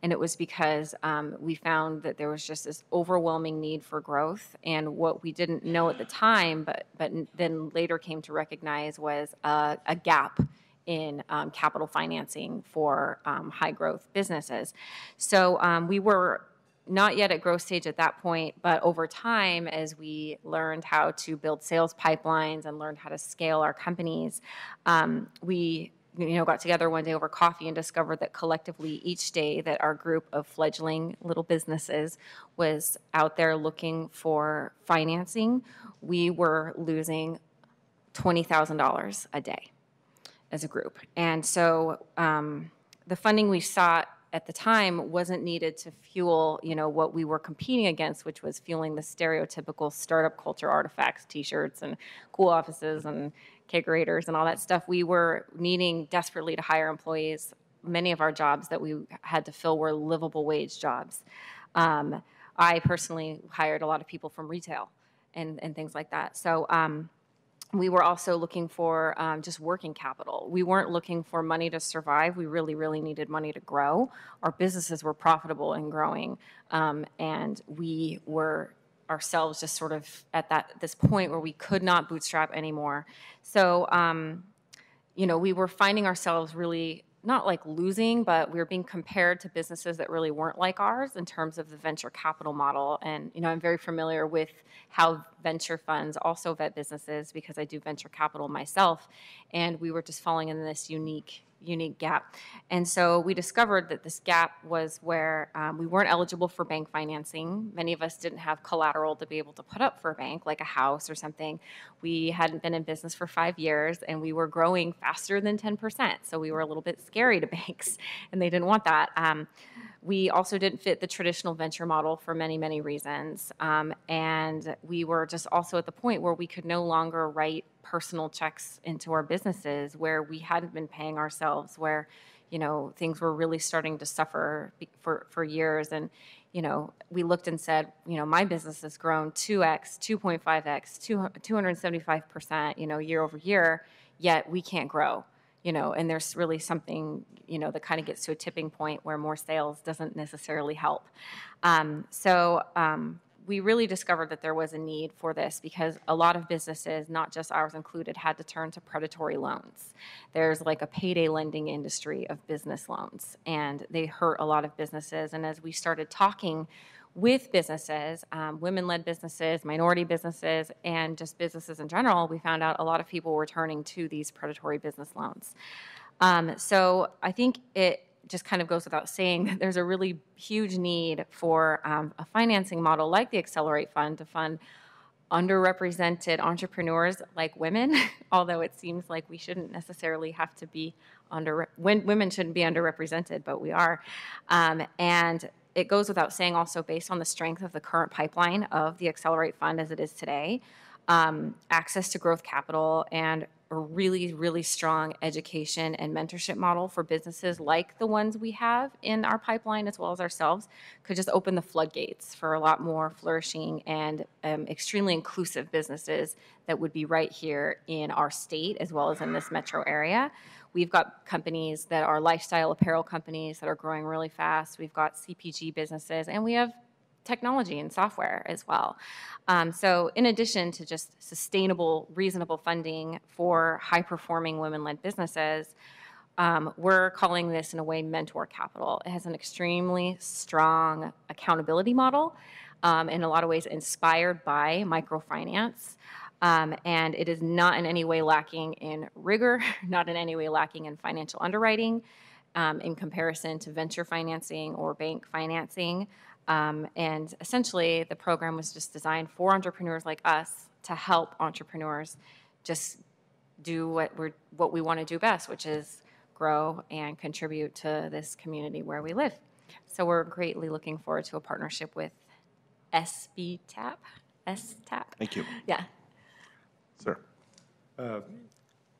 S6: And it was because we found that there was just this overwhelming need for growth, and what we didn't know at the time, but then later came to recognize was a gap in capital financing for high growth businesses. So we were not yet at growth stage at that point, but over time, as we learned how to build sales pipelines and learned how to scale our companies, we got together one day over coffee and discovered that collectively each day that our group of fledgling little businesses was out there looking for financing, we were losing $20,000 a day as a group. And so the funding we sought at the time wasn't needed to fuel, what we were competing against, which was fueling the stereotypical startup culture artifacts, T-shirts and cool offices and kegerators and all that stuff. We were needing desperately to hire employees. Many of our jobs that we had to fill were livable wage jobs. I personally hired a lot of people from retail and things like that. So we were also looking for just working capital. We weren't looking for money to survive. We really, really needed money to grow. Our businesses were profitable and growing, and we were ourselves just sort of at this point where we could not bootstrap anymore. So, we were finding ourselves really not like losing, but we were being compared to businesses that really weren't like ours in terms of the venture capital model. And, I'm very familiar with how venture funds also vet businesses because I do venture capital myself. And we were just falling in this unique unique gap. And so we discovered that this gap was where we weren't eligible for bank financing. Many of us didn't have collateral to be able to put up for a bank, like a house or something. We hadn't been in business for 5 years, and we were growing faster than 10%. So we were a little bit scary to banks, and they didn't want that. We also didn't fit the traditional venture model for many, many reasons. And we were just also at the point where we could no longer write personal checks into our businesses, where we hadn't been paying ourselves, where, you know, things were really starting to suffer for years. And, you know, we looked and said, you know, my business has grown 2x, 2.5x, 275%, you know, year over year, yet we can't grow. You know, and there's really something, you know, that kind of gets to a tipping point where more sales doesn't necessarily help. We really discovered that there was a need for this because a lot of businesses, not just ours included, had to turn to predatory loans. There's like a payday lending industry of business loans, and they hurt a lot of businesses. And as we started talking with businesses, women-led businesses, minority businesses, and just businesses in general, we found out a lot of people were turning to these predatory business loans. So I think it just kind of goes without saying that there's a really huge need for a financing model like the Accelerate Fund to fund underrepresented entrepreneurs like women, although it seems like we shouldn't necessarily have to be women shouldn't be underrepresented, but we are. And it goes without saying also, based on the strength of the current pipeline of the Accelerate Fund as it is today, access to growth capital and a really, really strong education and mentorship model for businesses like the ones we have in our pipeline, as well as ourselves, could just open the floodgates for a lot more flourishing and extremely inclusive businesses that would be right here in our state, as well as in this metro area. We've got companies that are lifestyle apparel companies that are growing really fast. We've got CPG businesses, and we have technology and software as well. So in addition to just sustainable, reasonable funding for high-performing women-led businesses, we're calling this, in a way, mentor capital. It has an extremely strong accountability model, in a lot of ways inspired by microfinance. And it is not in any way lacking in rigor, not in any way lacking in financial underwriting, in comparison to venture financing or bank financing. And essentially, the program was just designed for entrepreneurs like us to help entrepreneurs just do what we want to do best, which is grow and contribute to this community where we live. So we're greatly looking forward to a partnership with SBTAP. STAP.
S1: Thank you.
S6: Yeah.
S1: Sir.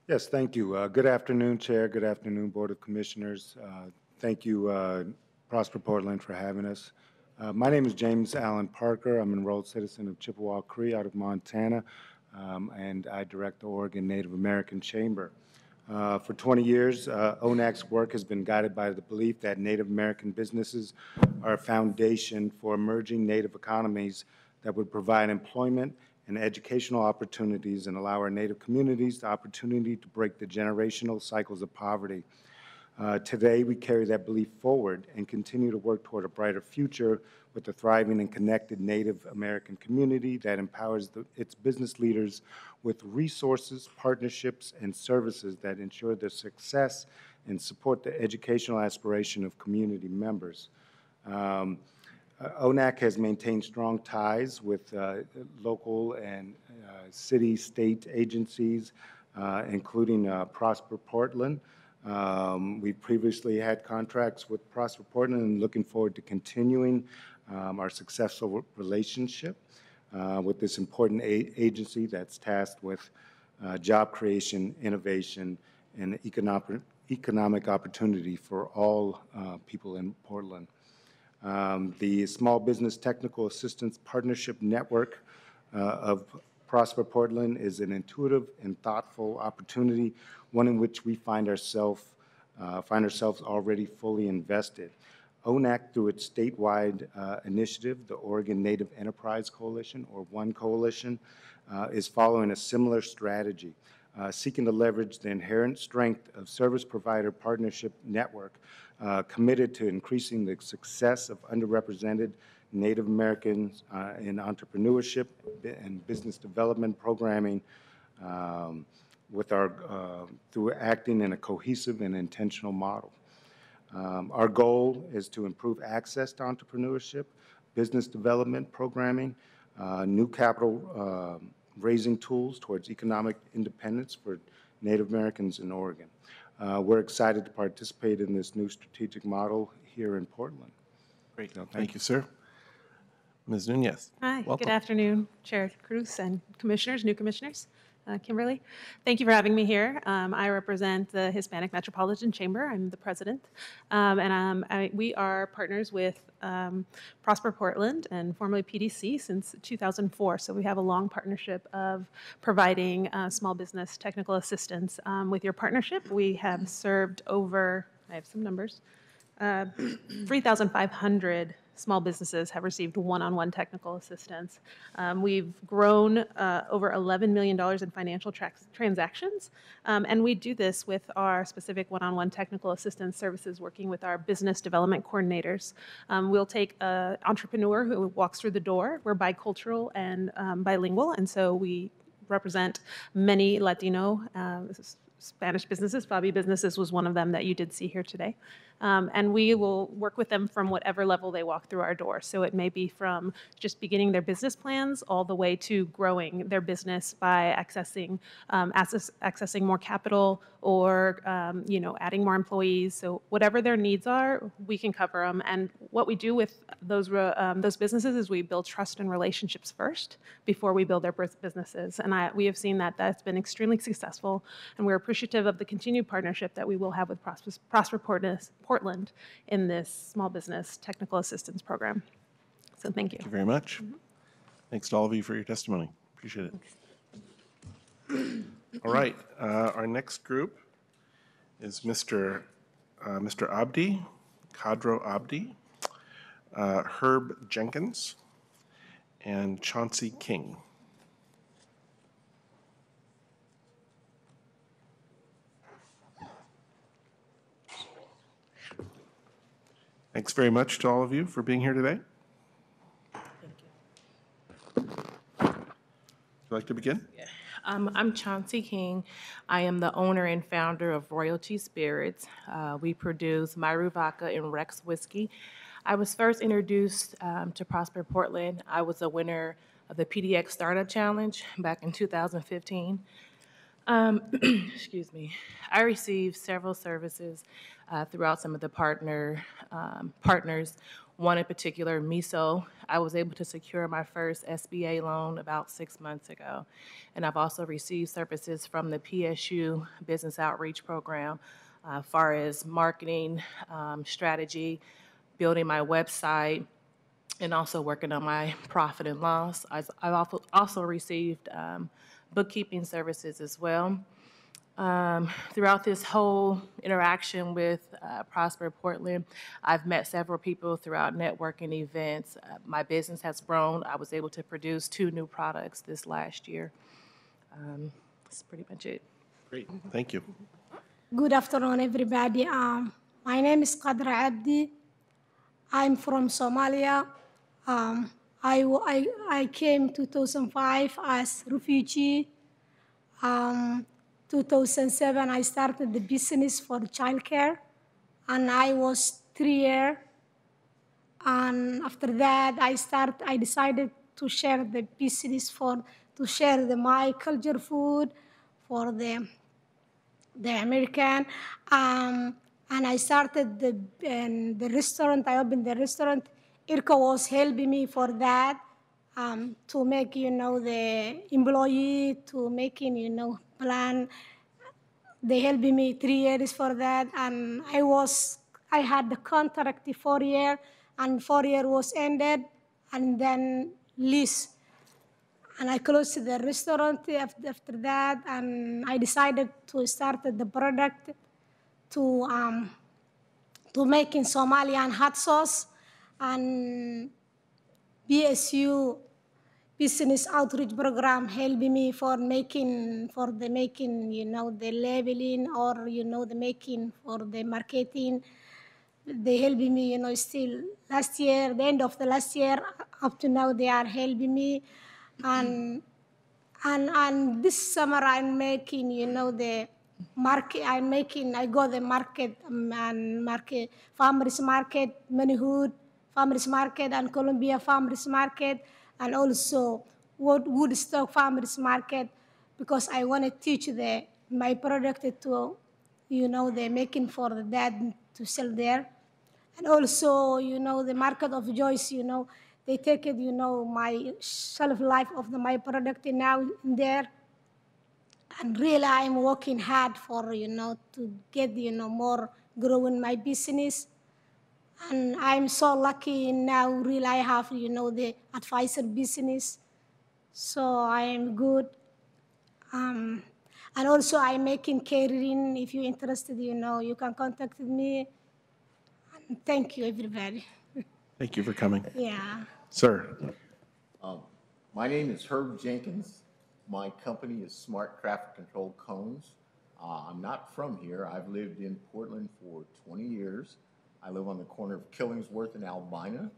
S7: Yes, thank you. Good afternoon, Chair. Good afternoon, Board of Commissioners. Thank you, Prosper Portland, for having us. My name is James Allen Parker. I'm an enrolled citizen of Chippewa Cree out of Montana, and I direct the Oregon Native American Chamber. For 20 years, ONAC's work has been guided by the belief that Native American businesses are a foundation for emerging Native economies that would provide employment and educational opportunities and allow our Native communities the opportunity to break the generational cycles of poverty. Today, we carry that belief forward and continue to work toward a brighter future with a thriving and connected Native American community that empowers its business leaders with resources, partnerships, and services that ensure the success and support the educational aspiration of community members. ONAC has maintained strong ties with local and city, state agencies, including Prosper Portland. We previously had contracts with Prosper Portland and looking forward to continuing our successful relationship with this important agency that's tasked with job creation, innovation, and economic opportunity for all people in Portland. The Small Business Technical Assistance Partnership Network of Prosper Portland is an intuitive and thoughtful opportunity, one in which we find ourselves already fully invested. ONAC, through its statewide initiative, the Oregon Native Enterprise Coalition, or ONE Coalition, is following a similar strategy, seeking to leverage the inherent strength of service provider partnership network, committed to increasing the success of underrepresented Native Americans in entrepreneurship and business development programming, with our, through acting in a cohesive and intentional model. Our goal is to improve access to entrepreneurship, business development programming, new capital raising tools towards economic independence for Native Americans in Oregon. We're excited to participate in this new strategic model here in Portland.
S1: Great. Thank you, sir. Ms. Nunez.
S8: Hi,
S1: welcome.
S8: good afternoon, Chair Cruz and commissioners, new commissioners. Kimberly, thank you for having me here. I represent the Hispanic Metropolitan Chamber. I'm the president. We are partners with Prosper Portland and formerly PDC since 2004. So we have a long partnership of providing small business technical assistance. With your partnership, we have served over, I have some numbers, 3,500 small businesses have received one-on-one technical assistance. We've grown over $11 million in financial transactions, and we do this with our specific one-on-one technical assistance services working with our business development coordinators. We'll take an entrepreneur who walks through the door. We're bicultural and bilingual, and so we represent many Latino Spanish businesses. Fabi Businesses was one of them that you did see here today. And we will work with them from whatever level they walk through our door. So it may be from just beginning their business plans all the way to growing their business by accessing more capital or adding more employees. So whatever their needs are, we can cover them. And what we do with those businesses is we build trust and relationships first before we build their businesses. And we have seen that that's been extremely successful. And we're appreciative of the continued partnership that we will have with Prosper Portland in this small business technical assistance program. So thank you.
S1: Thank you very much. Thanks to all of you for your testimony. Appreciate it. All right, our next group is Mr. Abdi, Khadro Abdi, Herb Jenkins, and Chauncey King. Thanks very much to all of you for being here today. Would you like to begin?
S9: I'm Chauncey King. I am the owner and founder of Royalty Spirits. We produce Myru Vodka and Rex Whiskey. I was first introduced to Prosper Portland. I was a winner of the PDX Startup Challenge back in 2015. Excuse me. I received several services throughout some of the partners. One in particular, MISO. I was able to secure my first SBA loan about 6 months ago. And I've also received services from the PSU Business Outreach Program as far as marketing, strategy, building my website, and also working on my profit and loss. I've also received bookkeeping services as well. Throughout this whole interaction with Prosper Portland, I've met several people throughout networking events. My business has grown. I was able to produce 2 new products this last year. That's pretty much it.
S1: Great, thank you.
S23: Good afternoon, everybody. My name is Khadra Abdi. I'm from Somalia. I came 2005 as refugee. 2007, I started the business for childcare, and I was 3 years. And after that, I decided to share the business to share my culture food for the American. And I started the restaurant. I opened the restaurant. IRCO was helping me for that, to make, the employee, to making, plan. They helped me 3 years for that. And I had the contract 4 years, and 4 years was ended, and then lease. And I closed the restaurant after that, and I decided to start the product to making Somalian hot sauce, and BSU Business Outreach Program helped me for the making, the labeling, or, the making for the marketing. They helped me, still last year, the end of the last year, up to now, they are helping me. And And this summer I'm making, you know, the market. I go the market and market farmers market, Manhood farmers market, and Columbia farmers market, and also Woodstock farmers market, because I want to teach my product to, you know, they're making for the dad to sell there. And also, you know, the market of Joyce, you know, they take it, you know, my shelf life of my product now in there. And really, I'm working hard for, you know, to get, you know, more growing my business. And I'm so lucky now, really, I have, you know, the advisor business. So I am good. And also, I'm making catering. If you're interested, you know, you can contact me. And thank you, everybody.
S1: Thank you for coming.
S23: Yeah.
S1: Sir.
S10: My name is Herb Jenkins. My company is Smart Traffic Control Cones. I'm not from here. I've lived in Portland for 20 years. I live on the corner of Killingsworth and Albina,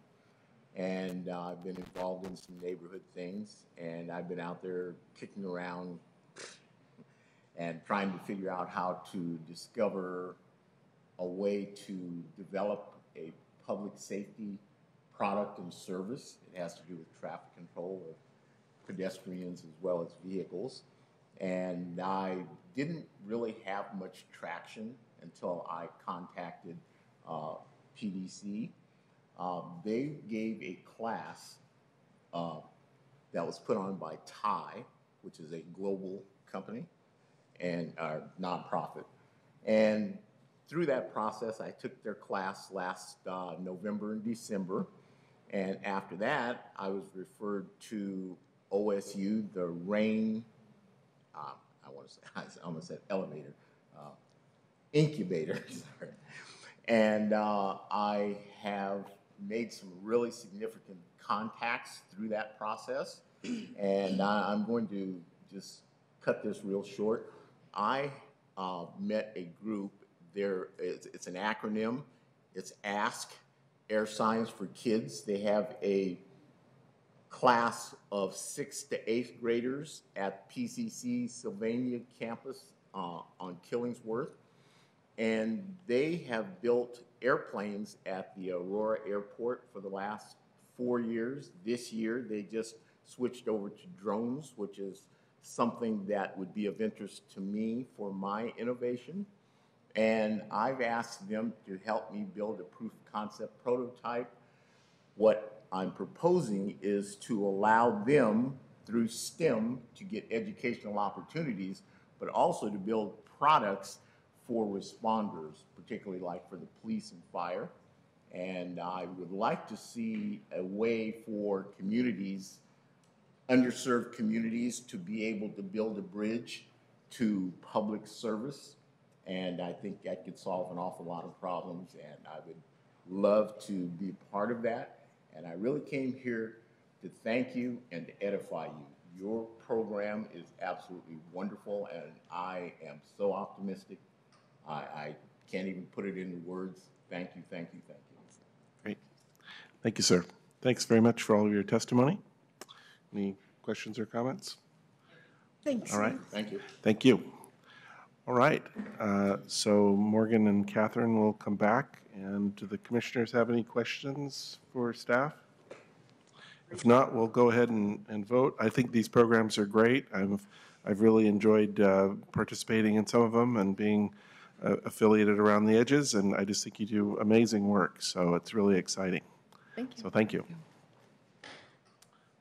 S10: and I've been involved in some neighborhood things, and I've been out there kicking around and trying to figure out how to discover a way to develop a public safety product and service. It has to do with traffic control of pedestrians as well as vehicles. And I didn't really have much traction until I contacted PDC. They gave a class that was put on by TIE, which is a global company and nonprofit. And through that process, I took their class last November and December. And after that, I was referred to OSU, the RAIN, I almost said elevator, incubator, sorry. And I have made some really significant contacts through that process. And I'm going to just cut this real short. I met a group there, it's an acronym, it's ASK, Air Science for Kids. They have a class of 6th to 8th graders at PCC Sylvania campus on Killingsworth. And they have built airplanes at the Aurora Airport for the last 4 years. This year, they just switched over to drones, which is something that would be of interest to me for my innovation. And I've asked them to help me build a proof of concept prototype. What I'm proposing is to allow them through STEM to get educational opportunities, but also to build products for responders, particularly like for the police and fire. And I would like to see a way for communities, underserved communities, to be able to build a bridge to public service. And I think that could solve an awful lot of problems, and I would love to be a part of that. And I really came here to thank you and to edify you. Your program is absolutely wonderful, and I am so optimistic. I can't even put it into words. Thank you, thank you, thank you.
S1: Great. Thank you, sir. Thanks very much for all of your testimony. Any questions or comments?
S23: Thanks.
S1: All right.
S10: Thank you.
S1: Thank you. All right. So Morgan and Catherine will come back. And do the commissioners have any questions for staff? If not, we'll go ahead and vote. I think these programs are great. I've really enjoyed participating in some of them and being affiliated around the edges, and I just think you do amazing work. So it's really exciting.
S22: Thank you.
S1: So thank you.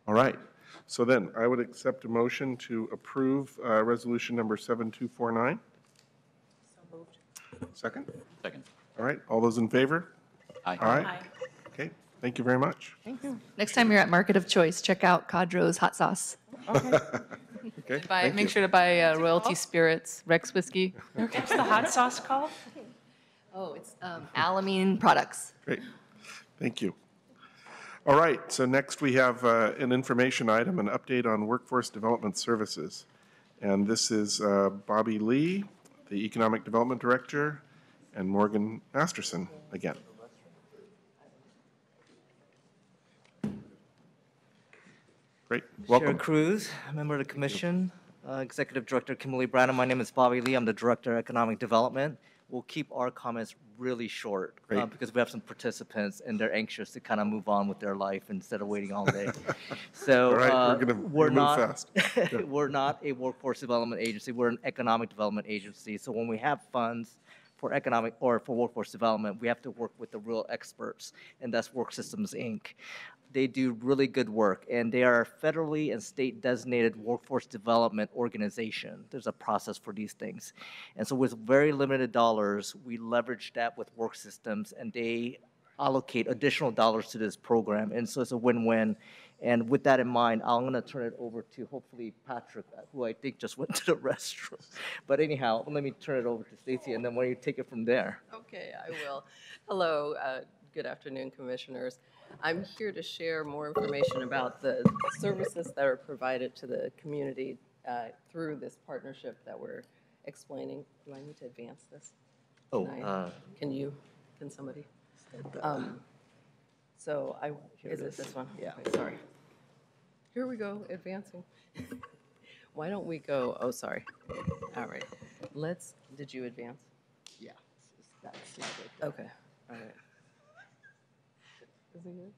S1: All right. So then I would accept a motion to approve resolution number 7249.
S3: So moved.
S1: Second?
S3: Second.
S1: All right. All those in favor?
S3: Aye.
S1: All right.
S22: Aye.
S1: Okay. Thank you very much.
S22: Thank you. Next time you're at Market of Choice, check out Cadro's hot sauce.
S1: Okay.
S21: Make sure to buy Royalty Spirits, Rex Whiskey.
S13: What's the hot sauce called?
S22: Oh, it's Alamine Products.
S1: Great. Thank you. All right. So next we have an information item, an update on workforce development services. And this is Bobby Lee, the Economic Development Director, and Morgan Masterson again. Great.
S11: Chair
S1: Welcome.
S11: Cruz, member of the commission, Executive Director Kimberly Branham. My name is Bobby Lee. I'm the Director of Economic Development. We'll keep our comments really short
S1: Great.
S11: because we have some participants and they're anxious to kind of move on with their life instead of waiting all day. So
S1: All right, we're gonna move fast.
S11: we're not a workforce development agency. We're an economic development agency. So when we have funds for economic or for workforce development, we have to work with the real experts, and that's Work Systems, Inc. They do really good work, and they are a federally and state designated workforce development organization. There's a process for these things. And so with very limited dollars, we leverage that with Work Systems, and they allocate additional dollars to this program. And so it's a win-win. And with that in mind, I'm going to turn it over to hopefully Patrick, who I think just went to the restroom. But anyhow, let me turn it over to Stacy, and then why don't you take it from there?
S12: Okay, I will. Hello, good afternoon, commissioners. I'm here to share more information about the services that are provided to the community through this partnership that we're explaining. Do I need to advance this?
S11: Oh,
S12: Can somebody? So
S11: Here
S12: is
S11: it
S12: it
S11: is.
S12: this one?
S11: Yeah.
S12: Okay, sorry. Here we go, advancing. Why don't we go, oh, sorry. All right. Did you advance?
S11: Yeah.
S12: Okay, all right. Is it good?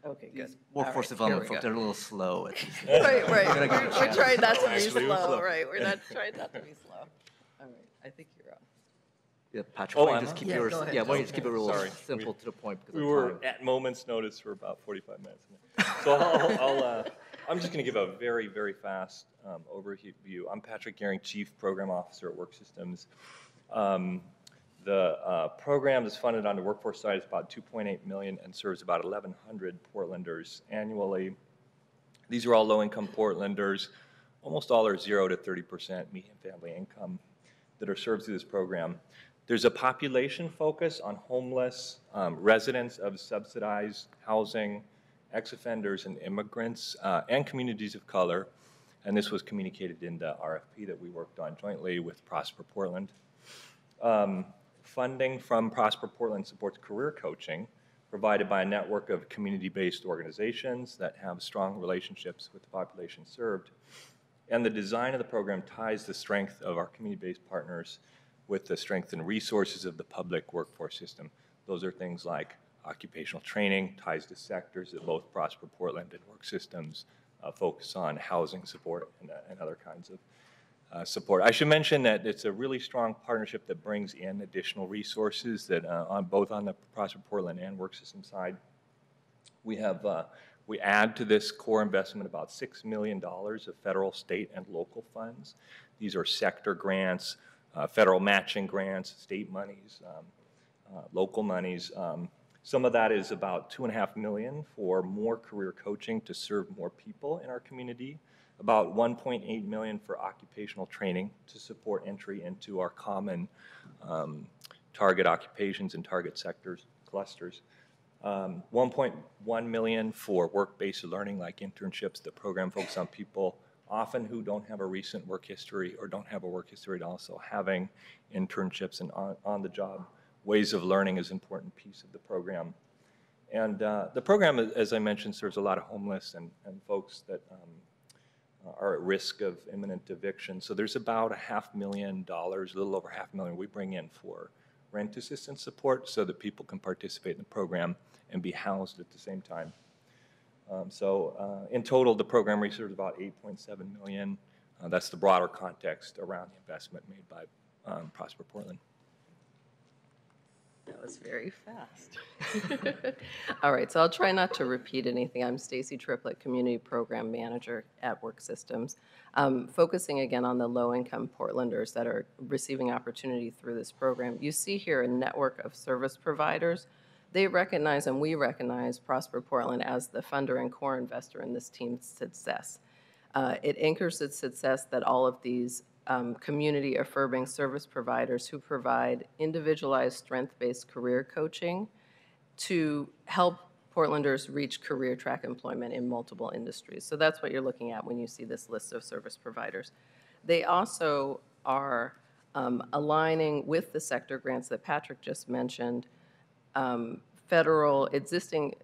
S12: Okay, good.
S11: Workforce development folks, they're a little slow.
S12: Right,
S11: We're gonna give it a
S12: we're
S11: chance.
S12: trying not to be
S11: Actually, we're
S12: slow,
S11: slow.
S12: right, we're not trying not to be slow. All right, I think you're on.
S11: Yeah, Patrick,
S17: Oh,
S11: why don't
S17: I'm
S11: you just
S17: on?
S11: keep
S12: Yeah,
S11: yours,
S12: go ahead.
S11: yeah, why don't you just keep it real
S17: Sorry.
S11: simple to the point because
S17: We
S11: of
S17: were
S11: time.
S17: at moment's notice for about 45 minutes. So I'm just going to give a very, very fast overview. I'm Patrick Gehring, Chief Program Officer at Work Systems. The program is funded on the workforce side. It's about $2.8 million and serves about 1,100 Portlanders annually. These are all low-income Portlanders. Almost all are 0 to 30% median family income that are served through this program. There's a population focus on homeless, residents of subsidized housing, ex-offenders and immigrants, and communities of color. And this was communicated in the RFP that we worked on jointly with Prosper Portland. Funding from Prosper Portland supports career coaching provided by a network of community-based organizations that have strong relationships with the population served. And the design of the program ties the strength of our community-based partners with the strength and resources of the public workforce system. Those are things like occupational training, ties to sectors that both Prosper Portland and Work Systems focus on, housing support and other kinds of support. I should mention that it's a really strong partnership that brings in additional resources that both on the Prosper Portland and Work System side. We add to this core investment about $6 million of federal, state, and local funds. These are sector grants, federal matching grants, state monies, local monies. Some of that is about $2.5 million for more career coaching to serve more people in our community. About $1.8 million for occupational training to support entry into our common target occupations and target sectors, clusters. 1.1 million for work-based learning like internships. The program focuses on people often who don't have a recent work history or don't have a work history at all, so having internships and on-the-job ways of learning is an important piece of the program. And the program, as I mentioned, serves a lot of homeless and folks that are at risk of imminent eviction. So there's about $500,000, a little over $500,000 we bring in for rent assistance support so that people can participate in the program and be housed at the same time. In total, the program reserves about $8.7 million. That's the broader context around the investment made by Prosper Portland.
S12: That was very fast. All right, so I'll try not to repeat anything. I'm Stacy Triplett, Community Program Manager at Work Systems, focusing again on the low-income Portlanders that are receiving opportunity through this program. You see here a network of service providers. They recognize and we recognize Prosper Portland as the funder and core investor in this team's success. It anchors its success that all of these community affirming service providers who provide individualized strength-based career coaching to help Portlanders reach career track employment in multiple industries. So that's what you're looking at when you see this list of service providers. They also are aligning with the sector grants that Patrick just mentioned, federal existing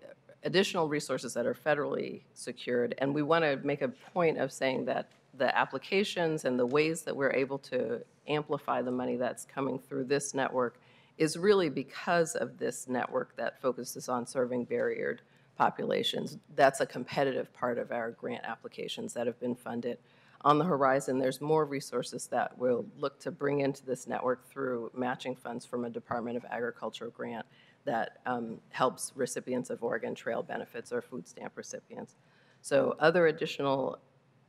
S12: additional resources that are federally secured. And we want to make a point of saying that the applications and the ways that we're able to amplify the money that's coming through this network is really because of this network that focuses on serving barriered populations. That's a competitive part of our grant applications that have been funded. On the horizon, there's more resources that we'll look to bring into this network through matching funds from a Department of Agriculture grant that helps recipients of Oregon Trail benefits or food stamp recipients. So other additional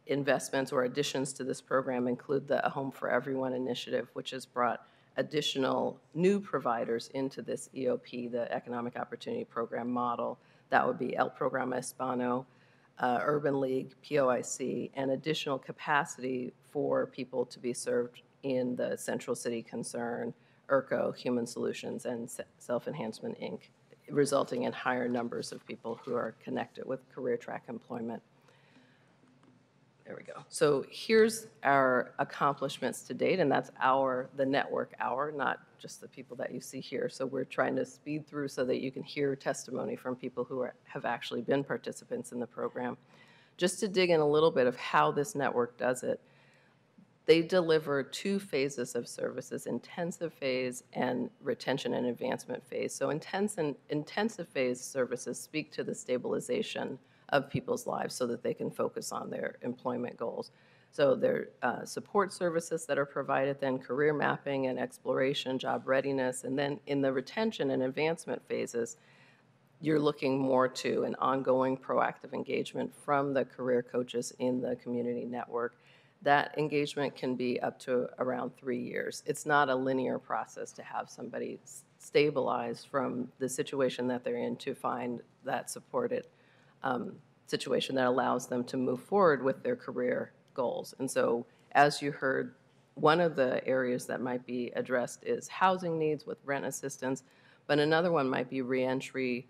S12: investments or additions to this program include the A Home for Everyone initiative, which has brought additional new providers into this EOP, the Economic Opportunity Program model. That would be El Programa Hispano, Urban League, POIC, and additional capacity for people to be served in the Central City Concern, IRCO, Human Solutions, and Self-Enhancement, Inc., resulting in higher numbers of people who are connected with career track employment. There we go. So here's our accomplishments to date, and that's the network hour, not just the people that you see here. So we're trying to speed through so that you can hear testimony from people who have actually been participants in the program. Just to dig in a little bit of how this network does it, they deliver 2 phases of services, intensive phase and retention and advancement phase. So intensive phase services speak to the stabilization of people's lives so that they can focus on their employment goals. So there are support services that are provided, then career mapping and exploration, job readiness, and then in the retention and advancement phases, you're looking more to an ongoing proactive engagement from the career coaches in the community network. That engagement can be up to around 3 years. It's not a linear process to have somebody stabilize from the situation that they're in to find that supported situation that allows them to move forward with their career goals. And so, as you heard, one of the areas that might be addressed is housing needs with rent assistance, but another one might be reentry,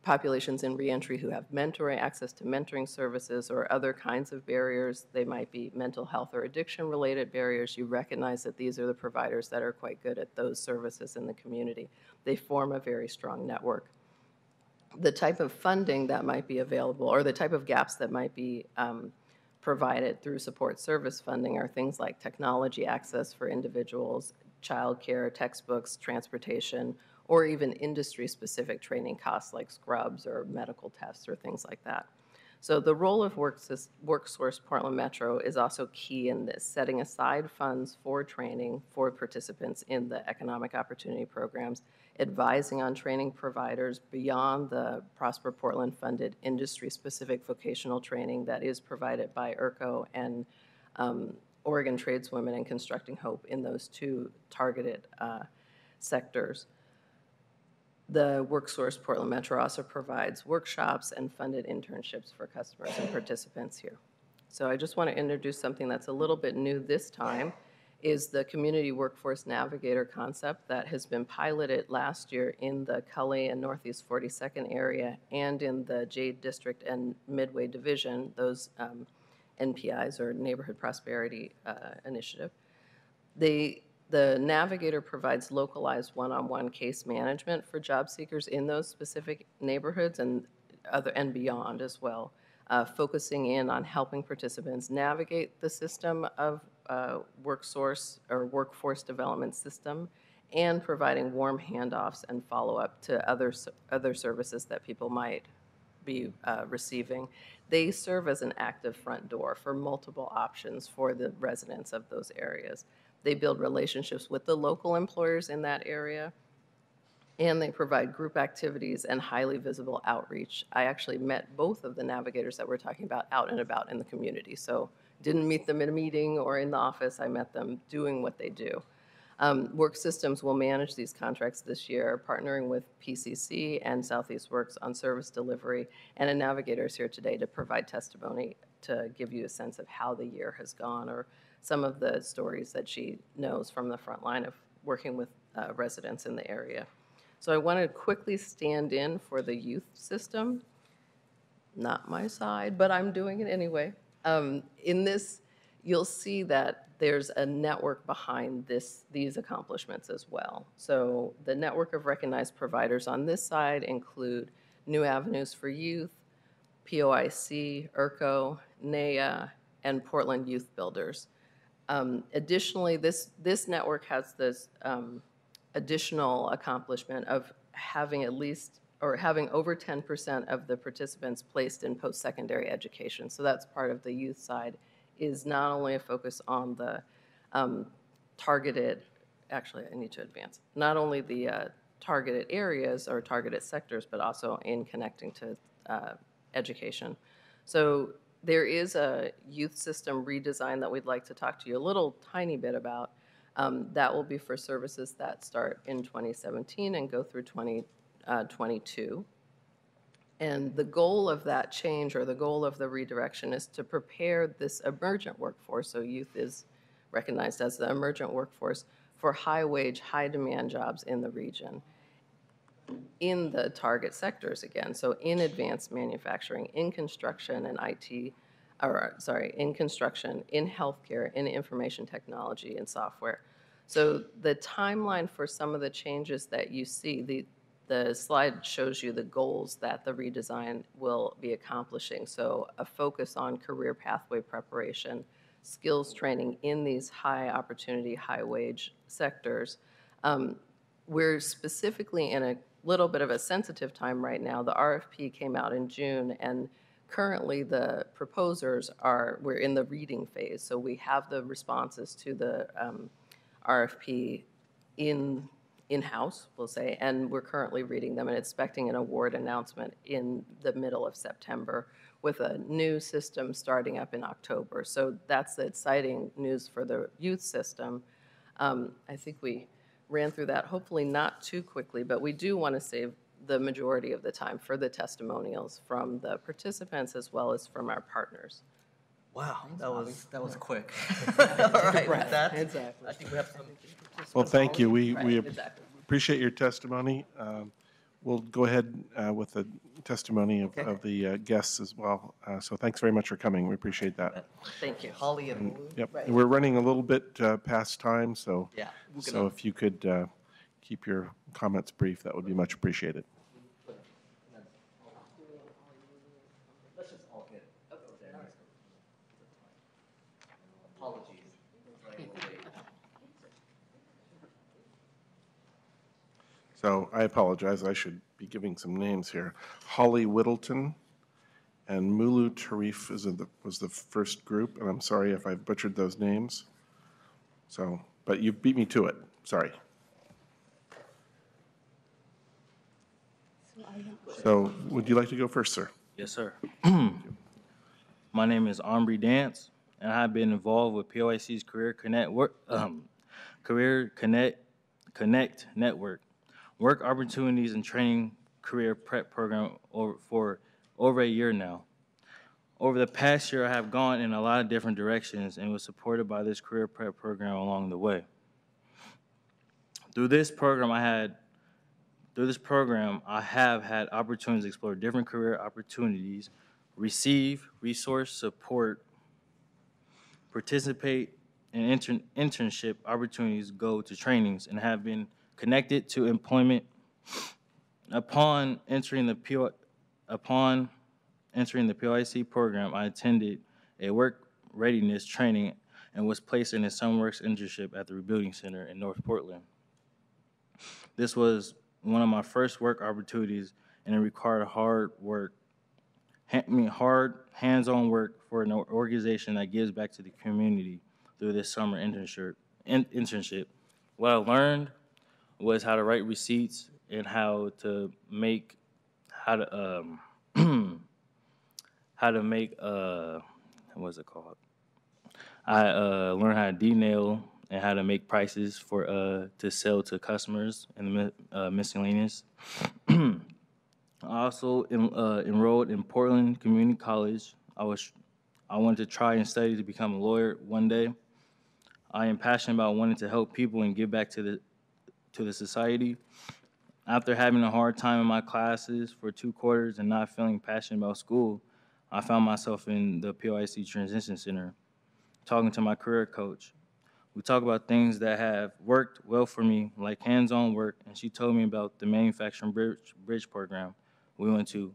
S12: populations in reentry who have mentoring, access to mentoring services or other kinds of barriers. They might be mental health or addiction related barriers. You recognize that these are the providers that are quite good at those services in the community. They form a very strong network. The type of funding that might be available or the type of gaps that might be provided through support service funding are things like technology access for individuals, childcare, textbooks, transportation, or even industry-specific training costs like scrubs or medical tests or things like that. So the role of WorkSource Portland Metro is also key in this, setting aside funds for training for participants in the economic opportunity programs, advising on training providers beyond the Prosper Portland funded industry-specific vocational training that is provided by IRCO and Oregon Tradeswomen and Constructing Hope in those 2 targeted sectors. The WorkSource Portland Metro also provides workshops and funded internships for customers and participants here. So I just want to introduce something that's a little bit new this time, is the Community Workforce Navigator concept that has been piloted last year in the Cully and Northeast 42nd area and in the Jade District and Midway Division, those NPIs or Neighborhood Prosperity Initiative. The Navigator provides localized one-on-one case management for job seekers in those specific neighborhoods and beyond as well, focusing in on helping participants navigate the system of WorkSource or workforce development system and providing warm handoffs and follow-up to other services that people might be receiving. They serve as an active front door for multiple options for the residents of those areas. They build relationships with the local employers in that area, and they provide group activities and highly visible outreach. I actually met both of the navigators that we're talking about out and about in the community. So didn't meet them in a meeting or in the office. I met them doing what they do. Work Systems will manage these contracts this year, partnering with PCC and Southeast Works on service delivery, and a navigator is here today to provide testimony to give you a sense of how the year has gone or some of the stories that she knows from the front line of working with residents in the area. So I want to quickly stand in for the youth system. Not my side, but I'm doing it anyway. In this, you'll see that there's a network behind these accomplishments as well. So the network of recognized providers on this side include New Avenues for Youth, POIC, ERCO, NEA, and Portland Youth Builders. Additionally, this network has this additional accomplishment of having at least, or having over 10% of the participants placed in post-secondary education. So that's part of the youth side, is not only a focus on the targeted, actually I need to advance, not only the targeted areas or targeted sectors, but also in connecting to education. So there is a youth system redesign that we'd like to talk to you a little tiny bit about. That will be for services that start in 2017 and go through 2022. And the goal of that change, or the goal of the redirection, is to prepare this emergent workforce, so youth is recognized as the emergent workforce, for high-wage, high-demand jobs in the region, in the target sectors again. So in advanced manufacturing, in construction and IT, or sorry, in construction, in healthcare, in information technology and software. So the timeline for some of the changes that you see, the slide shows you the goals that the redesign will be accomplishing. So a focus on career pathway preparation, skills training in these high opportunity, high wage sectors. We're specifically in a little bit of a sensitive time right now. The RFP came out in June, and currently the proposers we're in the reading phase. So we have the responses to the RFP in-house, we'll say, and we're currently reading them and expecting an award announcement in the middle of September, with a new system starting up in October. So that's the exciting news for the youth system. I think we ran through that, hopefully not too quickly, but we do want to save the majority of the time for the testimonials from the participants as well as from our partners.
S11: Wow, that was quick. All right, with that,
S12: Exactly.
S11: I think we have some.
S1: Well, thank you. We
S12: exactly.
S1: appreciate your testimony. We'll go ahead with the testimony of the guests as well. So thanks very much for coming. We appreciate that.
S12: Thank you.
S11: Holly and Lulu.
S1: Yep.
S12: Right.
S1: We're running a little bit past time, so
S11: Yeah.
S1: so if you could keep your comments brief, that would be much appreciated.
S11: Let's just all get. Apologies.
S1: So I apologize. I should be giving some names here. Holly Whittleton and Mulu Tarif was the first group, and I'm sorry if I butchered those names. So, but you beat me to it. Sorry. So would you like to go first, sir?
S14: Yes, sir. My name is Omri Dance, and I've been involved with POIC's Career Connect Network, work opportunities and training career prep program for over a year now. Over the past year, I have gone in a lot of different directions and was supported by this career prep program along the way. Through this program, I have had opportunities to explore different career opportunities, receive resource support, participate in internship opportunities, go to trainings, and have been connected to employment. Upon entering the POIC program, I attended a work readiness training and was placed in a SumWorks internship at the Rebuilding Center in North Portland. This was one of my first work opportunities, and it required hard hands-on work for an organization that gives back to the community through this summer internship. What I learned was how to write receipts and how to make what's it called? I learned how to D-nail and how to make prices for to sell to customers in the miscellaneous. I also enrolled in Portland Community College. I wanted to try and study to become a lawyer one day. I am passionate about wanting to help people and give back to the society. After having a hard time in my classes for 2 quarters and not feeling passionate about school, I found myself in the POIC Transition Center, talking to my career coach. We talked about things that have worked well for me, like hands-on work, and she told me about the Manufacturing Bridge program, we went to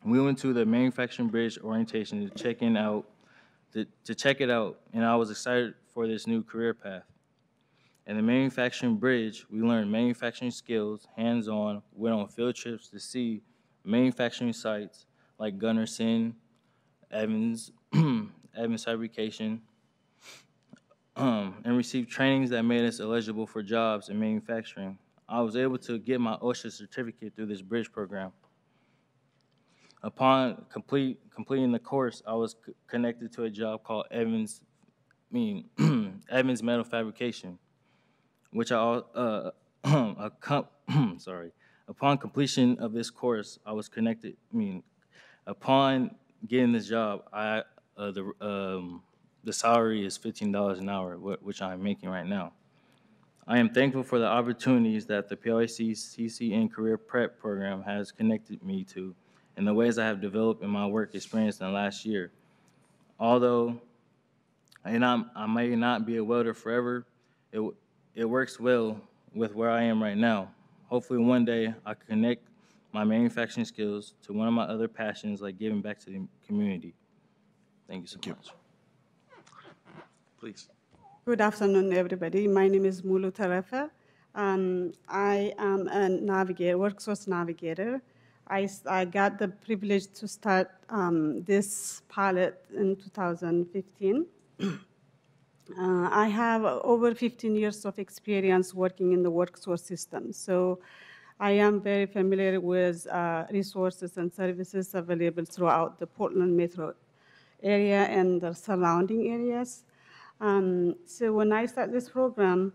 S14: we went to the manufacturing bridge orientation to check it out, and I was excited for this new career path. In the manufacturing bridge, we learned manufacturing skills, hands-on, went on field trips to see manufacturing sites like Gunderson, Evans, Evans Fabrication, and received trainings that made us eligible for jobs in manufacturing. I was able to get my OSHA certificate through this bridge program. Upon completing the course, I was connected to a job called Evans Metal Fabrication, which upon completion of this course, I was connected. Upon getting this job, the salary is $15 an hour, which I'm making right now. I am thankful for the opportunities that the PLAC CCN Career Prep Program has connected me to and the ways I have developed in my work experience in the last year. Although I may not be a welder forever, it works well with where I am right now. Hopefully one day I can connect my manufacturing skills to one of my other passions, like giving back to the community. Thank you so much.
S1: Please.
S15: Good afternoon, everybody. My name is Mulu Tarafa. I am a navigator, workforce navigator. I got the privilege to start this pilot in 2015. I have over 15 years of experience working in the workforce system. So I am very familiar with resources and services available throughout the Portland metro area and the surrounding areas. So when I started this program,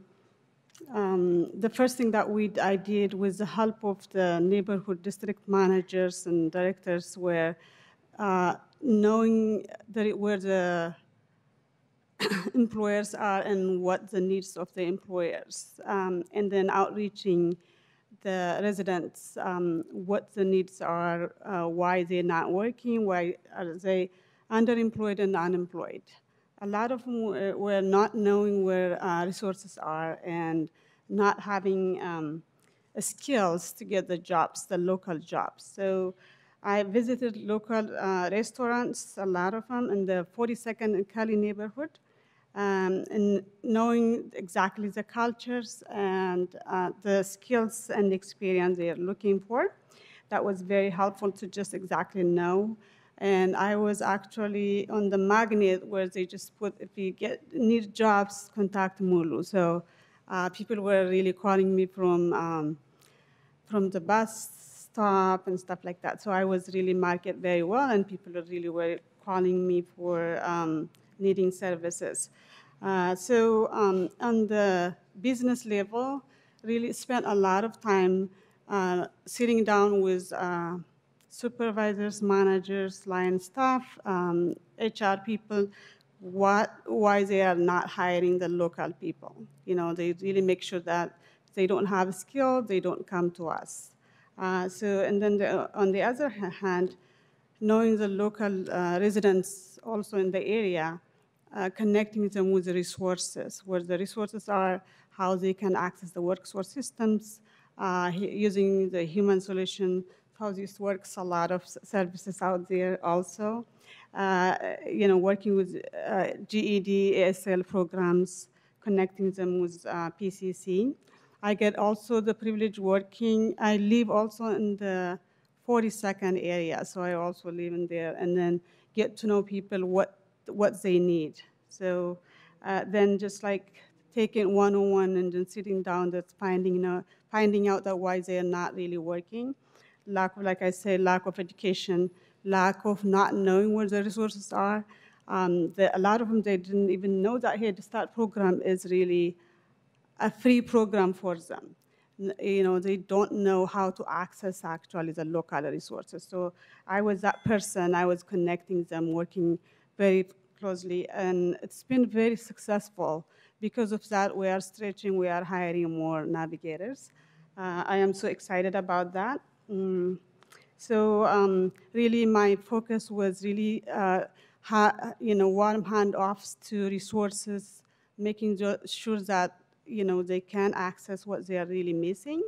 S15: the first thing that I did with the help of the neighborhood district managers and directors were knowing where the employers are and what the needs of the employers, and then outreaching the residents, what the needs are, why they're not working, why are they underemployed and unemployed. A lot of them were not knowing where resources are and not having skills to get the jobs, the local jobs. So I visited local restaurants, a lot of them, in the 42nd and Cali neighborhood, and knowing exactly the cultures and the skills and experience they're looking for. That was very helpful to just exactly know. And I was actually on the magnet where they just put, if you need jobs, contact Mulu. So people were really calling me from the bus stop and stuff like that. So I was really marketed very well, and people really were calling me for needing services. So on the business level, really spent a lot of time sitting down with supervisors, managers, line staff, HR people, why they are not hiring the local people. You know, they really make sure that they don't have skill, they don't come to us. And then on the other hand, knowing the local residents also in the area, connecting them with the resources, where the resources are, how they can access the workforce systems, using the human solution, how this works, a lot of services out there also. Working with GED, ASL programs, connecting them with PCC. I get also the privilege working. I live also in the 42nd area, so I also live in there, and then get to know people what they need. So then just like taking one-on-one and then sitting down, that's finding out that why they are not really working. Like I said, lack of education, lack of not knowing where the resources are. A lot of them, they didn't even know that Head Start program is really a free program for them. They don't know how to access actually the local resources. So I was that person, I was connecting them, working very closely, and it's been very successful. Because of that, we are stretching, we are hiring more navigators. I am so excited about that. So really my focus was really, warm handoffs to resources, making sure that, they can access what they are really missing,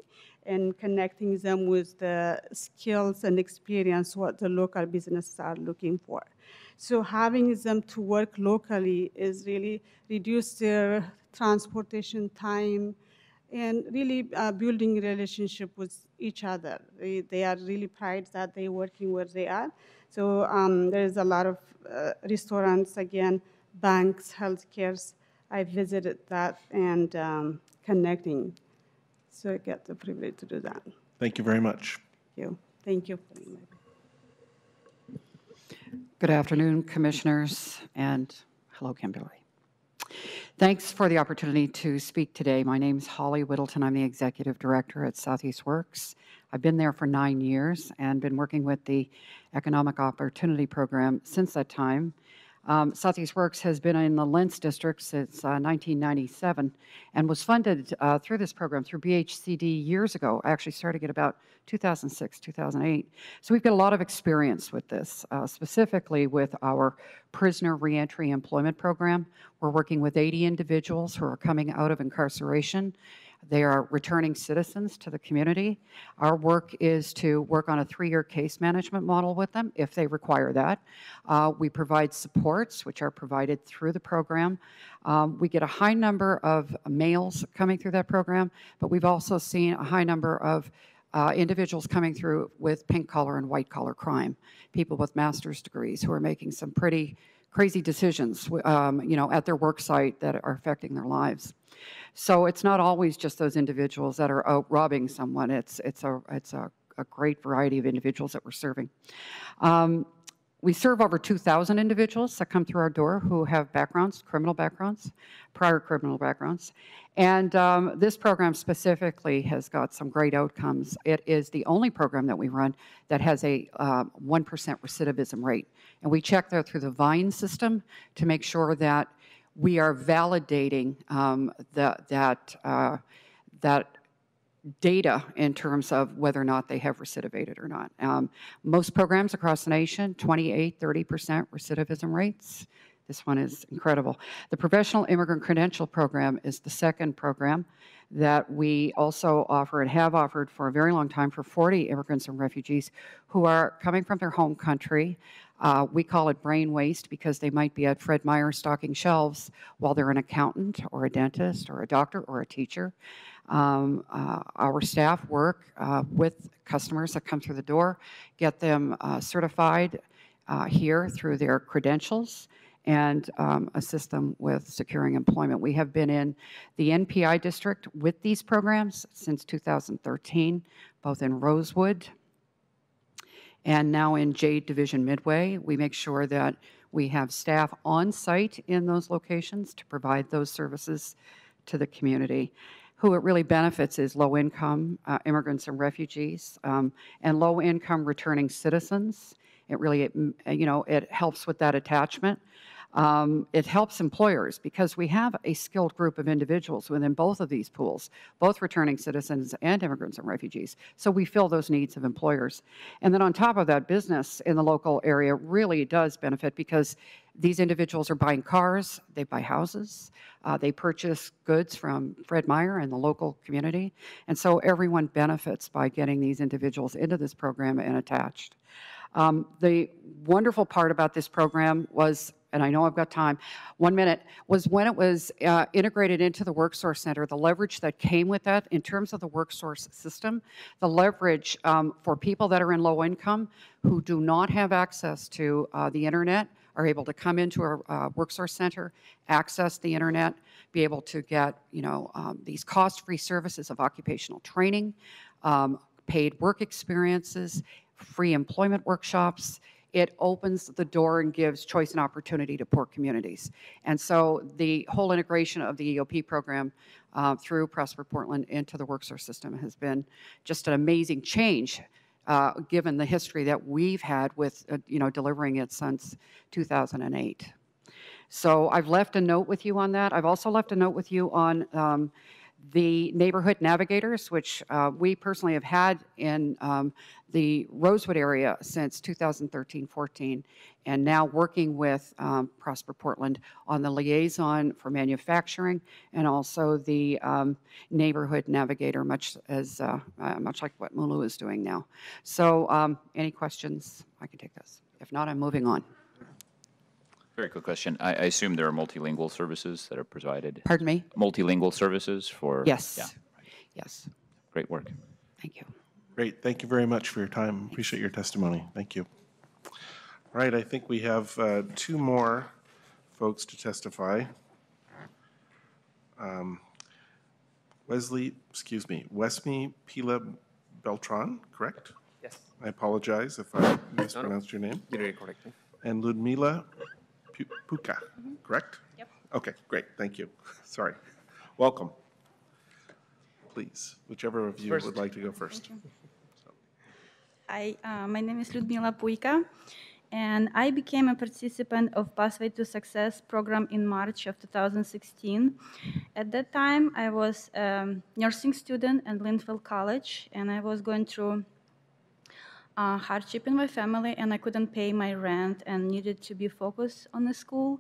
S15: and connecting them with the skills and experience what the local businesses are looking for. So having them to work locally is really reduce their transportation time and really building relationship with each other. They are really proud that they're working where they are. So there's a lot of restaurants, again, banks, healthcares. I visited that and connecting. So I get the privilege to do that.
S1: Thank you very much.
S15: Thank you. Thank you.
S16: Good afternoon, commissioners, and hello, Kimberly. Thanks for the opportunity to speak today. My name is Holly Whittleton. I'm the executive director at Southeast Works. I've been there for 9 years and been working with the Economic Opportunity Program since that time. Southeast Works has been in the Lentz District since 1997 and was funded through this program through BHCD years ago. I actually started it about 2006, 2008. So we've got a lot of experience with this, specifically with our prisoner reentry employment program. We're working with 80 individuals who are coming out of incarceration. They are returning citizens to the community. Our work is to work on a 3-year case management model with them if they require that. We provide supports, which are provided through the program. We get a high number of males coming through that program, but we've also seen a high number of individuals coming through with pink-collar and white-collar crime, people with master's degrees who are making some pretty crazy decisions, at their work site that are affecting their lives. So it's not always just those individuals that are out robbing someone. It's a great variety of individuals that we're serving. We serve over 2,000 individuals that come through our door who have backgrounds, criminal backgrounds, prior criminal backgrounds. And this program specifically has got some great outcomes. It is the only program that we run that has a 1% recidivism rate. And we check that through the VINE system to make sure that we are validating that data in terms of whether or not they have recidivated or not. Most programs across the nation, 28, 30% recidivism rates. This one is incredible. The Professional Immigrant Credential Program is the second program that we also offer and have offered for a very long time for 40 immigrants and refugees who are coming from their home country. We call it brain waste because they might be at Fred Meyer stocking shelves while they're an accountant or a dentist or a doctor or a teacher. Our staff work with customers that come through the door, get them certified here through their credentials, and assist them with securing employment. We have been in the NPI district with these programs since 2013, both in Rosewood and now in Jade Division Midway. We make sure that we have staff on site in those locations to provide those services to the community. Who it really benefits is low-income immigrants and refugees and low-income returning citizens. It really, it helps with that attachment. It helps employers because we have a skilled group of individuals within both of these pools, both returning citizens and immigrants and refugees. So we fill those needs of employers. And then on top of that, business in the local area really does benefit because these individuals are buying cars, they buy houses, they purchase goods from Fred Meyer and the local community. And so everyone benefits by getting these individuals into this program and attached. The wonderful part about this program was, and I know I've got time, 1 minute, was when it was integrated into the WorkSource Center, the leverage that came with that in terms of the WorkSource system, the leverage for people that are in low income who do not have access to the internet are able to come into our WorkSource Center, access the internet, be able to get, these cost-free services of occupational training, paid work experiences, free employment workshops. It opens the door and gives choice and opportunity to poor communities. And so the whole integration of the EOP program through Prosper Portland into the WorkSource system has been just an amazing change given the history that we've had with, delivering it since 2008. So I've left a note with you on that. I've also left a note with you on The neighborhood navigators, which we personally have had in the Rosewood area since 2013-14, and now working with Prosper Portland on the liaison for manufacturing and also the neighborhood navigator, much like what Mulu is doing now. So any questions? I can take those. If not, I'm moving on.
S3: Very quick question. I assume there are multilingual services that are provided?
S16: Pardon me?
S3: Multilingual services for?
S16: Yes.
S3: Yeah.
S16: Yes.
S3: Great work.
S16: Thank you.
S1: Great. Thank you very much for your time. Appreciate your testimony. Thank you. All right. I think we have two more folks to testify. Wesme Pila Beltran, correct?
S18: Yes.
S1: I apologize if I mispronounced your name.
S18: You did it correctly.
S1: And Ludmila Puka, correct?
S23: Yep.
S1: Okay, great. Thank you. Sorry. Welcome. Please, whichever of you would like to go first.
S19: Hi, my name is Ludmila Puica, and I became a participant of Pathway to Success program in March of 2016. At that time, I was a nursing student at Linfield College, and I was going through hardship in my family, and I couldn't pay my rent and needed to be focused on the school.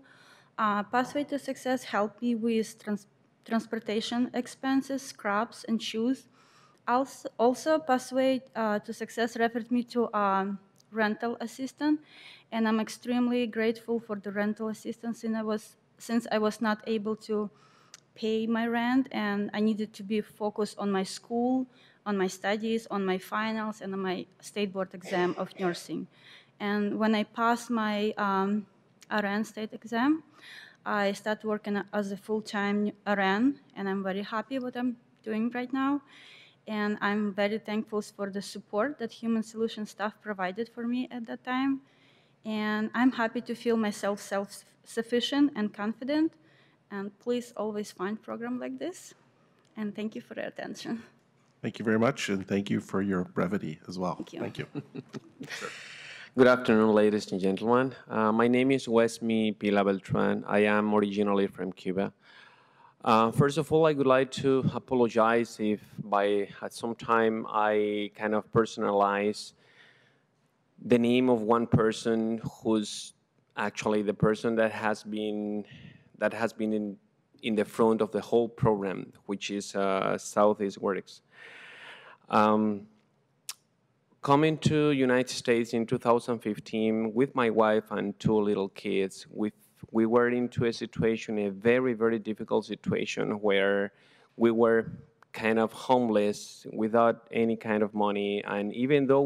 S19: Pathway to Success helped me with transportation expenses, scrubs, and shoes. Also, Pathway to Success referred me to a rental assistant, and I'm extremely grateful for the rental assistance since I was not able to pay my rent, and I needed to be focused on my school, on my studies, on my finals, and on my state board exam of nursing. And when I passed my RN state exam, I started working as a full-time RN, and I'm very happy what I'm doing right now. And I'm very thankful for the support that Human Solutions staff provided for me at that time. And I'm happy to feel myself self-sufficient and confident. And please always find a program like this. And thank you for your attention.
S1: Thank you very much, and thank you for your brevity as well.
S19: Thank you.
S1: Thank you. Sure.
S18: Good afternoon, ladies and gentlemen. My name is Wesme Pila Beltran. I am originally from Cuba. First of all, I would like to apologize if at some time I kind of personalize the name of one person who's actually the person that has been in the front of the whole program, which is Southeast Works. Coming to United States in 2015 with my wife and two little kids, we were into a situation, a very, very difficult situation where we were kind of homeless without any kind of money. And even though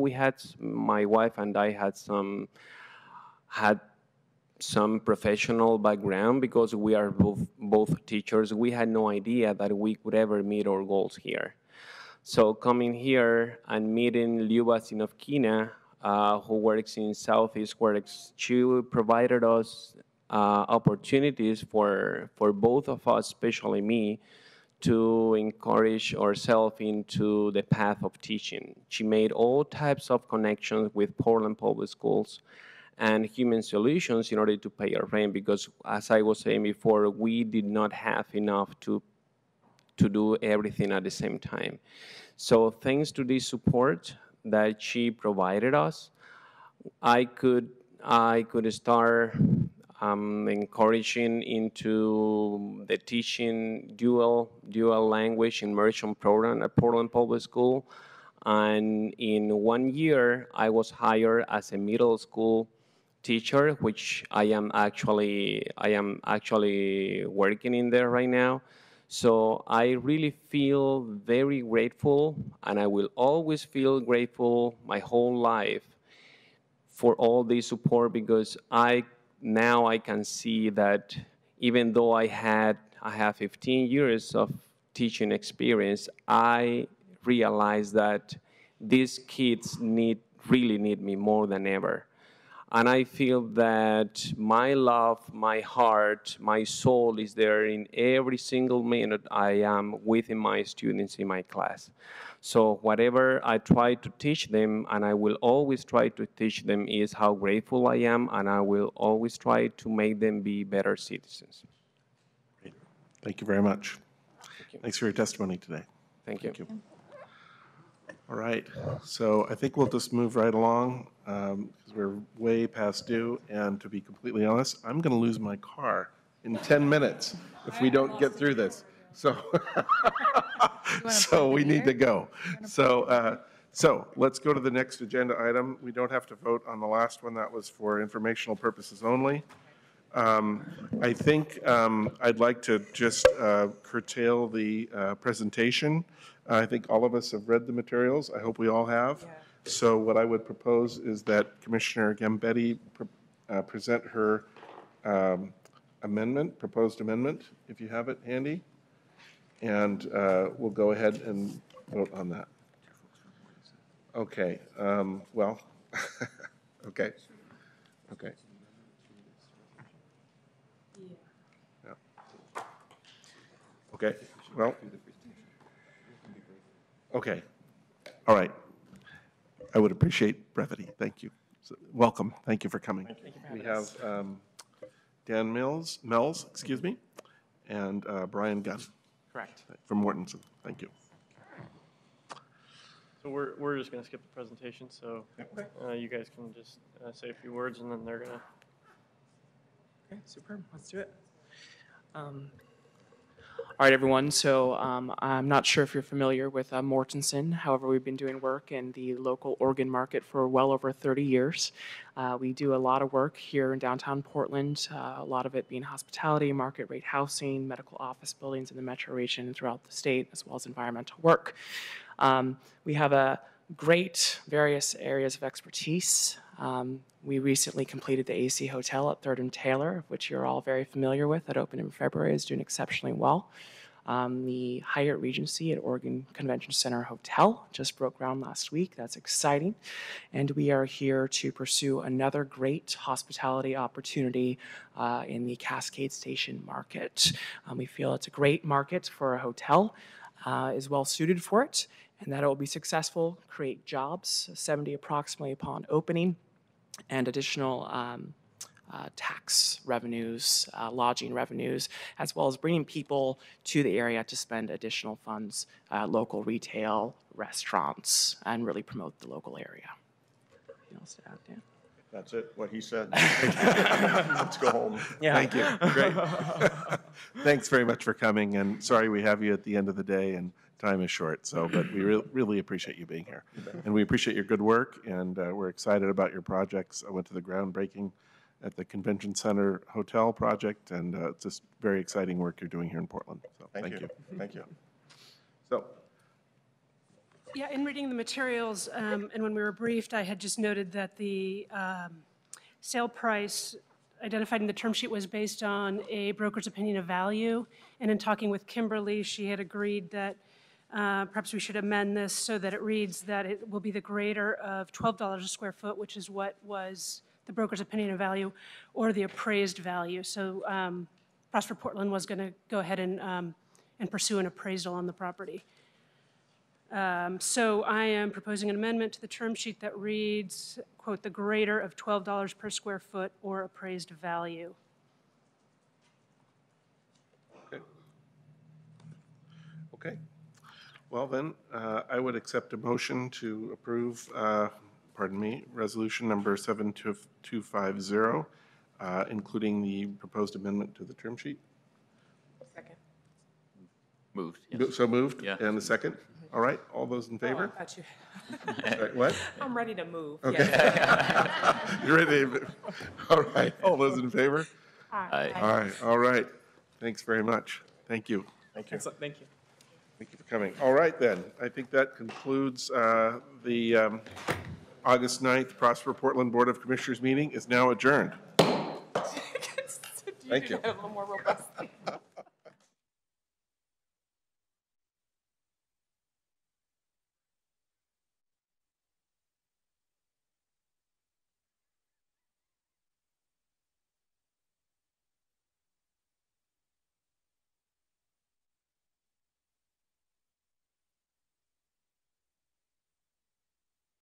S18: my wife and I had some professional background because we are both teachers, we had no idea that we could ever meet our goals here. So coming here and meeting Lyuba Sinovkina, who works in Southeast Works, she provided us opportunities for both of us, especially me, to encourage ourselves into the path of teaching. She made all types of connections with Portland Public Schools and Human Solutions in order to pay our rent because, as I was saying before, we did not have enough to do everything at the same time. So thanks to this support that she provided us, I could start encouraging into the teaching dual language immersion program at Portland Public School. And in 1 year, I was hired as a middle school teacher, which I am actually working in there right now. So I really feel very grateful, and I will always feel grateful my whole life for all this support because now I can see that even though I have 15 years of teaching experience, I realize that these kids really need me more than ever. And I feel that my love, my heart, my soul is there in every single minute I am within my students in my class. So whatever I try to teach them, and I will always try to teach them, is how grateful I am, and I will always try to make them be better citizens.
S1: Great. Thank you very much.
S18: you.
S1: Thanks for your testimony today.
S18: Thank you.
S1: All right, so I think we'll just move right along because we're way past due. And to be completely honest, I'm going to lose my car in 10 minutes if we don't get through this. So, so we need to go. So let's go to the next agenda item. We don't have to vote on the last one. That was for informational purposes only. I think I'd like to just curtail the presentation. I think all of us have read the materials. I hope we all have. Yeah. So what I would propose is that Commissioner Gambetti present her proposed amendment, if you have it handy. And we'll go ahead and vote on that. Okay, well, okay, okay. Yeah. Okay, well, okay, all right. I would appreciate brevity, thank you. So, welcome, thank you for coming. We have Dan Mells, excuse me, and Brian Gunn.
S4: Correct.
S1: From Mortensen, thank you.
S4: So we're just going to skip the presentation, so you guys can just say a few words, and then they're going to.
S5: Okay, superb. Let's do it. All right, everyone. So I'm not sure if you're familiar with Mortensen. However, we've been doing work in the local Oregon market for well over 30 years. We do a lot of work here in downtown Portland, a lot of it being hospitality, market rate housing, medical office buildings in the metro region and throughout the state, as well as environmental work. We have a great various areas of expertise. We recently completed the AC Hotel at 3rd and Taylor, which you're all very familiar with. That opened in February, is doing exceptionally well. The Hyatt Regency at Oregon Convention Center Hotel just broke ground last week. That's exciting. And we are here to pursue another great hospitality opportunity in the Cascade Station market. We feel it's a great market for a hotel, is well suited for it, and that it will be successful, create jobs, 70 approximately upon opening, and additional tax revenues, lodging revenues, as well as bringing people to the area to spend additional funds, local retail, restaurants, and really promote the local area. Anything else to add, Dan?
S1: That's it, what he said. Let's go home.
S5: Yeah.
S1: Thank you. Great. Thanks very much for coming, and sorry we have you at the end of the day, and time is short, so, but we really appreciate you being here. And we appreciate your good work, and we're excited about your projects. I went to the groundbreaking at the Convention Center Hotel project, and it's just very exciting work you're doing here in Portland. So thank you. Thank you. So.
S13: Yeah, in reading the materials, and when we were briefed, I had just noted that the sale price identified in the term sheet was based on a broker's opinion of value. And in talking with Kimberly, she had agreed that perhaps we should amend this so that it reads that it will be the greater of $12 a square foot, which is what was the broker's opinion of value, or the appraised value. So Prosper Portland was going to go ahead and pursue an appraisal on the property. So I am proposing an amendment to the term sheet that reads, quote, the greater of $12 per square foot or appraised value.
S1: Okay. Okay. Well then, I would accept a motion to approve, resolution number 7250, including the proposed amendment to the term sheet.
S5: Second.
S3: Moved. Yes.
S1: So moved?
S3: Yeah.
S1: And a second? All right, all those in favor?
S5: Oh, I thought you.
S1: Sorry, what?
S5: I'm ready to move.
S1: Okay.
S5: Yes.
S1: You're ready to, all right, all those in favor?
S3: Aye.
S1: All right, all right. Thanks very much. Thank you.
S5: Thank you. Excellent. Thank you.
S1: Thank you for coming. All right, then. I think that concludes the August 9th Prosper Portland Board of Commissioners meeting is now adjourned. Thank you.
S5: A little more robust.